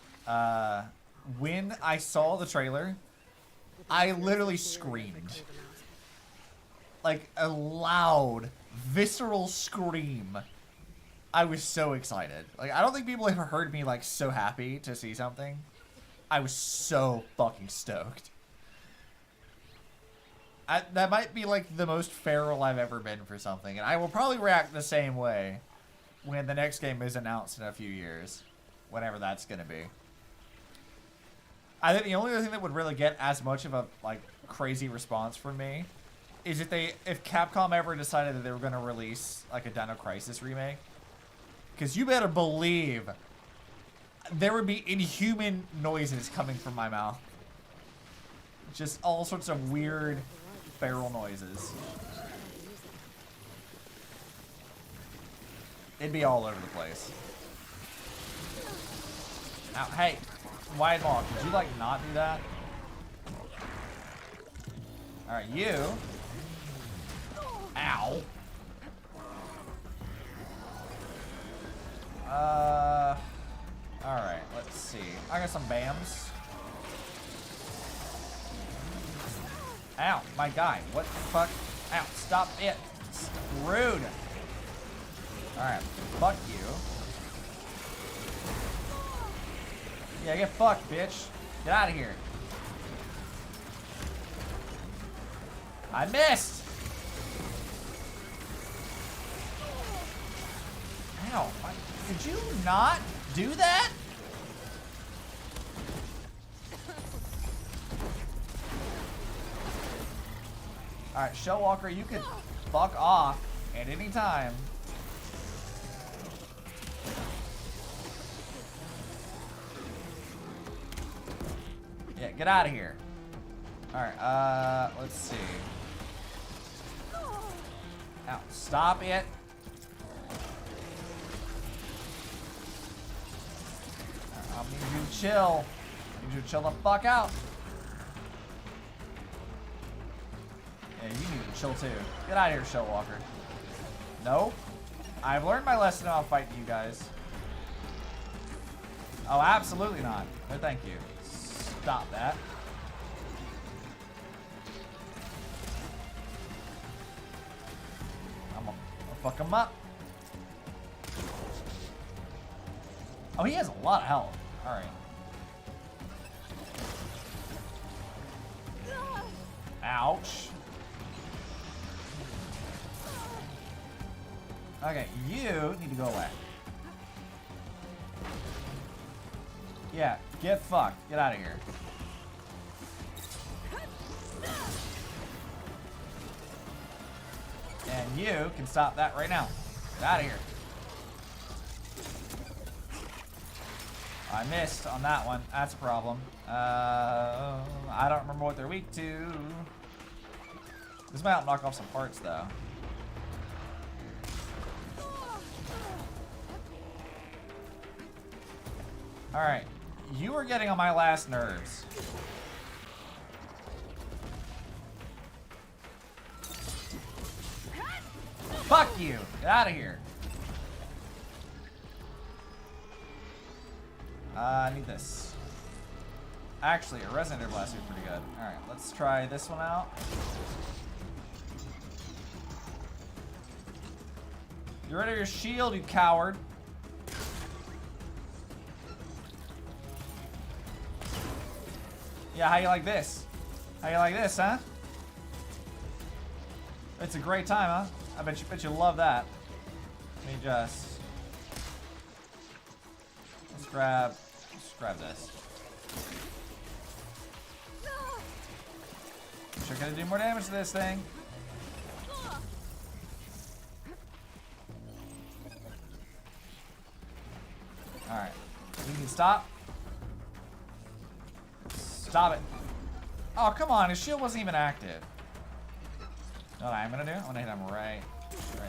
when I saw the trailer, I literally screamed. Like a loud, visceral scream. I was so excited. Like, I don't think people have heard me, like, so happy to see something. I was so fucking stoked. That might be, like, the most feral I've ever been for something. And I will probably react the same way when the next game is announced in a few years. Whenever that's going to be. I think the only other thing that would really get as much of a, like, crazy response from me is if Capcom ever decided that they were going to release, like, a Dino Crisis remake. Because you better believe there would be inhuman noises coming from my mouth. Just all sorts of weird feral noises. It'd be all over the place. Now, hey, Wide Maw, could you, like, not do that? Alright, you. Ow. Alright, let's see. I got some BAMs. Ow, my guy. What the fuck? Ow, stop it. It's rude. Alright, fuck you. Yeah, get fucked, bitch. Get out of here. I missed! Ow. Did you not do that? Alright, Shellwalker, you can fuck off at any time. Yeah, get out of here. Alright, let's see. Ow, stop it. I need you to chill. I need you to chill the fuck out. Yeah, you need to chill too. Get out of here, Shellwalker. Nope. I've learned my lesson about fighting you guys. Oh, absolutely not. No, thank you. Stop that. I'm gonna fuck him up. Oh, he has a lot of health. Alright. Ouch. Okay, you need to go away. Yeah, get fucked. Get out of here. And you can stop that right now. Get out of here. I missed on that one. That's a problem. I don't remember what they're weak to. This might knock off some parts, though. Alright. You are getting on my last nerves. Fuck you! Get out of here. I need this. Actually, a Resonator Blast would be pretty good. Alright, let's try this one out. Get rid of your shield, you coward. Yeah, how you like this? How you like this, huh? It's a great time, huh? I bet you love that. Let me just... Let's grab this. Sure gonna do more damage to this thing. Alright. You can stop. Stop it. Oh, come on. His shield wasn't even active. You know what I'm gonna do? I'm gonna hit him right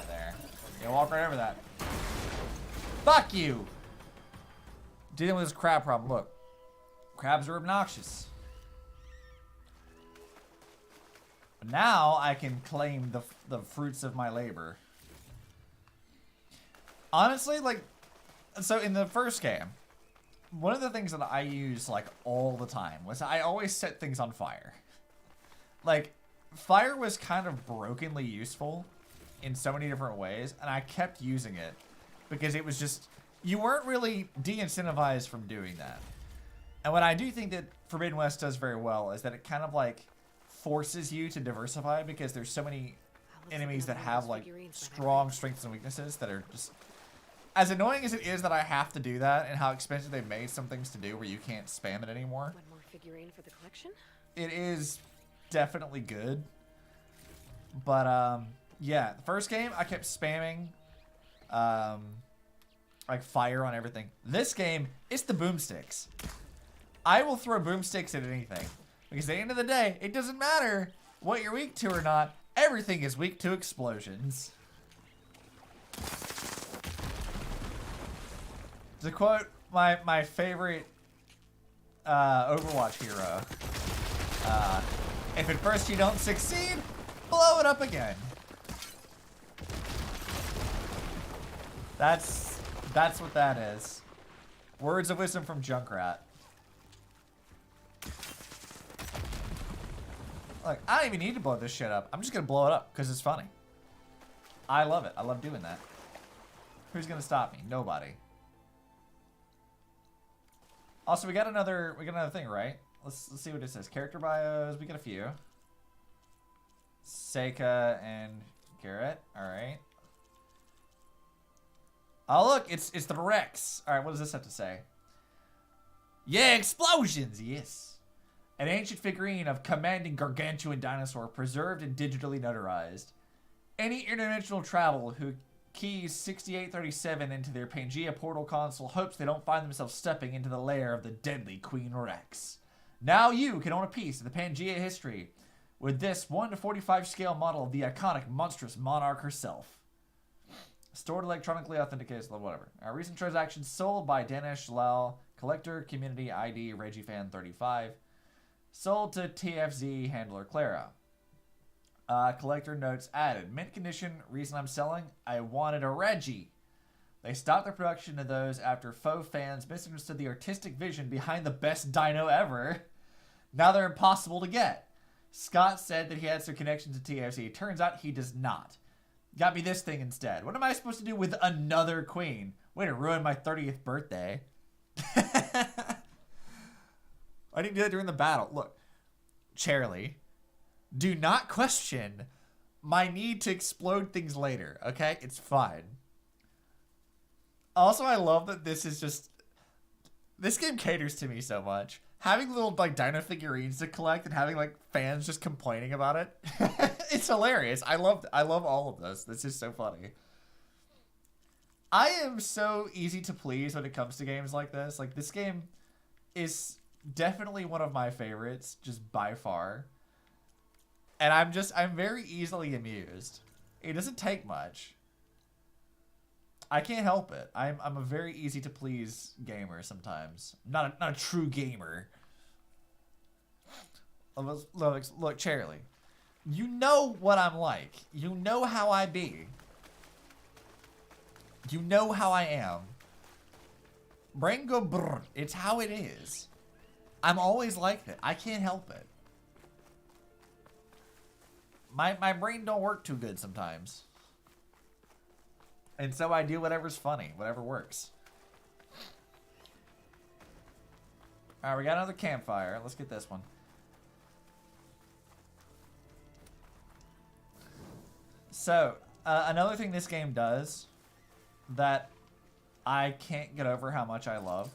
there. Yeah, walk right over that. Fuck you! Dealing with this crab problem. Look. Crabs are obnoxious. But now I can claim the fruits of my labor. Honestly, like... So in the first game, one of the things that I use like all the time was I always set things on fire. Like, fire was kind of brokenly useful in so many different ways, and I kept using it because it was just, you weren't really de-incentivized from doing that. And what I do think that Forbidden West does very well is that it kind of like forces you to diversify, because there's so many enemies that have like strong strengths and weaknesses that are just, as annoying as it is that I have to do that and how expensive they've made some things to do where you can't spam it anymore. One more figurine for the collection? It is definitely good. But yeah, the first game I kept spamming like fire on everything. This game, it's the boomsticks. I will throw boomsticks at anything, because at the end of the day, it doesn't matter what you're weak to or not. Everything is weak to explosions. To quote my favorite Overwatch hero, if at first you don't succeed, blow it up again. That's what that is. Words of wisdom from Junkrat. Look, I don't even need to blow this shit up. I'm just gonna blow it up because it's funny. I love it. I love doing that. Who's gonna stop me? Nobody. Also, we got another thing, right? Let's see what it says. Character bios. We got a few. Seika and Garrett. All right. Oh look, it's the Rex. All right, what does this have to say? Yeah, explosions. Yes. An ancient figurine of commanding gargantuan dinosaur preserved and digitally notarized. Any interdimensional traveler who keys 6837 into their Pangea portal console hopes they don't find themselves stepping into the lair of the deadly Queen Rex. Now you can own a piece of the Pangea history with this 1:45 scale model of the iconic monstrous monarch herself. Stored electronically authenticated, whatever. Our recent transactions sold by Danesh Lal, collector, community ID, ReggieFan35. Sold to TFZ handler Clara. Collector notes added. Mint condition, reason I'm selling, I wanted a Reggie. They stopped the production of those after faux fans misunderstood the artistic vision behind the best dino ever. Now they're impossible to get. Scott said that he had some connection to TFZ. Turns out he does not. Got me this thing instead. What am I supposed to do with another queen? Way to ruin my 30th birthday. I didn't do that during the battle. Look, Charlie, do not question my need to explode things later, okay? It's fine. Also, I love that this is just... This game caters to me so much. Having little, like, dino figurines to collect and having, like, fans just complaining about it. It's hilarious. I love all of this. This is so funny. I am so easy to please when it comes to games like this. Like, this game is definitely one of my favorites, just by far. And I'm very easily amused. It doesn't take much. I can't help it. I'm a very easy to please gamer sometimes. Not a true gamer. Look, Charlie. You know what I'm like. You know how I be. You know how I am. Brain go brr. It's how it is. I'm always like that. I can't help it. My brain don't work too good sometimes. And so I do whatever's funny, whatever works. Alright, we got another campfire. Let's get this one. So, another thing this game does that I can't get over how much I love,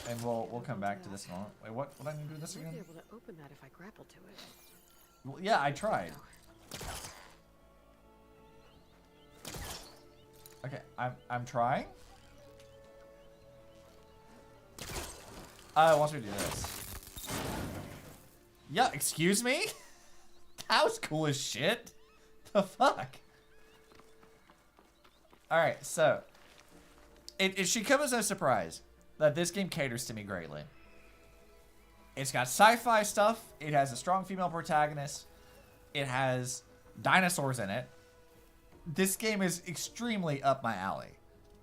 and we'll come back to this moment. Wait, what I need to do this again? I might be able to open that if I grapple to it. Well, yeah, I tried. Okay, I'm trying. It wants me to do this. Yeah, excuse me? That was cool as shit. The fuck? Alright, so it should come as no surprise that this game caters to me greatly. It's got sci-fi stuff. It has a strong female protagonist. It has dinosaurs in it. This game is extremely up my alley.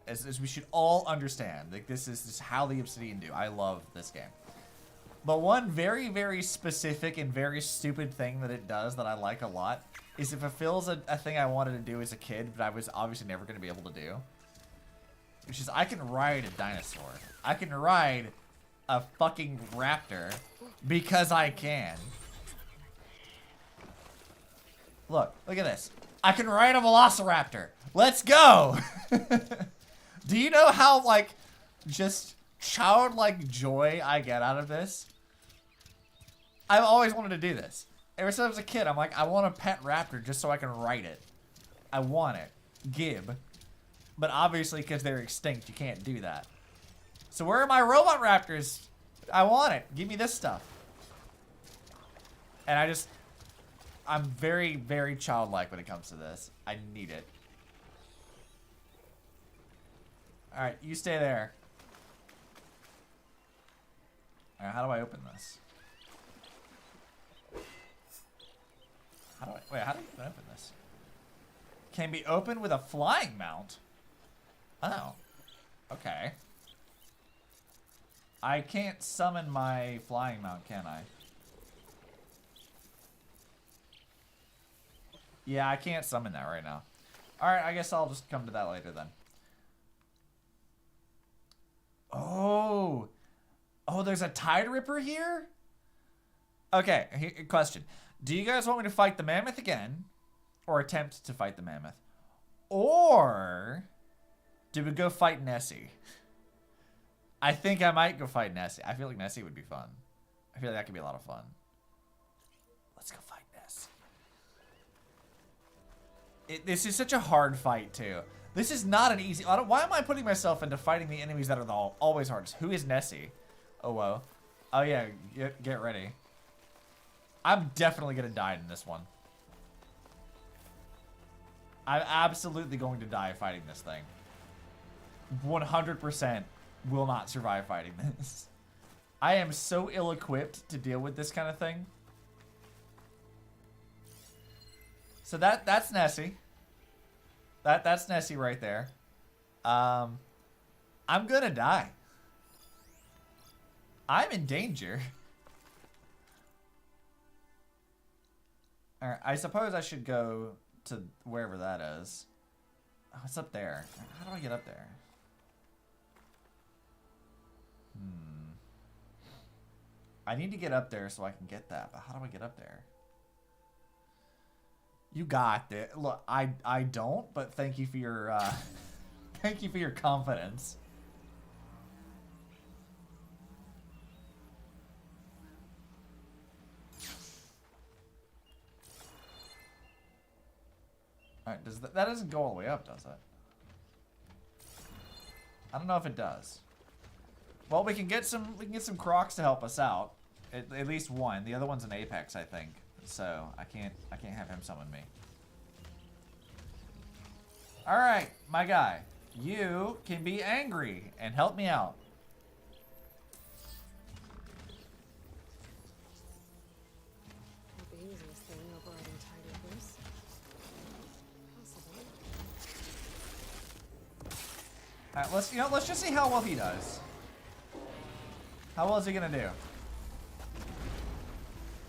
as we should all understand. Like, this is how the Obsidian do. I love this game. But one very, very specific and very stupid thing that it does that I like a lot is it fulfills a thing I wanted to do as a kid, but I was obviously never going to be able to do. Which is, I can ride a dinosaur. I can ride a fucking raptor because I can. Look at this. I can ride a velociraptor. Let's go! Do you know how, like, just childlike joy I get out of this? I've always wanted to do this. Ever since I was a kid, I'm like, I want a pet raptor just so I can ride it. I want it. Gib. But obviously, because they're extinct, you can't do that. So where are my robot raptors? I want it. Give me this stuff. And I'm very, very childlike when it comes to this. I need it. Alright, you stay there. Alright, how do I open this? How do I even open this? Can be opened with a flying mount. Oh. Okay. I can't summon my flying mount, can I? Yeah, I can't summon that right now. Alright, I guess I'll just come to that later then. Oh, there's a Tide Ripper here? Okay, question. Do you guys want me to fight the mammoth again? Or attempt to fight the mammoth? Or do we go fight Nessie? I think I might go fight Nessie. I feel like Nessie would be fun. I feel like that could be a lot of fun. Let's go fight Nessie. This is such a hard fight, too. This is not an easy... Why am I putting myself into fighting the enemies that are always hardest? Who is Nessie? Oh, whoa. Oh, yeah. Get ready. I'm definitely going to die in this one. I'm absolutely going to die fighting this thing. 100% will not survive fighting this. I am so ill-equipped to deal with this kind of thing. So that's Nessie. That's Nessie right there. I'm gonna die. I'm in danger. Alright, I suppose I should go to wherever that is. Oh, it's up there. How do I get up there? I need to get up there so I can get that, but how do I get up there? You got it. Look, I don't, but thank you for your thank you for your confidence. All right, that doesn't go all the way up, does it? I don't know if it does. Well, we can get some crocs to help us out. At least one. The other one's an apex, I think. So I can't have him summon me. All right, my guy, you can be angry and help me out. Not the easiest thing overriding Tide Rippers. Possible. All right, let's just see how well he does. How well is he gonna do?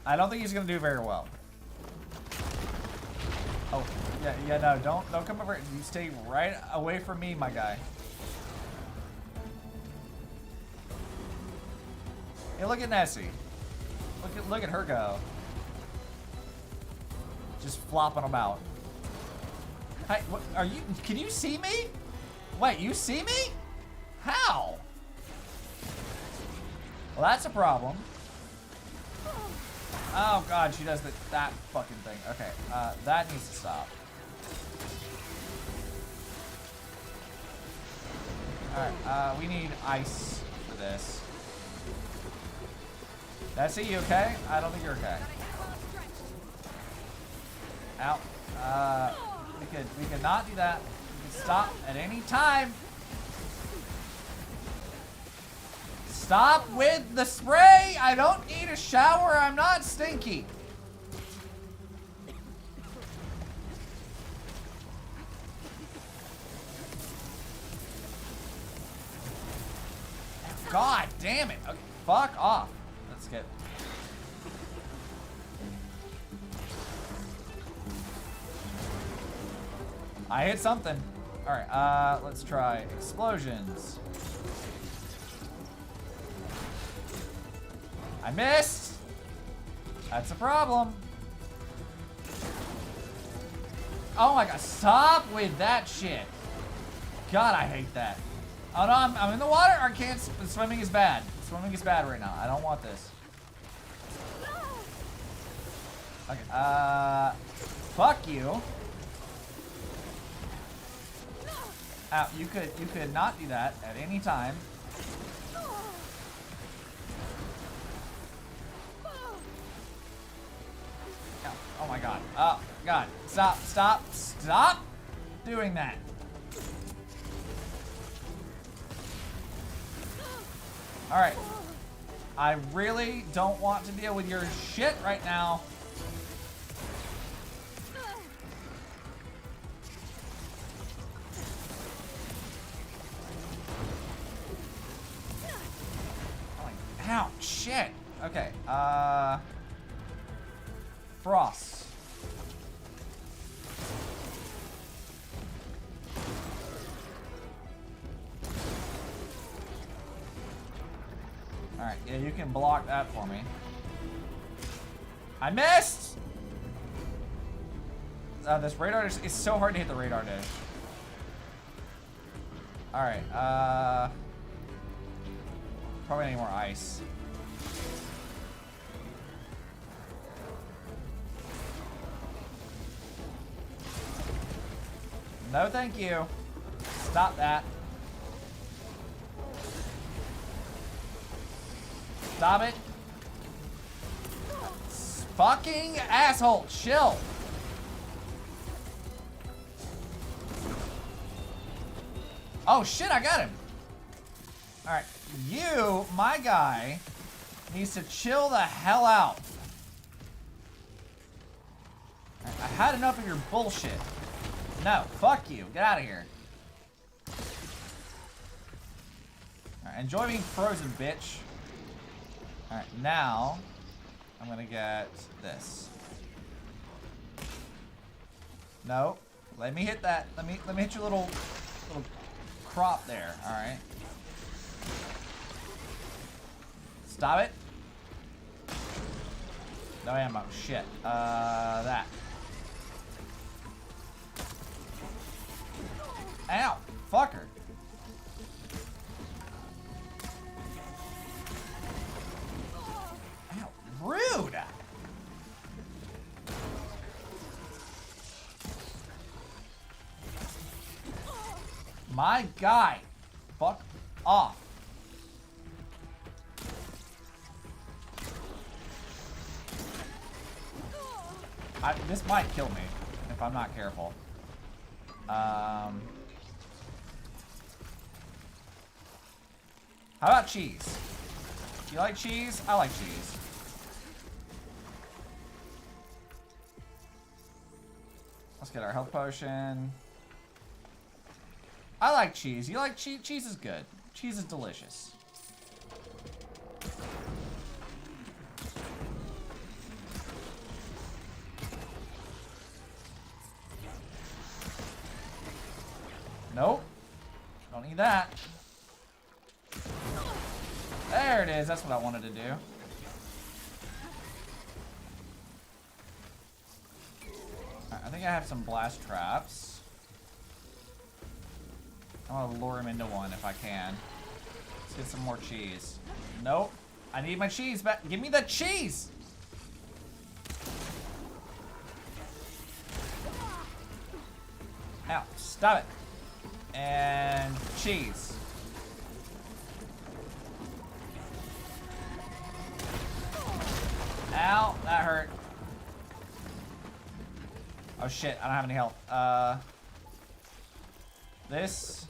I don't think he's gonna do very well. Oh, yeah, no, don't come over. You stay right away from me, my guy. Hey, look at Nessie. Look at her go. Just flopping about. Hey, what are you? Can you see me? Wait, you see me? How? Well, that's a problem. Oh god, she does that fucking thing. Okay, that needs to stop. Alright, we need ice for this. That's it, you okay? I don't think you're okay. Ow. We could not do that. We could stop at any time. Stop with the spray! I don't need a shower. I'm not stinky. God damn it. Okay, fuck off. Let's get... I hit something. Alright, let's try explosions. I missed! That's a problem. Oh my god, stop with that shit. God, I hate that. Oh no, I'm in the water. I can't. Swimming is bad. Swimming is bad right now. I don't want this. Okay, fuck you. Ow, you could not do that at any time. Ow, oh my god. Oh god. Stop doing that. Alright. I really don't want to deal with your shit right now. Ow, shit. Okay, Frost. Alright, yeah, you can block that for me. I missed! This radar dish, it's so hard to hit the radar dish. Alright, probably need more ice. No, thank you. Stop that. Stop it. Fucking asshole, chill. Oh shit, I got him. Alright, you, my guy, needs to chill the hell out. Right, I had enough of your bullshit. No, fuck you. Get out of here. Alright, enjoy being frozen, bitch. Alright, now I'm gonna get this. No, let me hit that. Let me hit your little crop there. Alright. Stop it. No ammo. Shit. That. Ow! Fucker! Ow! Rude! My guy! Fuck off! This might kill me if I'm not careful. How about cheese? You like cheese? I like cheese. Let's get our health potion. I like cheese. You like cheese? Cheese is good. Cheese is delicious. Nope. Don't need that. There it is. That's what I wanted to do. Right, I think I have some blast traps. I want to lure him into one if I can. Let's get some more cheese. Nope. I need my cheese back. Give me the cheese! Ow. Stop it. And cheese. Ow, that hurt. Oh shit, I don't have any health. This.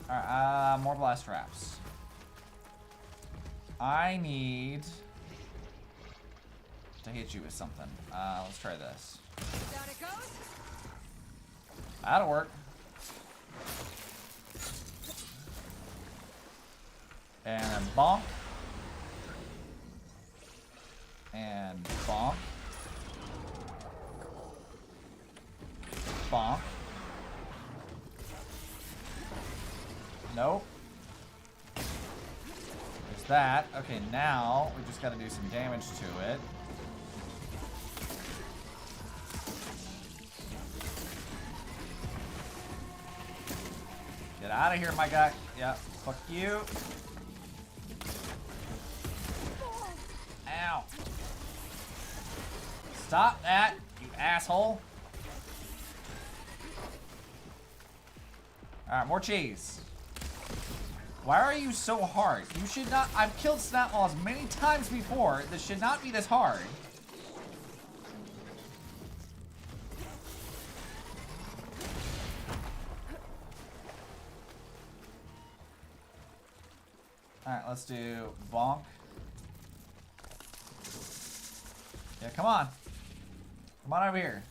Alright, more blast traps. I need to hit you with something. Let's try this. Down it goes. That'll work. And then bonk. And bonk. Bonk. Nope. There's that. Okay, now we just gotta do some damage to it. Get out of here, my guy. Yeah, fuck you. Ow. Stop that, you asshole. Alright, more cheese. Why are you so hard? You should not. I've killed Snapmaws many times before. This should not be this hard. Alright, let's do bonk. Yeah, come on. Come on over here.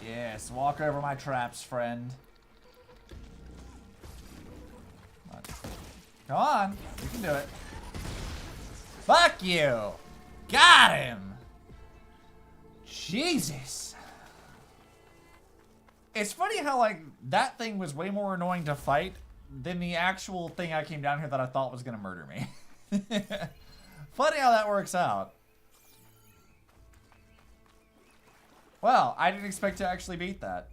Yes, walk over my traps, friend. Come on. You can do it. Fuck you. Got him. Jesus. It's funny how, like, that thing was way more annoying to fight than the actual thing I came down here that I thought was going to murder me. Funny how that works out. Well, I didn't expect to actually beat that.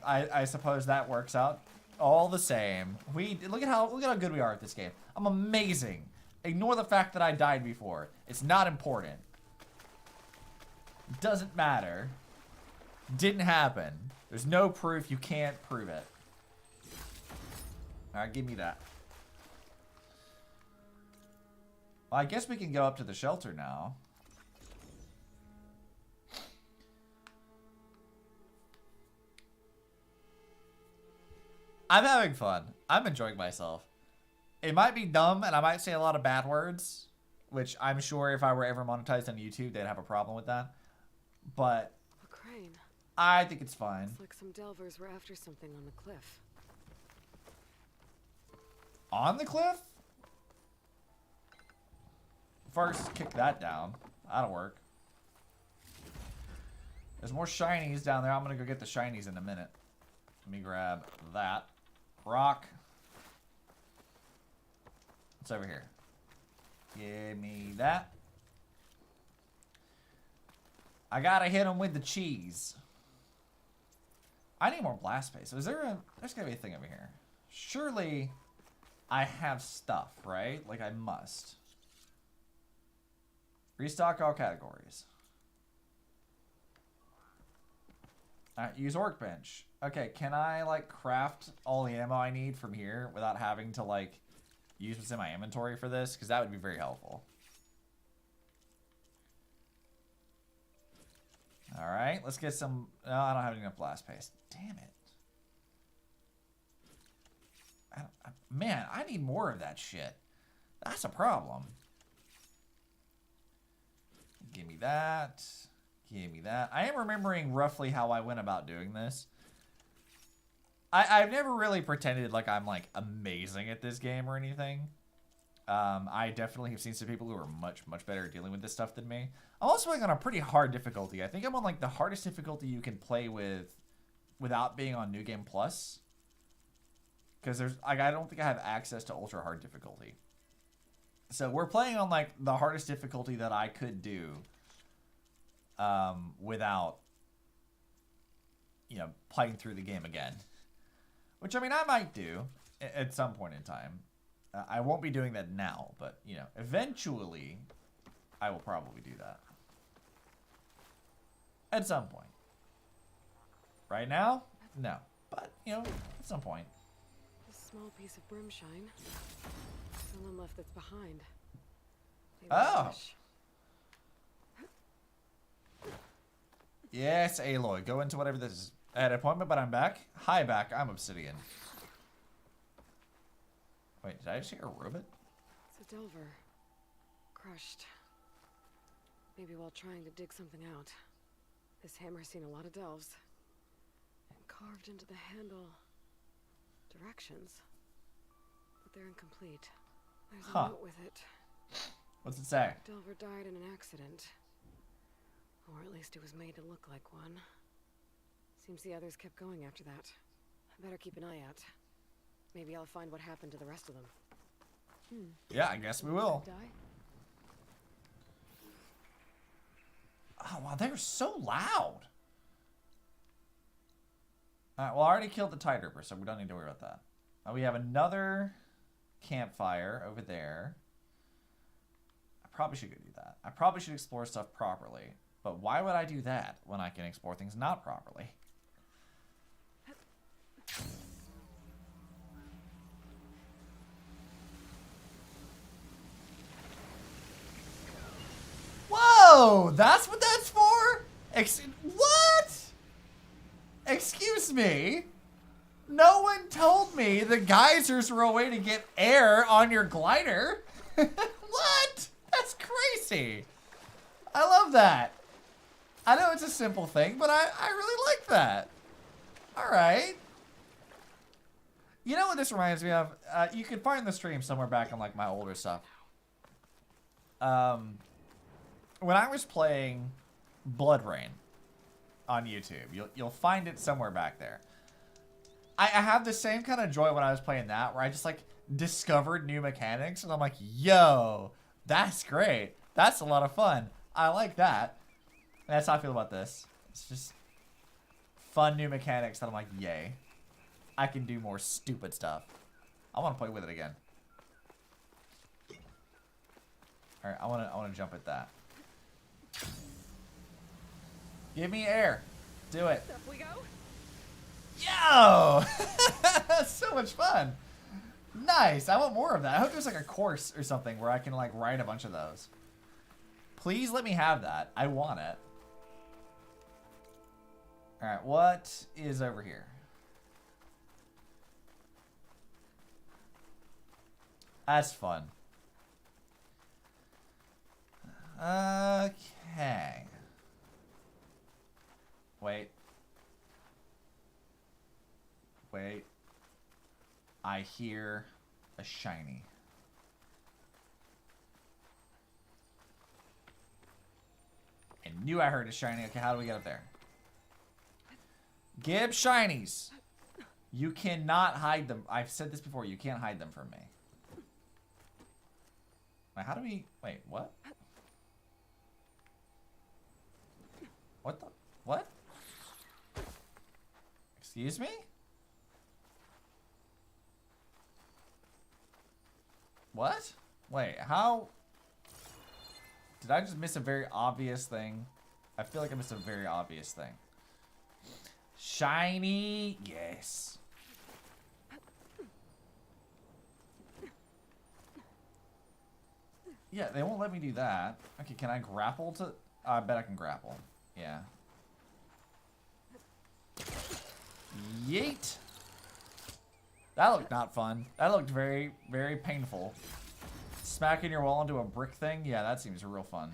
I suppose that works out all the same. Look at how good we are at this game. I'm amazing. Ignore the fact that I died before. It's not important. It doesn't matter. Didn't happen. There's no proof. You can't prove it. Alright, give me that. Well, I guess we can go up to the shelter now. I'm having fun. I'm enjoying myself. It might be dumb and I might say a lot of bad words, which I'm sure if I were ever monetized on YouTube, they'd have a problem with that. But A crane. I think it's fine. Looks like some delvers were after something on the cliff. On the cliff? First, kick that down. That'll work. There's more shinies down there. I'm gonna go get the shinies in a minute. Let me grab that. Rock. What's over here? Give me that. I gotta hit him with the cheese. I need more blast space. So is there there's gotta be a thing over here. Surely I have stuff, right? Like I must. Restock all categories. Alright, use workbench. Okay, can I like craft all the ammo I need from here without having to like use what's in my inventory for this? Because that would be very helpful. Alright, let's get some. No, I don't have enough blast paste. Damn it. Man, I need more of that shit. That's a problem. Give me that. Give me that. I am remembering roughly how I went about doing this. I've never really pretended like I'm like amazing at this game or anything. I definitely have seen some people who are much, much better at dealing with this stuff than me. I'm also playing on a pretty hard difficulty. I think I'm on like the hardest difficulty you can play with without being on New Game Plus. Because there's like I don't think I have access to ultra hard difficulty. So we're playing on like the hardest difficulty that I could do without, you know, playing through the game again. Which, I mean, I might do at some point in time. I won't be doing that now, but, you know, eventually I will probably do that. At some point. Right now? No. But, you know, at some point. A small piece of brimshine. Someone left that's behind. Maybe Oh. Yes, Aloy. Go into whatever this is. I had an appointment, but I'm back. Hi, back. I'm Obsidian. Wait, did I just hear a robot? It's a delver. Crushed. Maybe while trying to dig something out. This hammer's seen a lot of delves. And carved into the handle directions. But they're incomplete. There's a Huh. note with it. What's it say? Delver died in an accident. Or at least it was made to look like one. Seems the others kept going after that. I better keep an eye out. Maybe I'll find what happened to the rest of them. Yeah, I guess we will. Die? Oh, wow, they're so loud. Alright, well, I already killed the Tide Ripper, so we don't need to worry about that. We have another campfire over there. I probably should go do that. I probably should explore stuff properly. But why would I do that when I can explore things not properly? Whoa! That's what that's for? What? Excuse me? No one told me the geysers were a way to get air on your glider. What? That's crazy. I love that. I know it's a simple thing, but I really like that. All right. You know what this reminds me of? You can find the stream somewhere back on like my older stuff. When I was playing Blood Rain on YouTube, you'll find it somewhere back there. I have the same kind of joy when I was playing that, where I just like discovered new mechanics, and I'm like, yo, that's great. That's a lot of fun. I like that. And that's how I feel about this. It's just fun new mechanics that I'm like, yay. I can do more stupid stuff. I want to play with it again. All right, I want to jump at that. Give me air. Do it. Up we go. Yo! That's so much fun. Nice. I want more of that. I hope there's like a course or something where I can like ride a bunch of those. Please let me have that. I want it. All right, what is over here? That's fun. Okay. Wait. Wait. I hear a shiny. I knew I heard a shiny. Okay, how do we get up there? Gib shinies. You cannot hide them. I've said this before. You can't hide them from me. Wait, how do we... Wait, what? What the... What? Excuse me? What? Wait, how... Did I just miss a very obvious thing? I feel like I missed a very obvious thing. Shiny, yes. Yeah, they won't let me do that. Okay, can I grapple to... I bet I can grapple. Yeah. Yeet. That looked not fun. That looked very, very painful. Smacking your wall into a brick thing? Yeah, that seems real fun.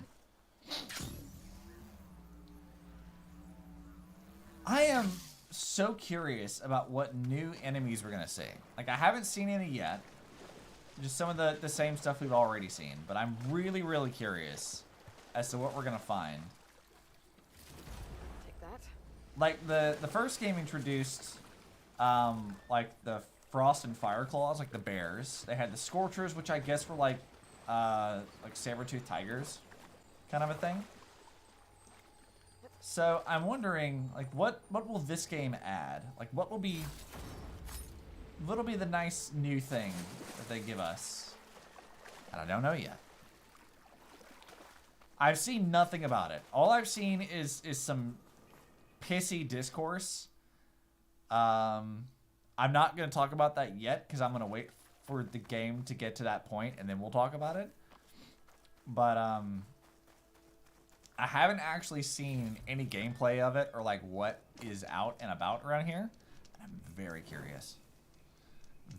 I am so curious about what new enemies we're gonna see. Like, I haven't seen any yet. Just some of the same stuff we've already seen. But I'm really, really curious as to what we're gonna find. Take that. Like, the first game introduced, like, the Frost and Fire Claws, like the bears. They had the Scorchers, which I guess were like saber-toothed tigers kind of a thing. So I'm wondering, like, what will this game add? Like, what'll be the nice new thing that they give us? And I don't know yet. I've seen nothing about it. All I've seen is some pissy discourse. I'm not going to talk about that yet because I'm going to wait for the game to get to that point and then we'll talk about it. But I haven't actually seen any gameplay of it or like what is out and about around here. And I'm very curious.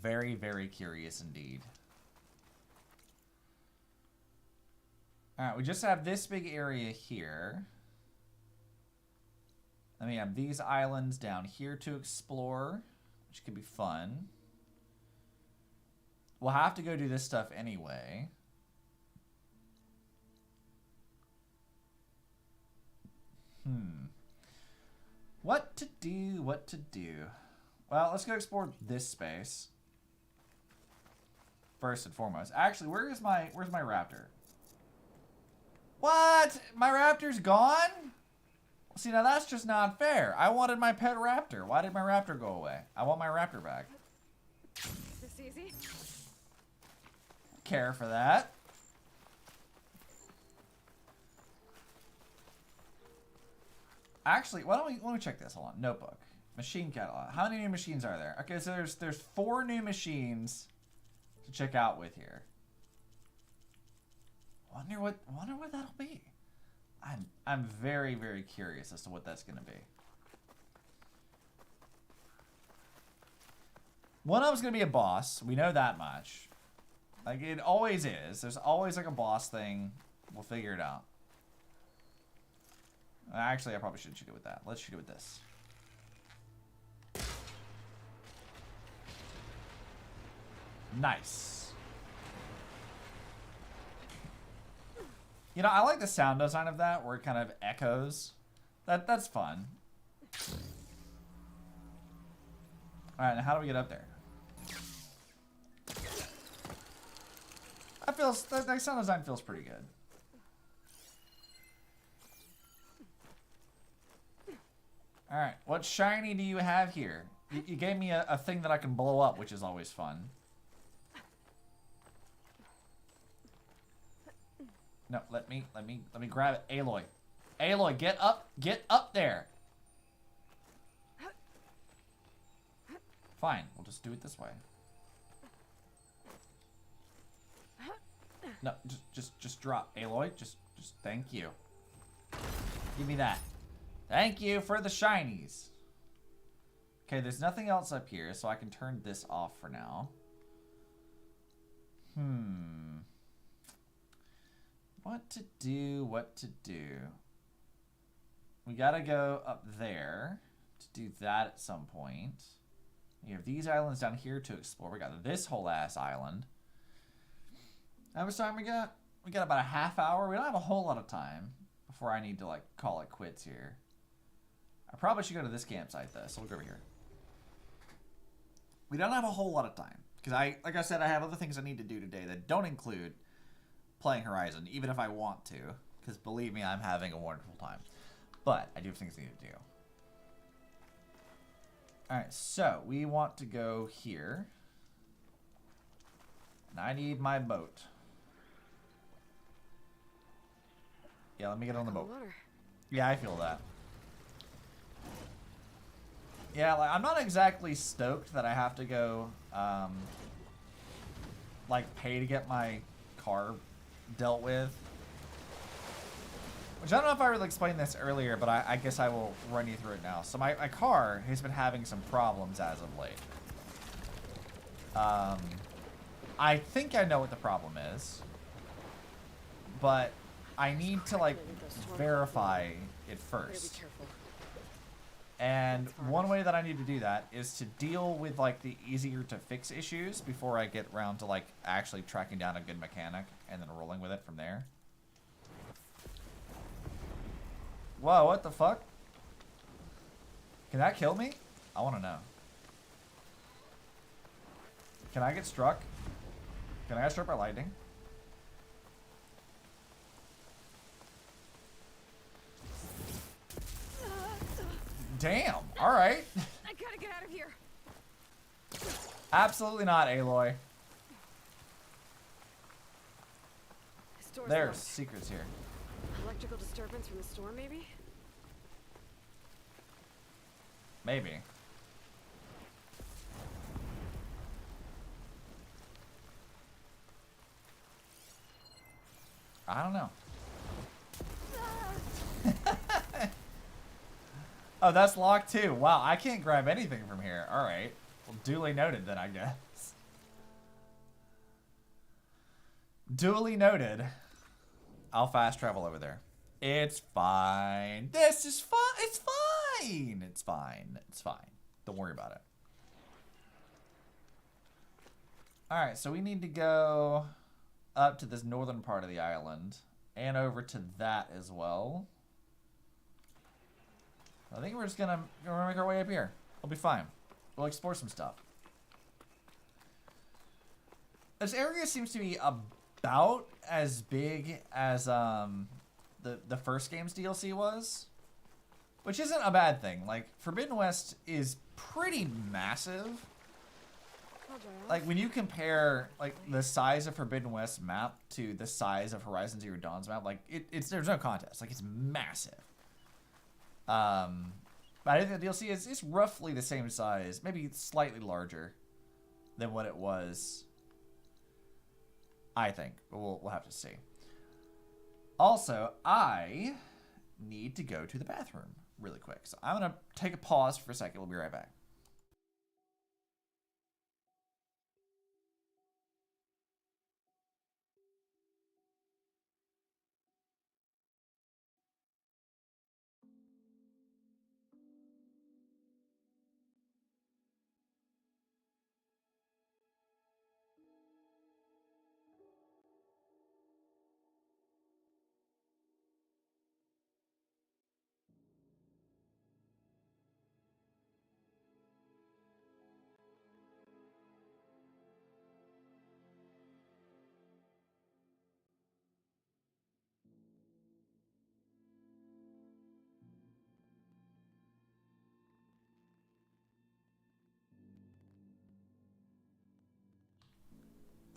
Very, very curious indeed. Alright, we just have this big area here. Then we have these islands down here to explore, which could be fun. we'll have to go do this stuff anyway. What to do, what to do. Well, let's go explore this space. First and foremost. Actually, where's my raptor? What? My raptor's gone? See, now that's just not fair. I wanted my pet raptor. Why did my raptor go away? I want my raptor back. This easy? Care for that. Actually, let me check this. Hold on. Notebook. Machine catalog. How many new machines are there? Okay, so there's 4 new machines to check out with here. Wonder what that'll be. I'm very, very curious as to what that's gonna be. One of them's gonna be a boss. We know that much. Like, it always is. There's always like a boss thing. We'll figure it out. Actually, I probably shouldn't shoot it with that. Let's shoot it with this. Nice. You know, I like the sound design of that, where it kind of echoes. That's fun. Alright, now how do we get up there? That sound design feels pretty good. Alright, what shiny do you have here? You gave me a thing that I can blow up, which is always fun. No, let me grab it. Aloy. Aloy, get up there. Fine, we'll just do it this way. No, just drop. Aloy, just thank you. Give me that. Thank you for the shinies. Okay, there's nothing else up here, so I can turn this off for now. What to do? We gotta go up there to do that at some point. We have these islands down here to explore. We got this whole ass island. How much time we got? We got about a half hour. We don't have a whole lot of time before I need to, like, call it quits here. I probably should go to this campsite, though, so we'll go over here. We don't have a whole lot of time. Because, like I said, I have other things I need to do today that don't include playing Horizon, even if I want to. Because, believe me, I'm having a wonderful time. But, I do have things I need to do. Alright, so, we want to go here. And I need my boat. Yeah, let me get on the boat. Yeah, I feel that. Yeah, like, I'm not exactly stoked that I have to go, like, pay to get my car dealt with. Which I don't know if I really explained this earlier, but I guess I will run you through it now. So my car has been having some problems as of late. I think I know what the problem is, but I need to, like, verify it first. And one way that I need to do that is to deal with, like, the easier to fix issues before I get around to, like, actually tracking down a good mechanic and then rolling with it from there. Whoa, what the fuck? Can that kill me? I want to know. Can I get struck? Can I get struck by lightning? Damn, alright. I gotta get out of here. Absolutely not, Aloy. There's locked. secrets here. Electrical disturbance from the storm, maybe? Maybe. I don't know. Oh, that's locked too. Wow, I can't grab anything from here. Alright. Well, duly noted then, I guess. Duly noted. I'll fast travel over there. It's fine. This is fine. It's fine. It's fine. It's fine. Don't worry about it. Alright, so we need to go up to this northern part of the island. And over to that as well. I think we're just gonna make our way up here. We'll be fine. We'll explore some stuff. This area seems to be about as big as the first game's DLC was. Which isn't a bad thing. Like, Forbidden West is pretty massive. Like, when you compare, like, the size of Forbidden West map to the size of Horizon Zero Dawn's map, like, there's no contest. Like, it's massive. But I think the DLC is roughly the same size, maybe slightly larger than what it was, I think. But we'll have to see. Also, I need to go to the bathroom really quick. So I'm going to take a pause for a second. We'll be right back.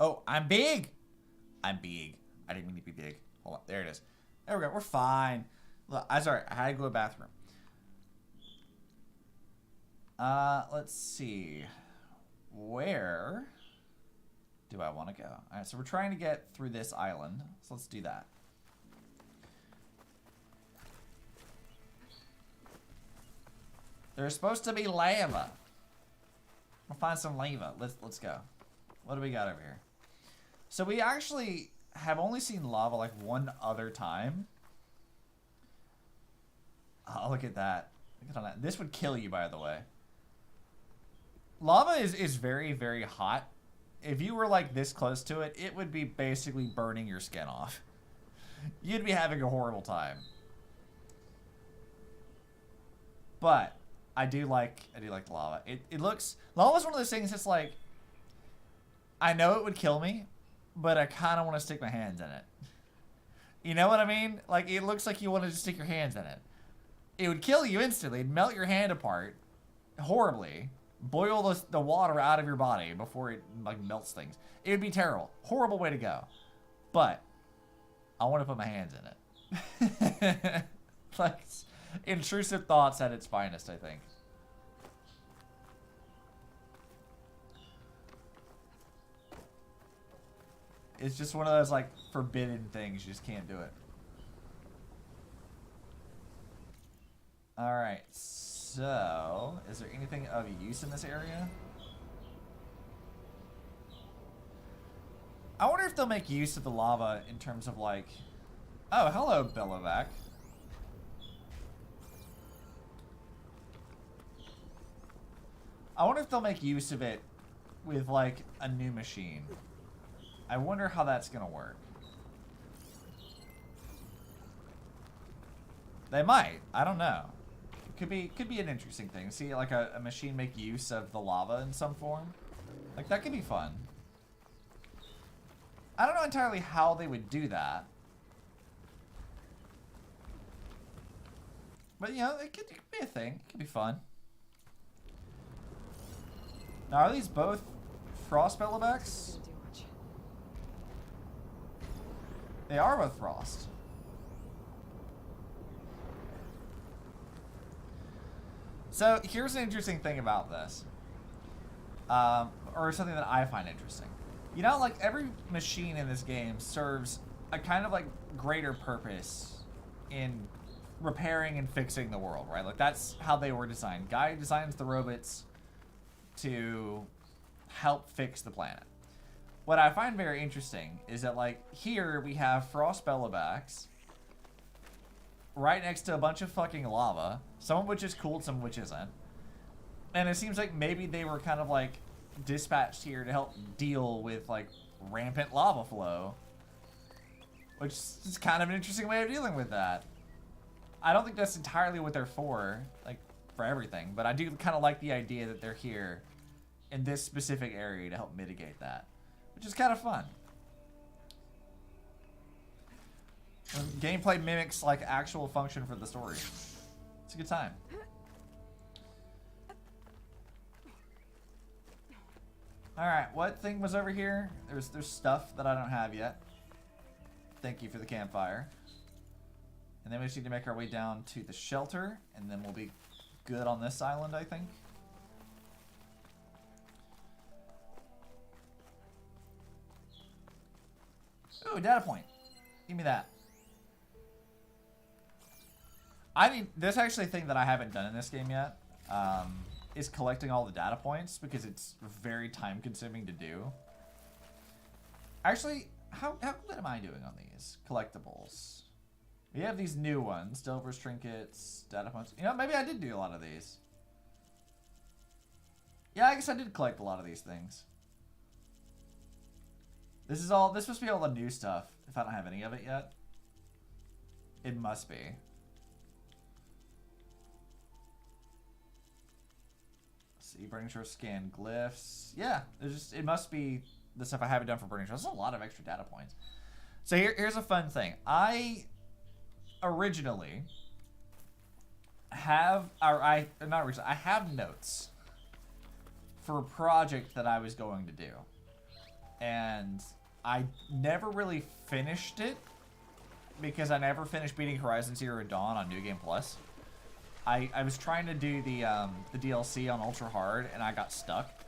Oh, I'm big. I'm big. I didn't mean to be big. Hold on. There it is. There we go. We're fine. Look, I'm sorry. I had to go to the bathroom. Let's see. Where do I want to go? All right, so we're trying to get through this island. So let's do that. There's supposed to be lava. We'll find some lava. Let's go. What do we got over here? So we actually have only seen lava like one other time. Oh, look at that. Look at that. This would kill you, by the way. Lava is very, very hot. If you were like this close to it, it would be basically burning your skin off. You'd be having a horrible time. But I do like the lava. It looks, lava's one of those things that's like, I know it would kill me, but I kind of want to stick my hands in it. You know what I mean? Like, it looks like you want to just stick your hands in it. It would kill you instantly. It'd melt your hand apart horribly. Boil the water out of your body before it, like, melts things. It would be terrible. Horrible way to go. But I want to put my hands in it. Like, intrusive thoughts at its finest, I think. It's just one of those, like, forbidden things. You just can't do it. Alright, so... is there anything of use in this area? I wonder if they'll make use of the lava in terms of, like... oh, hello, Billowback. I wonder if they'll make use of it with, like, a new machine. I wonder how that's gonna work. They might. I don't know. It could be an interesting thing. See, like a machine make use of the lava in some form. Like, that could be fun. I don't know entirely how they would do that. But, you know, it could be a thing. It could be fun. Now, are these both frost bellowbacks? They are both frost. So here's an interesting thing about this. Or something that I find interesting. You know, like, every machine in this game serves a kind of, like, greater purpose in repairing and fixing the world, right? Like, that's how they were designed. Guy designs the robots to help fix the planet. What I find very interesting is that, like, here we have frost bellowbacks right next to a bunch of fucking lava, some of which is cooled, some of which isn't. And it seems like maybe they were kind of, like, dispatched here to help deal with like rampant lava flow, which is kind of an interesting way of dealing with that. I don't think that's entirely what they're for, like for everything, but I do kind of like the idea that they're here in this specific area to help mitigate that, which is kind of fun. Gameplay mimics like actual function for the story. It's a good time. Alright, what thing was over here? There's stuff that I don't have yet. Thank you for the campfire. And then we just need to make our way down to the shelter, and then we'll be good on this island, I think. Ooh, data point. Give me that. I mean, there's actually a thing that I haven't done in this game yet, is collecting all the data points, because it's very time consuming to do. Actually, how good am I doing on these collectibles? We have these new ones, Delver's trinkets, data points. You know, maybe I did do a lot of these. Yeah, I guess I did collect a lot of these things. This must be all the new stuff, if I don't have any of it yet. It must be. See, Burning Shore scan glyphs. Yeah, it must be the stuff I haven't done for Burning Shore. There's a lot of extra data points. So here's a fun thing. I originally have, I have notes for a project that I was going to do. And I never really finished it because I never finished beating Horizon Zero Dawn on New Game Plus. I was trying to do the DLC on Ultra Hard and I got stuck,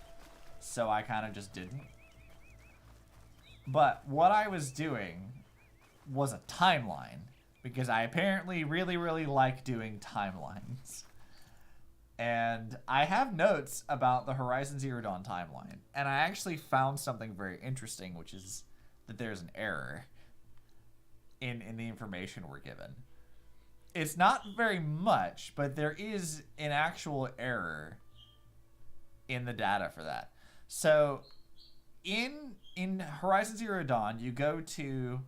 so I kind of just didn't. But what I was doing was a timeline, because I apparently really, really like doing timelines. And I have notes about the Horizon Zero Dawn timeline, and I actually found something very interesting, which is that there's an error in the information we're given. It's not very much, but there is an actual error in the data for that. So in Horizon Zero Dawn, you go to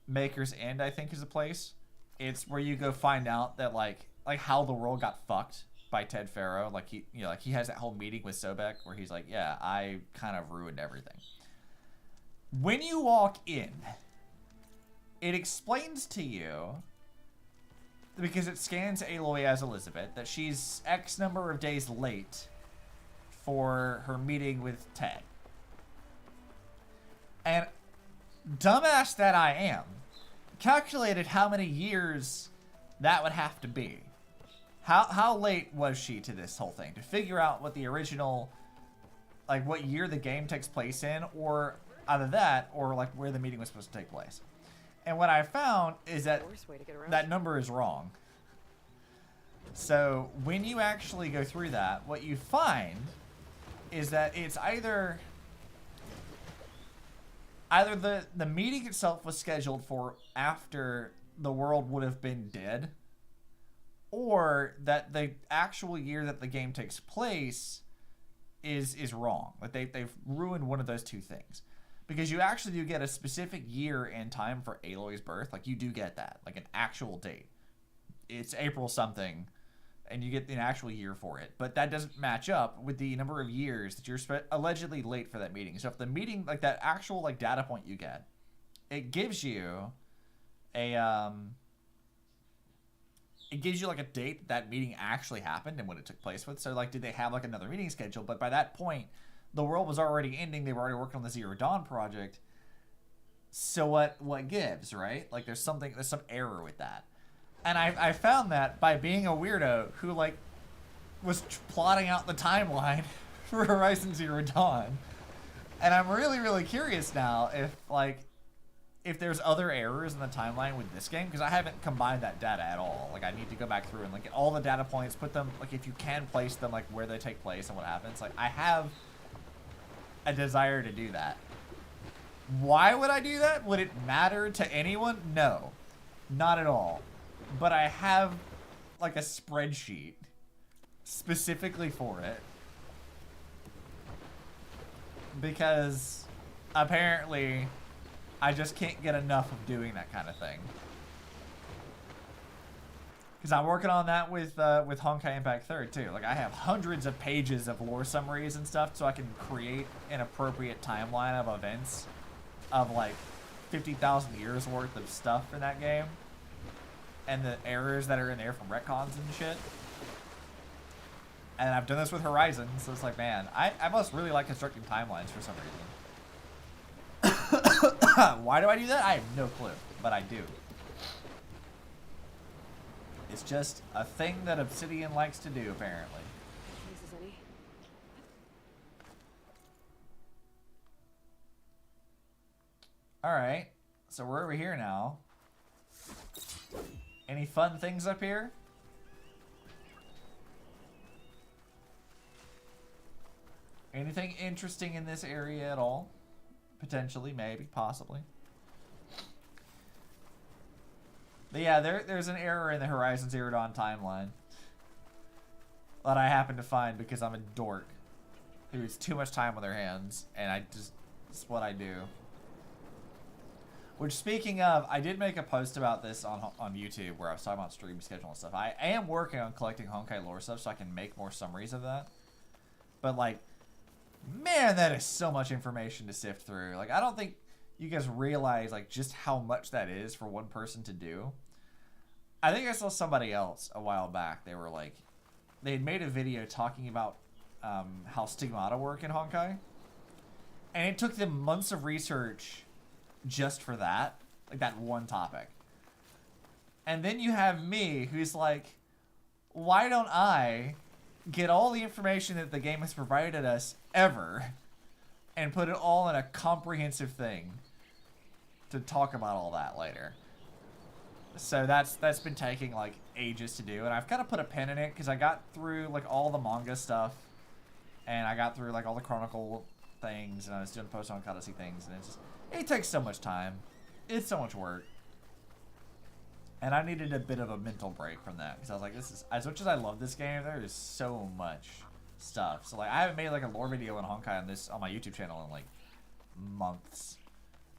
Maker's End, I think is the place. It's where you go find out that like how the world got fucked by Ted Faro. Like he has that whole meeting with Sobek where he's like, yeah, I kind of ruined everything. When you walk in, it explains to you, because it scans Aloy as Elizabeth, that she's X number of days late for her meeting with Ted. And dumbass that I am, calculated how many years that would have to be. How late was she to this whole thing? To figure out what the original, like what year the game takes place in, or either that, or like where the meeting was supposed to take place. And what I found is that that number is wrong. So when you actually go through that, what you find is that it's either the meeting itself was scheduled for after the world would have been dead, or that the actual year that the game takes place is wrong. Like they've ruined one of those two things. Because you actually do get a specific year and time for Aloy's birth. Like, you do get that. Like, an actual date. It's April something, and you get an actual year for it. But that doesn't match up with the number of years that you're allegedly late for that meeting. So if the meeting, like, that actual, like, data point you get, it gives you a, it gives you, like, a date that meeting actually happened and when it took place with. So, like, did they have, like, another meeting scheduled? But by that point, the world was already ending. They were already working on the Zero Dawn project. So what gives, right? Like there's some error with that. And I found that by being a weirdo who like was plotting out the timeline for Horizon Zero Dawn. And I'm really, really curious now if there's other errors in the timeline with this game, because I haven't combined that data at all. Like I need to go back through and like get all the data points, put them, like if you can place them, like where they take place and what happens. Like I have a desire to do that. Why would I do that? Would it matter to anyone? No, not at all. But I have like a spreadsheet specifically for it. because apparently I just can't get enough of doing that kind of thing. Because I'm working on that with Honkai Impact 3rd too. Like, I have hundreds of pages of lore summaries and stuff so I can create an appropriate timeline of events of like 50,000 years worth of stuff in that game. And the errors that are in there from retcons and shit. And I've done this with Horizon, so it's like, man, I must really like constructing timelines for some reason. Why do I do that? I have no clue, but I do. It's just a thing that Obsidian likes to do, apparently. This is any. Alright, so we're over here now. Any fun things up here? Anything interesting in this area at all? Potentially, maybe, possibly. But yeah, there's an error in the Horizon Zero Dawn timeline that I happen to find because I'm a dork who has too much time on their hands, and it's what I do. Which, speaking of, I did make a post about this on YouTube where I was talking about stream schedule and stuff. I am working on collecting Honkai lore stuff so I can make more summaries of that. But, like, man, that is so much information to sift through. Like, I don't think you guys realize, like, just how much that is for one person to do. I think I saw somebody else a while back. They were, like, they had made a video talking about how stigmata work in Honkai. And it took them months of research just for that, like that one topic. And then you have me, who's like, why don't I get all the information that the game has provided us ever and put it all in a comprehensive thing to talk about all that later? So that's been taking like ages to do, and I've kind of put a pin in it because I got through like all the manga stuff, and I got through like all the Chronicle things, and I was doing post on Odyssey things, and it takes so much time. It's so much work. And I needed a bit of a mental break from that. Because I was like, this is, as much as I love this game, there is so much stuff. So like, I haven't made like a lore video in Honkai on my YouTube channel in like months.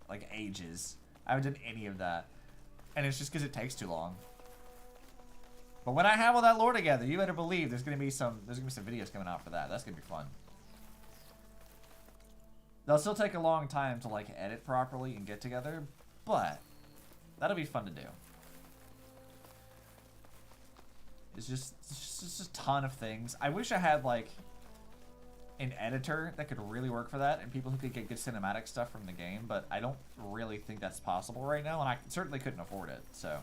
Like ages. I haven't done any of that. And it's just because it takes too long. But when I have all that lore together, you better believe there's gonna be some videos coming out for that. That's gonna be fun. They'll still take a long time to like edit properly and get together, but that'll be fun to do. It's just a ton of things. I wish I had like an editor that could really work for that and people who could get good cinematic stuff from the game, but I don't really think that's possible right now, and I certainly couldn't afford it. So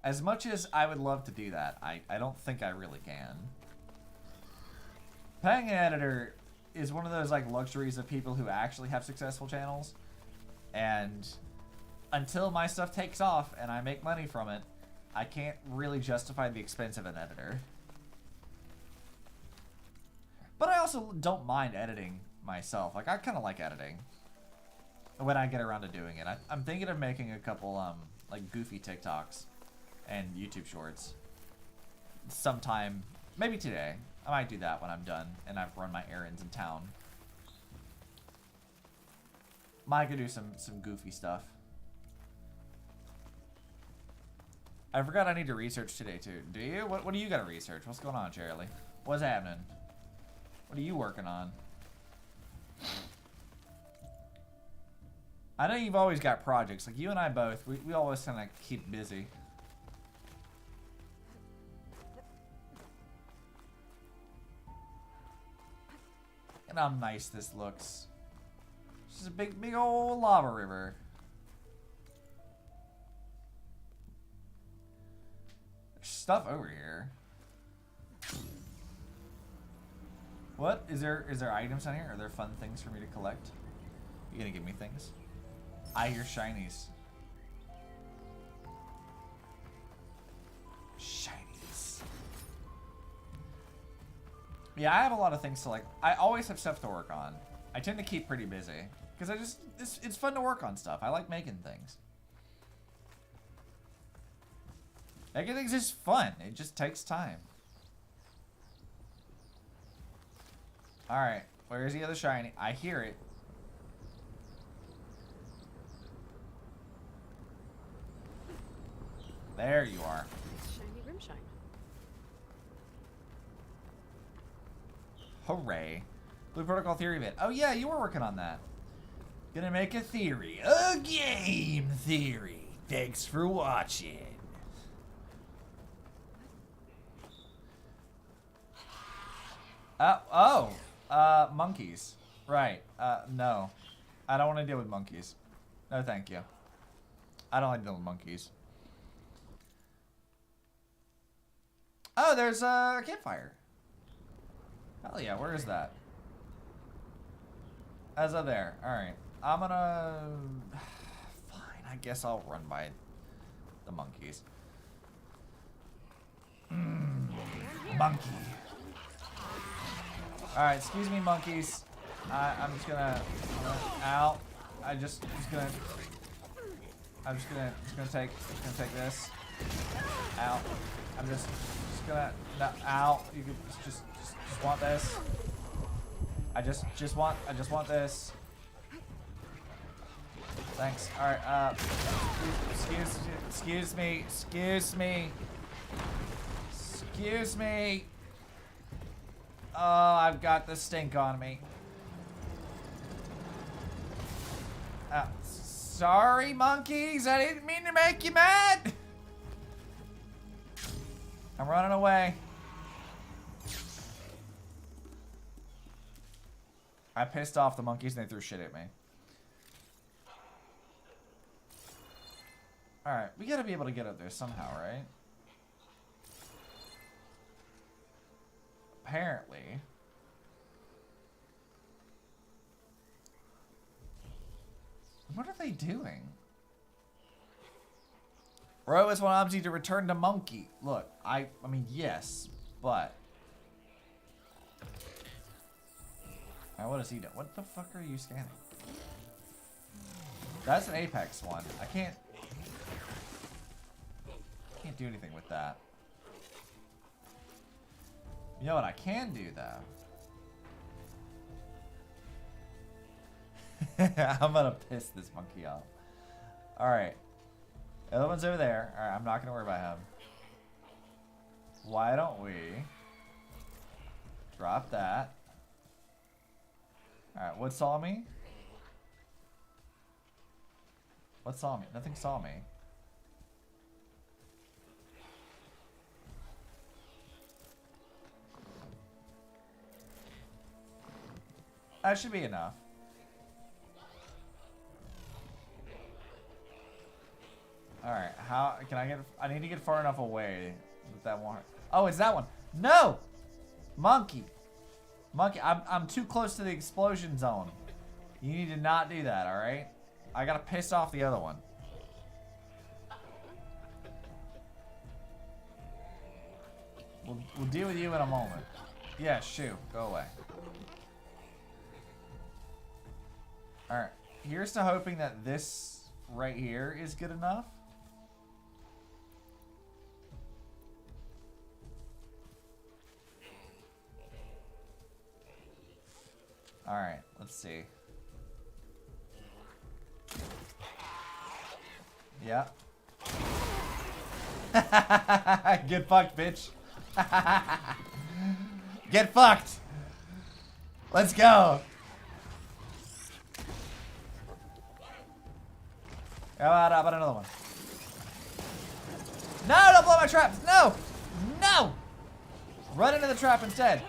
as much as I would love to do that, I don't think I really can. Paying an editor is one of those like luxuries of people who actually have successful channels, and until my stuff takes off and I make money from it, I can't really justify the expense of an editor. But I also don't mind editing myself. Like, I kind of like editing when I get around to doing it. I'm thinking of making a couple like goofy TikToks and YouTube shorts sometime, maybe today. I might do that when I'm done and I've run my errands in town. Might could do some goofy stuff. I forgot I need to research today too. Do you? What do you got to research? What's going on, Charlie? What's happening? What are you working on? I know you've always got projects. Like you and I both. We always kind of keep busy. And how nice this looks. This is a big old lava river. There's stuff over here. What? Is there items on here? Are there fun things for me to collect? You gonna give me things? I hear shinies. Shinies. Yeah, I have a lot of things to like. I always have stuff to work on. I tend to keep pretty busy because it's fun to work on stuff. I like making things. Making things is fun. It just takes time. Alright. Where's the other shiny? I hear it. There you are. Shiny rim shine. Hooray. Blue Protocol theory vid. Oh yeah, you were working on that. Gonna make a theory. A game theory. Thanks for watching. Monkeys. Right. No. I don't want to deal with monkeys. No, thank you. I don't like dealing with monkeys. Oh, there's a campfire. Hell yeah, where is that? As of there. Alright. I'm gonna... Fine, I guess I'll run by the monkeys. Monkey. Alright, excuse me, monkeys. I'm just gonna... Ow. I'm just gonna take this. Ow. I'm just gonna... No, ow. You could just want this. I just want this. Thanks. Alright, excuse me. Oh, I've got the stink on me. Sorry, monkeys. I didn't mean to make you mad. I'm running away. I pissed off the monkeys and they threw shit at me. Alright, we gotta be able to get up there somehow, right? Apparently. What are they doing? Rowas want Obzi to return to Monkey. Look, I mean, yes, but... Alright, what does he do? What the fuck are you scanning? That's an Apex one. I can't do anything with that. You know what I can do, though? I'm gonna piss this monkey off. Alright. The other one's over there. Alright, I'm not gonna worry about him. Why don't we drop that? Alright, what saw me? What saw me? Nothing saw me. That should be enough. Alright, how can I get... I need to get far enough away with that one. Oh, it's that one. No! Monkey. Monkey, I'm too close to the explosion zone. You need to not do that, alright? I gotta piss off the other one. We'll deal with you in a moment. Yeah, shoo. Go away. Alright. Here's to hoping that this right here is good enough. Alright, let's see. Yeah. Get fucked, bitch. Get fucked. Let's go. How about another one? No, don't blow my traps. No. No. Run into the trap instead.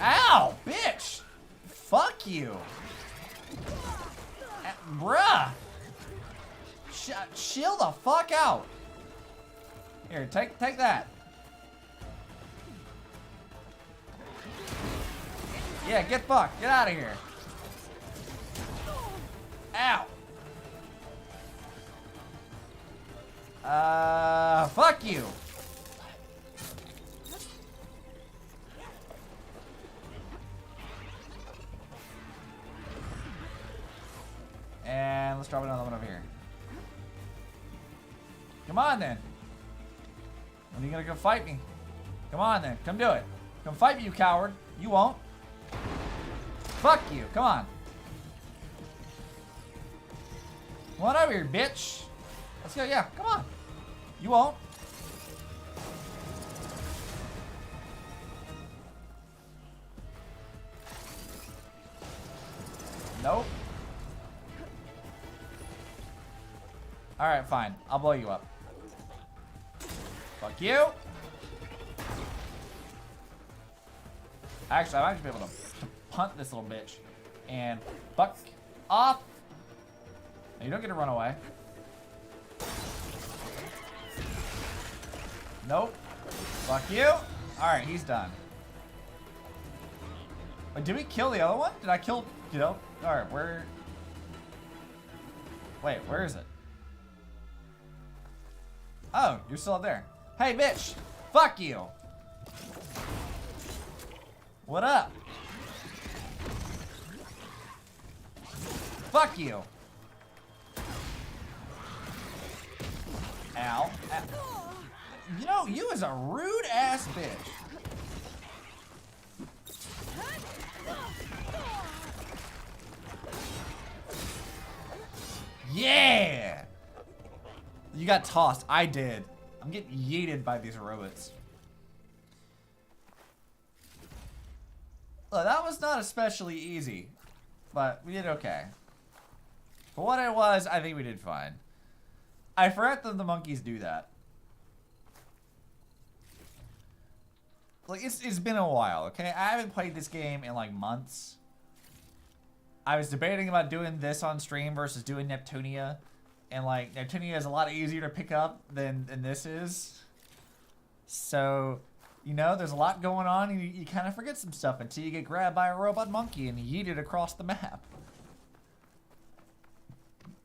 Ow, bitch! Fuck you! Bruh! Chill the fuck out! Here, take that. Yeah, get fucked. Get out of here. Ow! Fuck you! And let's drop another one over here. Come on, then. When are you gonna come fight me? Come on then, come do it. Come fight me, you coward. You won't. Fuck you, come on. Come on over here, bitch. Let's go, yeah, come on. You won't. Nope. Alright, fine. I'll blow you up. Fuck you. Actually, I might actually be able to punt this little bitch. And fuck off. Now, you don't get to run away. Nope. Fuck you. Alright, he's done. Wait, did we kill the other one? Did I kill, you know? Alright, where? Wait, where is it? Oh, you're still up there. Hey, bitch! Fuck you! What up? Fuck you! Ow. Ow. You know, you is a rude ass bitch. Yeah! You got tossed. I did. I'm getting yeeted by these robots. Look, that was not especially easy, but we did okay. For what it was, I think we did fine. I forgot that the monkeys do that. Like, it's been a while, okay? I haven't played this game in, like, months. I was debating about doing this on stream versus doing Neptunia. And, like, Neptunia is a lot easier to pick up than this is. So, you know, there's a lot going on, and you kind of forget some stuff until you get grabbed by a robot monkey and yeeted across the map.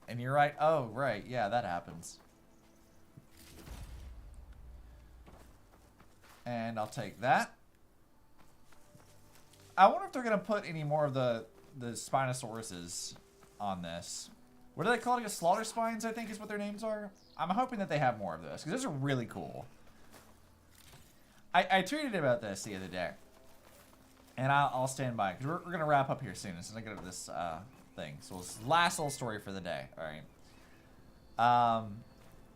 And you're right, oh, right, yeah, that happens. And I'll take that. I wonder if they're going to put any more of the Spinosauruses on this. What do they call it? Slaughter Spines, I think is what their names are. I'm hoping that they have more of this, because those are really cool. I tweeted about this the other day. And I'll stand by, because we're going to wrap up here soon as soon as I get to this thing. So it's the last little story for the day, alright?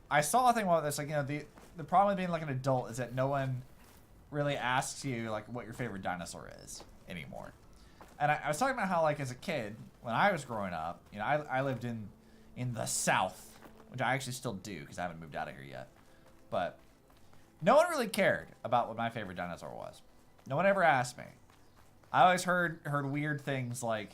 I saw a thing about this, like, you know, the problem with being like an adult is that no one really asks you, like, what your favorite dinosaur is anymore. And I was talking about how, like, as a kid, when I was growing up, you know, I lived in the South, which I actually still do because I haven't moved out of here yet. But no one really cared about what my favorite dinosaur was. No one ever asked me. I always heard weird things like,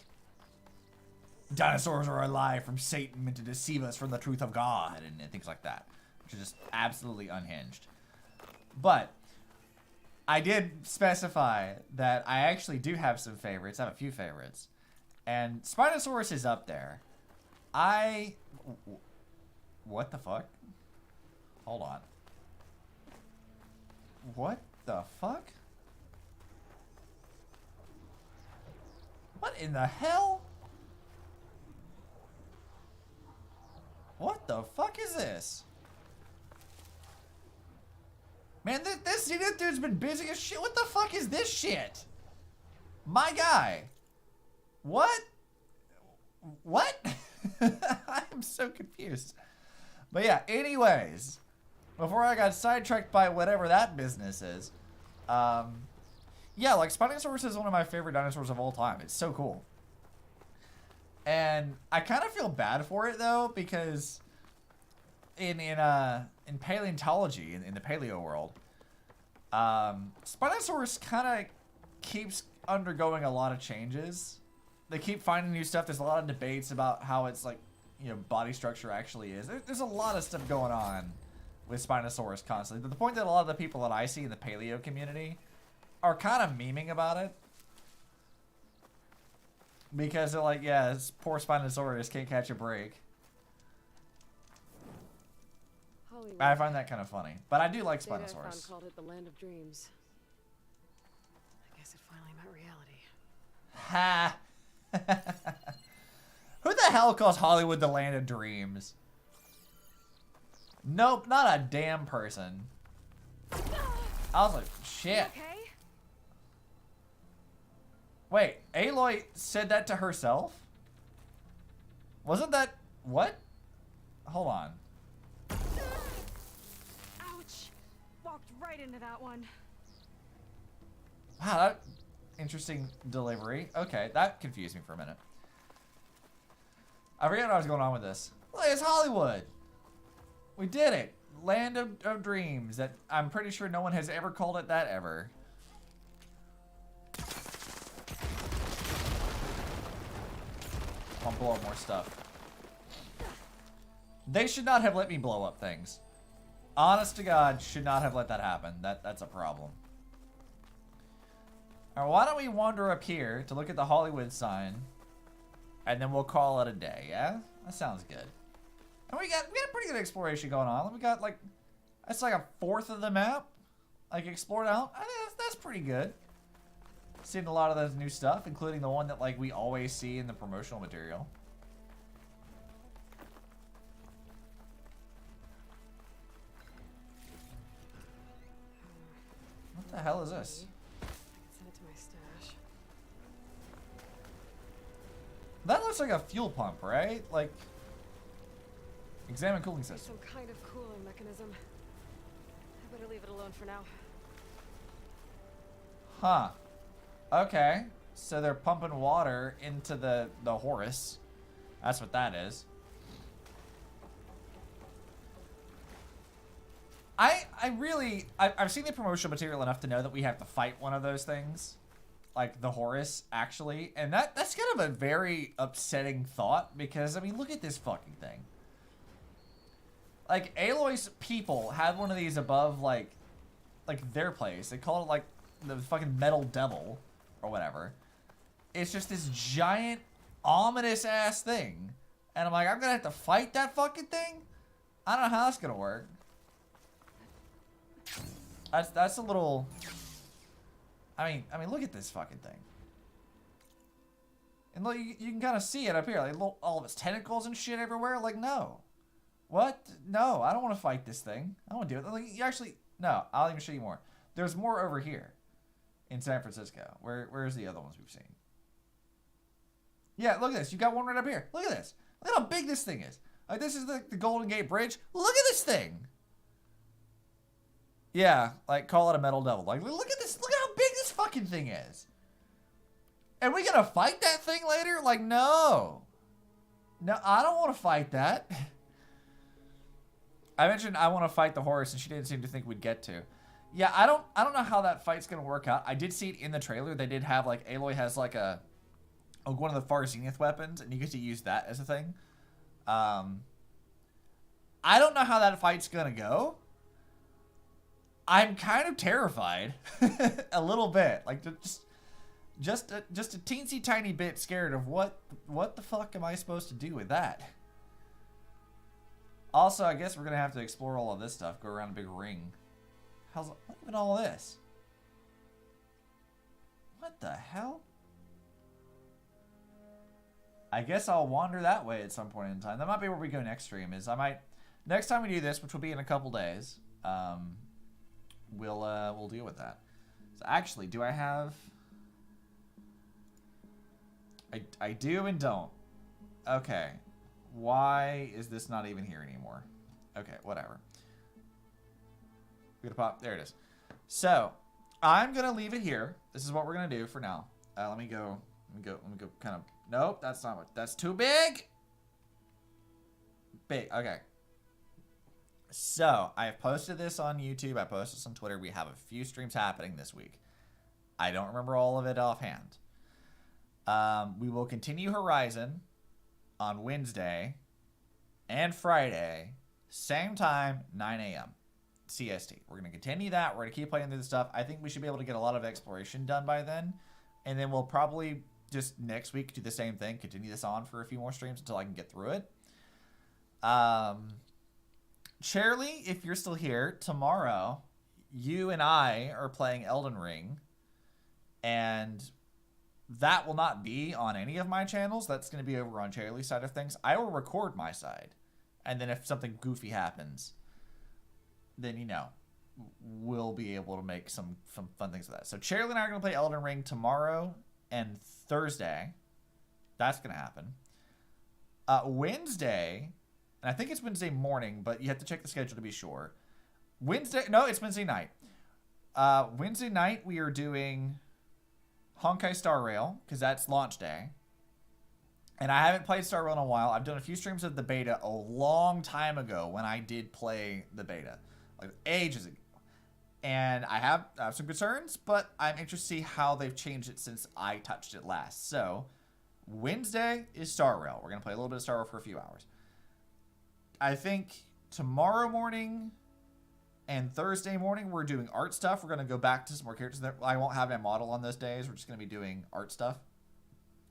dinosaurs are a lie from Satan meant to deceive us from the truth of God, and things like that, which is just absolutely unhinged. But I did specify that I actually do have some favorites. I have a few favorites. And Spinosaurus is up there. What the fuck? Hold on. What the fuck? What in the hell? What the fuck is this? Man, this dude's been busy as shit. What the fuck is this shit? My guy. What? What? I'm so confused. But yeah, anyways. Before I got sidetracked by whatever that business is. Yeah, like Spinosaurus is one of my favorite dinosaurs of all time. It's so cool. And I kind of feel bad for it though, because in paleontology, in the paleo world, Spinosaurus kind of keeps undergoing a lot of changes. They keep finding new stuff. There's a lot of debates about how its, like, you know, body structure actually is. There's a lot of stuff going on with Spinosaurus constantly, to the point that a lot of the people that I see in the paleo community are kind of memeing about it. Because they're like, yeah, this poor Spinosaurus can't catch a break. Hollywood. I find that kind of funny. But I do like Data I Spinosaurus. found called it the land of dreams. I guess it finally met reality. Ha! Who the hell calls Hollywood the land of dreams? Nope, not a damn person. I was like, shit. Okay? Wait, Aloy said that to herself? Wasn't that... What? Hold on. Ouch! Walked right into that one. Wow, that... Interesting delivery. Okay, that confused me for a minute. I forget what I was going on with this. Look, it's Hollywood. We did it. Land of dreams. That I'm pretty sure no one has ever called it that ever. I'll blow up more stuff. They should not have let me blow up things. Honest to God, should not have let that happen. That's a problem. Alright, why don't we wander up here to look at the Hollywood sign, and then we'll call it a day, yeah? That sounds good. And we got a pretty good exploration going on. We got like, that's like a fourth of the map, like explored out. I think that's pretty good. Seen a lot of those new stuff, including the one that like we always see in the promotional material. What the hell is this? Send it to my stash. That looks like a fuel pump, right? Like, examine cooling system. Some kind of cooling mechanism. I better leave it alone for now. Huh. Okay. So they're pumping water into the Horus. That's what that is. I've seen the promotional material enough to know that we have to fight one of those things. Like the Horus, actually. And that's kind of a very upsetting thought because, I mean, look at this fucking thing. Like, Aloy's people had one of these above, like their place. They called it, like, the fucking Metal Devil or whatever. It's just this giant, ominous-ass thing. And I'm like, I'm gonna have to fight that fucking thing? I don't know how that's gonna work. That's a little... I mean, look at this fucking thing. And look, you can kind of see it up here. Like, all of its tentacles and shit everywhere. Like, no. What? No, I don't want to fight this thing. I don't want to do it. Like, you actually... No, I'll even show you more. There's more over here in San Francisco. Where's the other ones we've seen? Yeah, look at this. You got one right up here. Look at this. Look at how big this thing is. Like, this is the Golden Gate Bridge. Look at this thing. Yeah, like, call it a Metal Devil. Like, look at this. Look at how big this fucking thing is. And we gonna fight that thing later? Like, no. No, I don't want to fight that. I mentioned I want to fight the Horus, and she didn't seem to think we'd get to. Yeah, I don't know how that fight's gonna work out. I did see it in the trailer. They did have, like, Aloy has, like, one of the Far Zenith weapons, and you get to use that as a thing. I don't know how that fight's gonna go. I'm kind of terrified. A little bit. Like, just a teensy tiny bit scared of what the fuck am I supposed to do with that? Also, I guess we're gonna have to explore all of this stuff. Go around a big ring. What even all this? What the hell? I guess I'll wander that way at some point in time. That might be where we go next stream. Next time we do this, which will be in a couple days, we'll deal with that. So actually, do I have... I do and don't. Okay. Why is this not even here anymore? Okay, whatever. We're gonna pop. There it is. So, I'm gonna leave it here. This is what we're gonna do for now. Let me go kind of... Nope, that's not what... That's too big! Big, okay. So, I have posted this on YouTube. I posted this on Twitter. We have a few streams happening this week. I don't remember all of it offhand. We will continue Horizon on Wednesday and Friday, same time, 9 a.m. CST. We're going to continue that. We're going to keep playing through the stuff. I think we should be able to get a lot of exploration done by then. And then we'll probably just next week do the same thing. Continue this on for a few more streams until I can get through it. Charlie, if you're still here, tomorrow, you and I are playing Elden Ring. And that will not be on any of my channels. That's going to be over on Charlie's side of things. I will record my side. And then if something goofy happens, then, you know, we'll be able to make some fun things with that. So Charlie and I are going to play Elden Ring tomorrow and Thursday. That's going to happen. Wednesday, and I think it's Wednesday morning, but you have to check the schedule to be sure. It's Wednesday night. Wednesday night, we are doing Honkai Star Rail, because that's launch day. And I haven't played Star Rail in a while. I've done a few streams of the beta a long time ago when I did play the beta. Like ages ago. And I have some concerns, but I'm interested to see how they've changed it since I touched it last. So, Wednesday is Star Rail. We're going to play a little bit of Star Rail for a few hours. I think tomorrow morning and Thursday morning, we're doing art stuff. We're going to go back to some more characters. I won't have a model on those days. We're just going to be doing art stuff.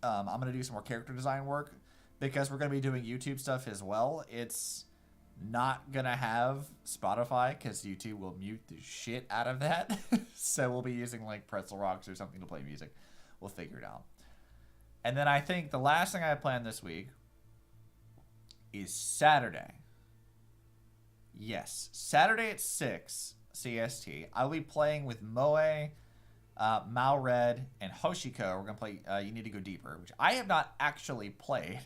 I'm going to do some more character design work because we're going to be doing YouTube stuff as well. It's not going to have Spotify because YouTube will mute the shit out of that. So we'll be using like Pretzel Rocks or something to play music. We'll figure it out. And then I think the last thing I have planned this week is Saturday. Yes, Saturday at 6 CST. I'll be playing with Moe, Malred, and Hoshiko. We're going to play You Need to Go Deeper, which I have not actually played.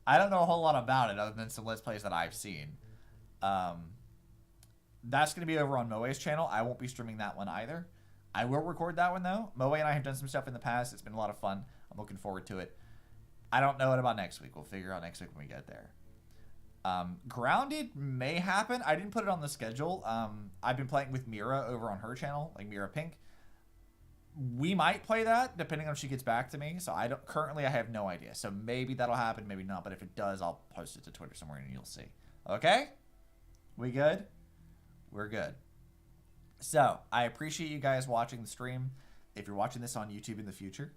I don't know a whole lot about it other than some Let's Plays that I've seen. That's going to be over on Moe's channel. I won't be streaming that one either. I will record that one, though. Moe and I have done some stuff in the past. It's been a lot of fun. I'm looking forward to it. I don't know what about next week. We'll figure out next week when we get there. Grounded may happen. I didn't put it on the schedule. I've been playing with Mira over on her channel, like Mira Pink. We might play that depending on if she gets back to me. So currently I have no idea. So maybe that'll happen, maybe not. But if it does, I'll post it to Twitter somewhere and you'll see. Okay? We good? We're good. So I appreciate you guys watching the stream. If you're watching this on YouTube in the future,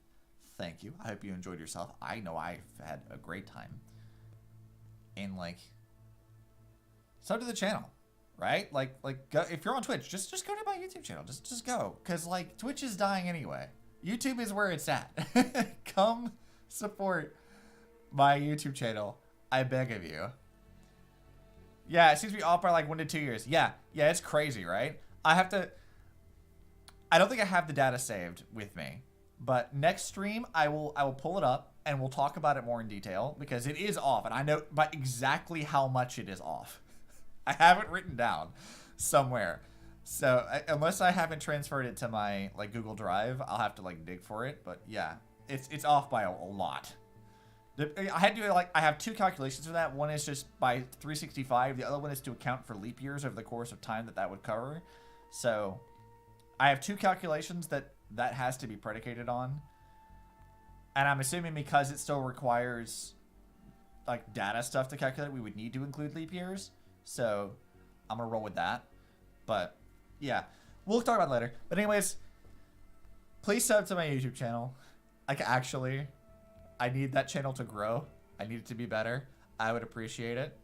thank you. I hope you enjoyed yourself. I know I've had a great time. And sub to the channel, right? Go, if you're on Twitch, just go to my YouTube channel. Just go, cause Twitch is dying anyway. YouTube is where it's at. Come support my YouTube channel. I beg of you. Yeah, it seems to be off by 1 to 2 years. Yeah, it's crazy, right? I don't think I have the data saved with me, but next stream I will pull it up and we'll talk about it more in detail because it is off, and I know by exactly how much it is off. I have it written down somewhere. So unless I haven't transferred it to my Google Drive, I'll have to dig for it. But yeah, it's off by a lot. I had to I have two calculations for that. One is just by 365. The other one is to account for leap years over the course of time that would cover. So I have two calculations that has to be predicated on. And I'm assuming because it still requires data stuff to calculate, we would need to include leap years. So I'm gonna roll with that. But yeah, we'll talk about it later. But anyways, please sub to my YouTube channel. Actually, I need that channel to grow. I need it to be better. I would appreciate it.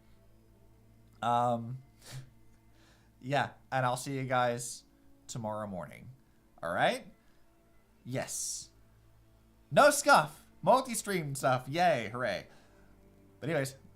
Yeah, and I'll see you guys tomorrow morning. All right? Yes. No scuff. Multi-stream stuff. Yay. Hooray. But anyways,